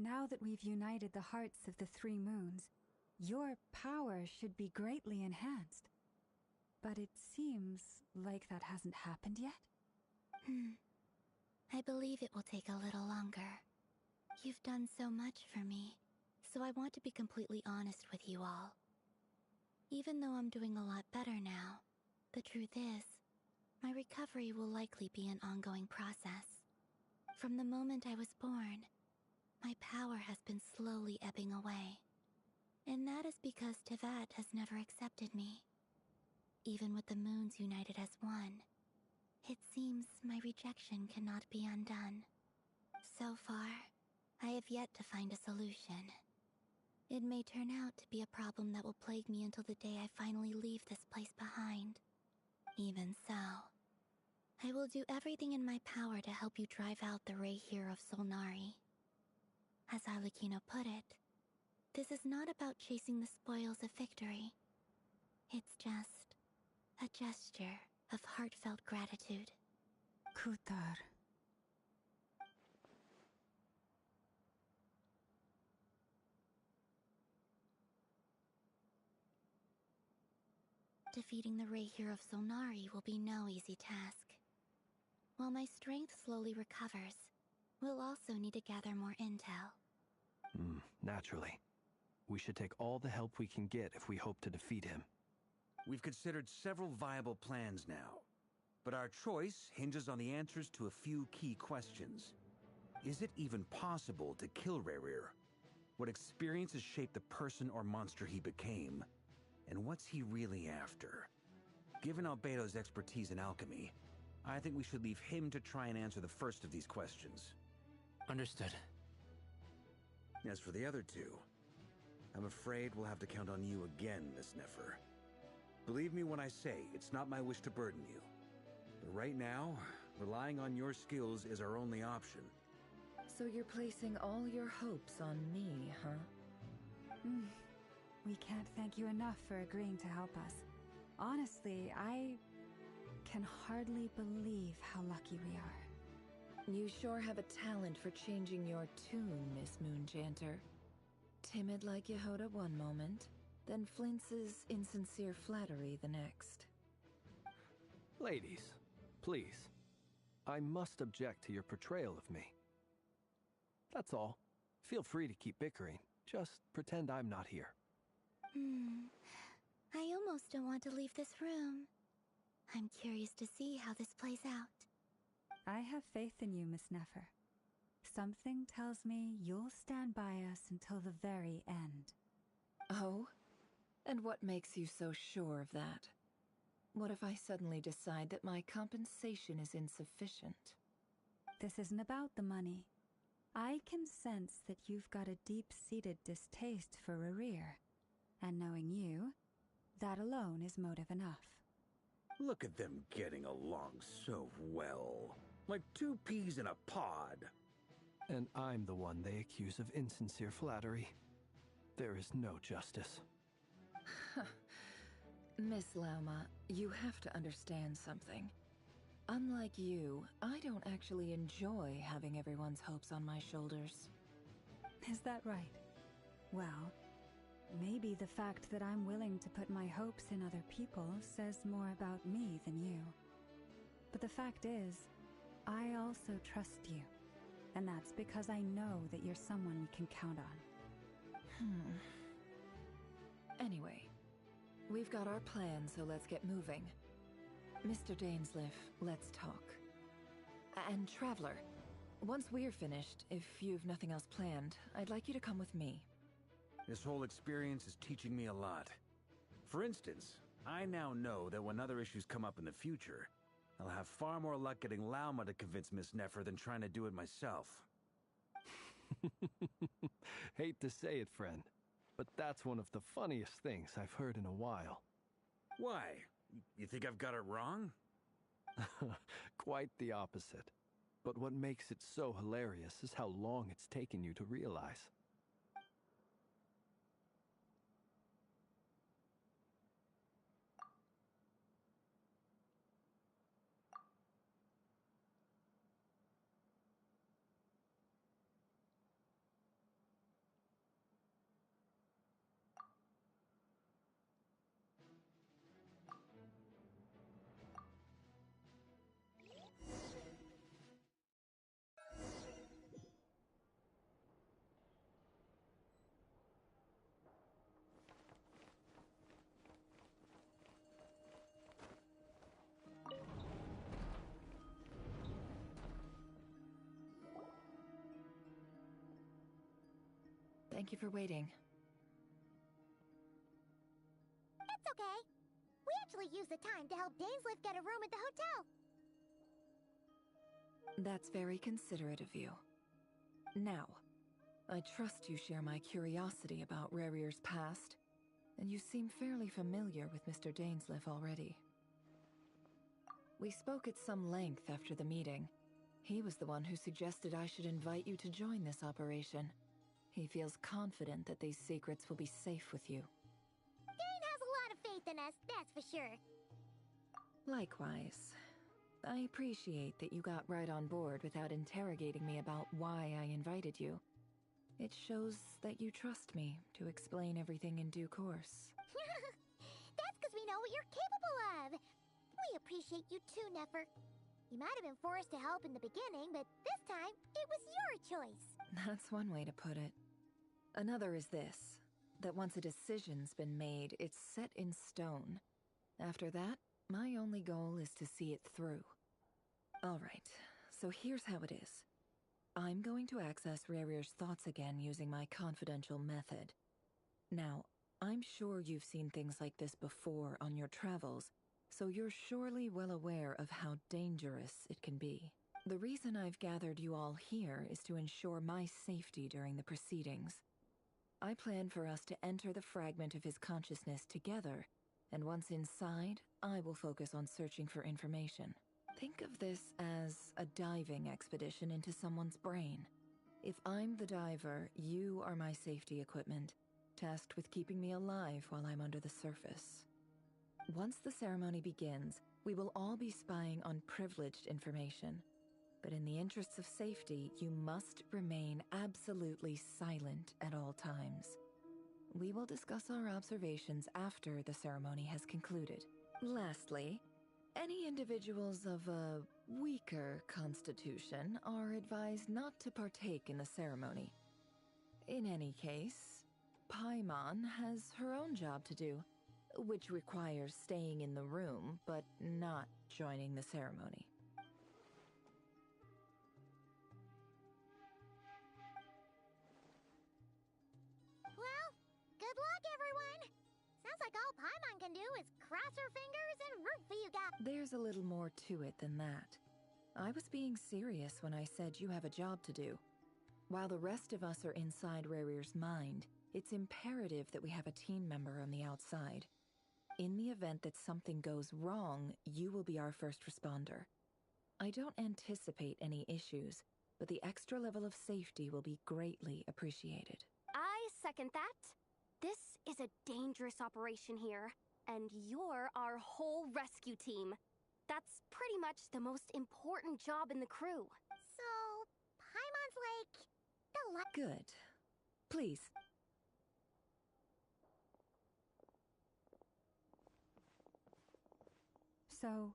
[SPEAKER 8] Now that we've united the hearts of the three moons, your power should be greatly enhanced. But it seems like that hasn't happened yet?
[SPEAKER 1] I believe it will take a little longer. You've done so much for me, so I want to be completely honest with you all. Even though I'm doing a lot better now, the truth is, my recovery will likely be an ongoing process. From the moment I was born, my power has been slowly ebbing away. And that is because Tevat has never accepted me. Even with the moons united as one, it seems my rejection cannot be undone. So far, I have yet to find a solution. It may turn out to be a problem that will plague me until the day I finally leave this place behind. Even so, I will do everything in my power to help you drive out the Rayhir of Solnari. As Arlecchino put it, this is not about chasing the spoils of victory. It's just a gesture of heartfelt gratitude.
[SPEAKER 8] Kutar.
[SPEAKER 1] Defeating the Rayhir of Solnari will be no easy task. While my strength slowly recovers, we'll also need to gather more intel.
[SPEAKER 7] Naturally. We should take all the help we can get if we hope to defeat him.
[SPEAKER 6] We've considered several viable plans now, but our choice hinges on the answers to a few key questions. Is it even possible to kill Rerir? What experiences shaped the person or monster he became? And what's he really after? Given Albedo's expertise in alchemy, I think we should leave him to try and answer the first of these questions.
[SPEAKER 21] Understood.
[SPEAKER 6] As for the other two, I'm afraid we'll have to count on you again, Miss Nefer. Believe me when I say it's not my wish to burden you. But right now, relying on your skills is our only option.
[SPEAKER 11] So you're placing all your hopes on me, huh?
[SPEAKER 8] We can't thank you enough for agreeing to help us. Honestly, I can hardly believe how lucky we are.
[SPEAKER 11] You sure have a talent for changing your tune, Miss Moonjanter. Timid like Yehoda one moment, then Flintz's insincere flattery the next.
[SPEAKER 7] Ladies, please. I must object to your portrayal of me. That's all. Feel free to keep bickering. Just pretend I'm not here.
[SPEAKER 1] I almost don't want to leave this room. I'm curious to see how this plays out.
[SPEAKER 8] I have faith in you, Miss Nefer. Something tells me you'll stand by us until the very end.
[SPEAKER 11] Oh? And what makes you so sure of that? What if I suddenly decide that my compensation is insufficient?
[SPEAKER 8] This isn't about the money. I can sense that you've got a deep-seated distaste for Rerir. And knowing you, that alone is motive enough.
[SPEAKER 6] Look at them getting along so well. Like two peas in a pod.
[SPEAKER 7] And I'm the one they accuse of insincere flattery. There is no justice.
[SPEAKER 11] Miss Lauma, you have to understand something. Unlike you, I don't actually enjoy having everyone's hopes on my shoulders.
[SPEAKER 8] Is that right? Well, maybe the fact that I'm willing to put my hopes in other people says more about me than you. But the fact is, I also trust you. And that's because I know that you're someone we can count on.
[SPEAKER 11] Anyway, we've got our plan, so let's get moving. Mr. Dainsleif, let's talk. And Traveler, once we're finished, if you've nothing else planned, I'd like you to come with me.
[SPEAKER 6] This whole experience is teaching me a lot. For instance, I now know that when other issues come up in the future, I'll have far more luck getting Lauma to convince Miss Nefer than trying to do it myself.
[SPEAKER 7] Hate to say it, friend, but that's one of the funniest things I've heard in a while.
[SPEAKER 6] Why? You think I've got it wrong?
[SPEAKER 7] Quite the opposite. But what makes it so hilarious is how long it's taken you to realize.
[SPEAKER 11] Thank you for waiting.
[SPEAKER 2] It's okay. We actually used the time to help Dainsleif get a room at the hotel.
[SPEAKER 11] That's very considerate of you. Now, I trust you share my curiosity about Rerir's past, and you seem fairly familiar with Mr. Dainsleif already. We spoke at some length after the meeting. He was the one who suggested I should invite you to join this operation. He feels confident that these secrets will be safe with you.
[SPEAKER 2] Dane has a lot of faith in us, that's for sure.
[SPEAKER 11] Likewise. I appreciate that you got right on board without interrogating me about why I invited you. It shows that you trust me to explain everything in due course.
[SPEAKER 2] That's because we know what you're capable of. We appreciate you too, Nefer. You might have been forced to help in the beginning, but this time, it was your choice.
[SPEAKER 11] That's one way to put it. Another is this, that once a decision's been made, it's set in stone. After that, my only goal is to see it through. Alright, so here's how it is. I'm going to access Rerir's thoughts again using my confidential method. Now, I'm sure you've seen things like this before on your travels, so you're surely well aware of how dangerous it can be. The reason I've gathered you all here is to ensure my safety during the proceedings. I plan for us to enter the fragment of his consciousness together, and once inside, I will focus on searching for information. Think of this as a diving expedition into someone's brain. If I'm the diver, you are my safety equipment, tasked with keeping me alive while I'm under the surface. Once the ceremony begins, we will all be spying on privileged information. But in the interests of safety, you must remain absolutely silent at all times. We will discuss our observations after the ceremony has concluded. Lastly, any individuals of a weaker constitution are advised not to partake in the ceremony. In any case, Paimon has her own job to do, which requires staying in the room but not joining the ceremony.
[SPEAKER 2] Well, good luck, everyone. Sounds like all Paimon can do is cross her fingers and root for you guys.
[SPEAKER 11] There's a little more to it than that. I was being serious when I said you have a job to do. While the rest of us are inside Rarir's mind, it's imperative that we have a team member on the outside. In the event that something goes wrong, you will be our first responder. I don't anticipate any issues, but the extra level of safety will be greatly appreciated.
[SPEAKER 9] I second that. This is a dangerous operation here, and you're our whole rescue team. That's pretty much the most important job in the crew.
[SPEAKER 2] So, Paimon's like the
[SPEAKER 11] Good. Please.
[SPEAKER 8] So,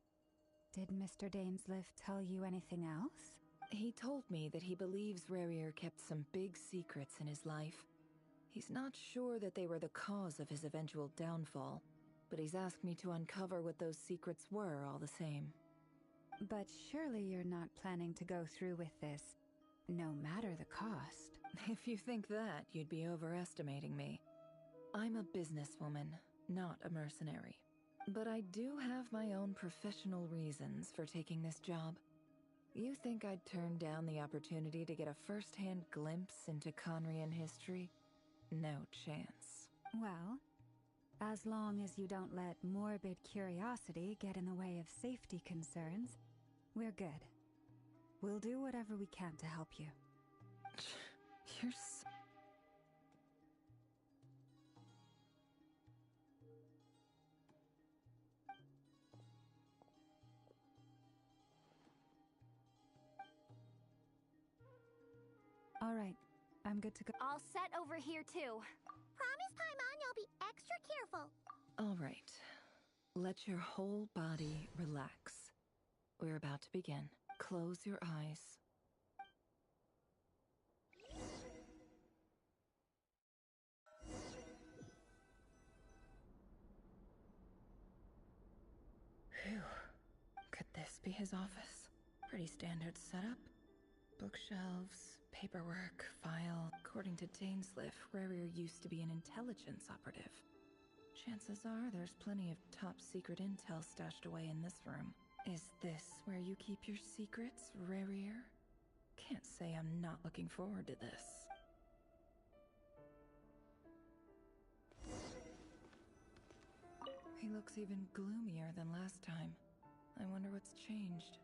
[SPEAKER 8] did Mr. Dainsliff tell you anything else?
[SPEAKER 11] He told me that he believes Rarir kept some big secrets in his life. He's not sure that they were the cause of his eventual downfall, but he's asked me to uncover what those secrets were all the same.
[SPEAKER 8] But surely you're not planning to go through with this, no matter the cost.
[SPEAKER 11] If you think that, you'd be overestimating me. I'm a businesswoman, not a mercenary. But I do have my own professional reasons for taking this job. You think I'd turn down the opportunity to get a first-hand glimpse into Conrian history? No chance.
[SPEAKER 8] Well, as long as you don't let morbid curiosity get in the way of safety concerns, we're good. We'll do whatever we can to help you.
[SPEAKER 11] You're so...
[SPEAKER 8] All right, I'm good to go.
[SPEAKER 9] All set over here, too.
[SPEAKER 2] Promise, Paimon, you'll be extra careful.
[SPEAKER 11] All right. Let your whole body relax. We're about to begin. Close your eyes. Phew. Could this be his office? Pretty standard setup. Bookshelves, paperwork, file. According to Dainsliff, Rarir used to be an intelligence operative. Chances are there's plenty of top-secret intel stashed away in this room. Is this where you keep your secrets, Rarir? Can't say I'm not looking forward to this. He looks even gloomier than last time. I wonder what's changed.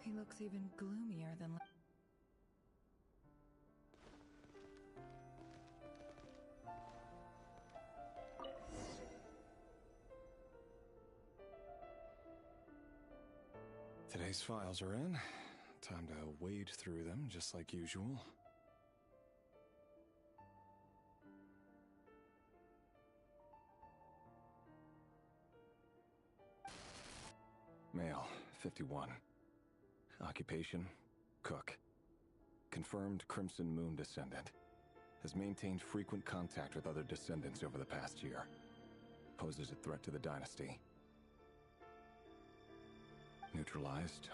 [SPEAKER 11] He looks even gloomier than
[SPEAKER 10] Today's files are in. Time to wade through them, just like usual. Male, 51. Occupation, cook. Confirmed Crimson Moon descendant. Has maintained frequent contact with other descendants over the past year. Poses a threat to the dynasty. Neutralized.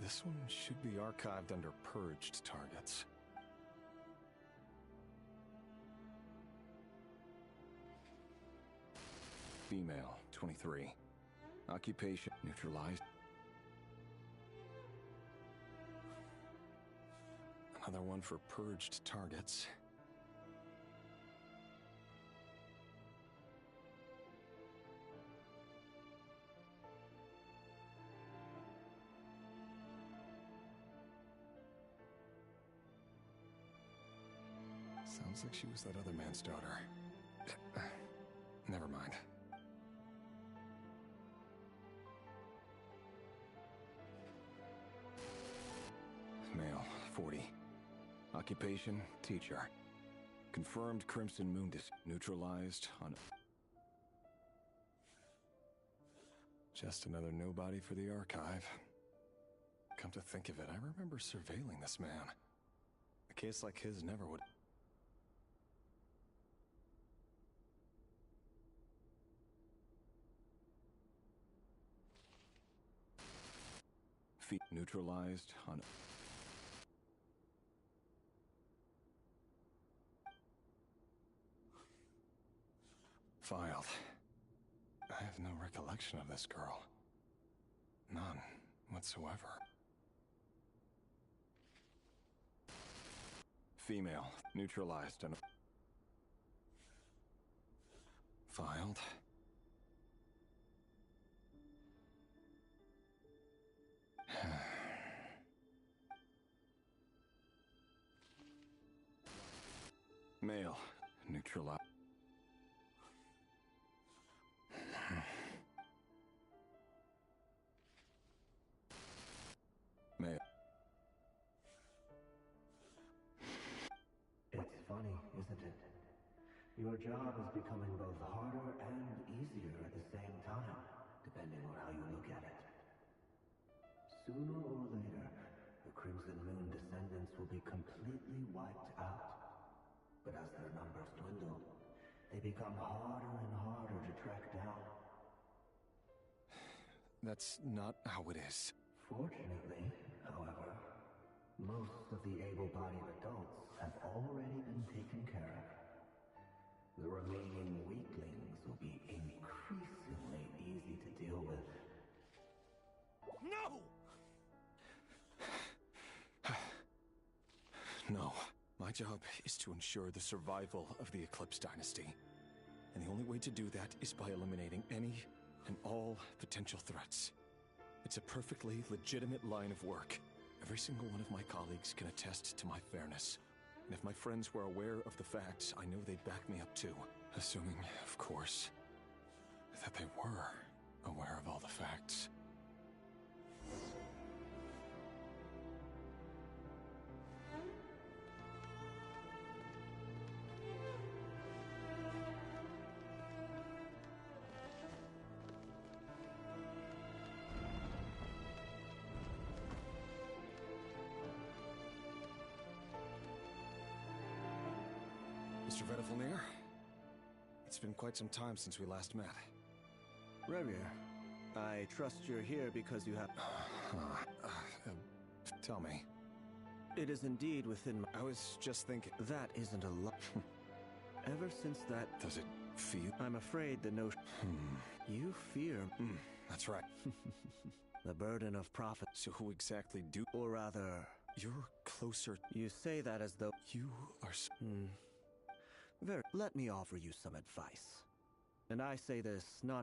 [SPEAKER 10] This one should be archived under purged targets. Female, 23. Occupation, neutralized. Another one for purged targets. Sounds like she was that other man's daughter. Never mind. 40. Occupation, teacher. Confirmed Crimson Moon neutralized on... Just another nobody for the archive. Come to think of it, I remember surveilling this man. A case like his never would... Feet neutralized on... Filed. I have no recollection of this girl. None whatsoever. Female, neutralized and... Filed. Male, neutralized. Male.
[SPEAKER 13] It's funny, isn't it? Your job is becoming both harder and easier at the same time, depending on how you look at it. Sooner or later, the Crimson Moon descendants will be completely wiped out. But as their numbers dwindle, they become harder and harder to track down.
[SPEAKER 10] That's not how it is.
[SPEAKER 13] Fortunately, however, most of the able-bodied adults have already been taken care of. The remaining weaklings will be increasingly easy to deal with.
[SPEAKER 10] No! No. My job is to ensure the survival of the Eclipse Dynasty. And the only way to do that is by eliminating any and all potential threats. It's a perfectly legitimate line of work. Every single one of my colleagues can attest to my fairness. And if my friends were aware of the facts, I know they'd back me up too. Assuming, of course, that they were aware of all the facts. Mr. Vedifalnir? It's been quite some time since we last met.
[SPEAKER 6] Revir, I trust you're here because you have...
[SPEAKER 10] Tell me.
[SPEAKER 6] It is indeed within my...
[SPEAKER 10] I was just thinking...
[SPEAKER 6] That isn't a lot. Ever since that...
[SPEAKER 10] Does it feel...
[SPEAKER 6] I'm afraid the notion... You fear...
[SPEAKER 10] That's right.
[SPEAKER 6] The burden of prophet...
[SPEAKER 10] So who exactly do...
[SPEAKER 6] Or rather...
[SPEAKER 10] You're closer...
[SPEAKER 6] You say that as though...
[SPEAKER 10] You are...
[SPEAKER 6] Let me offer you some advice. And I say this not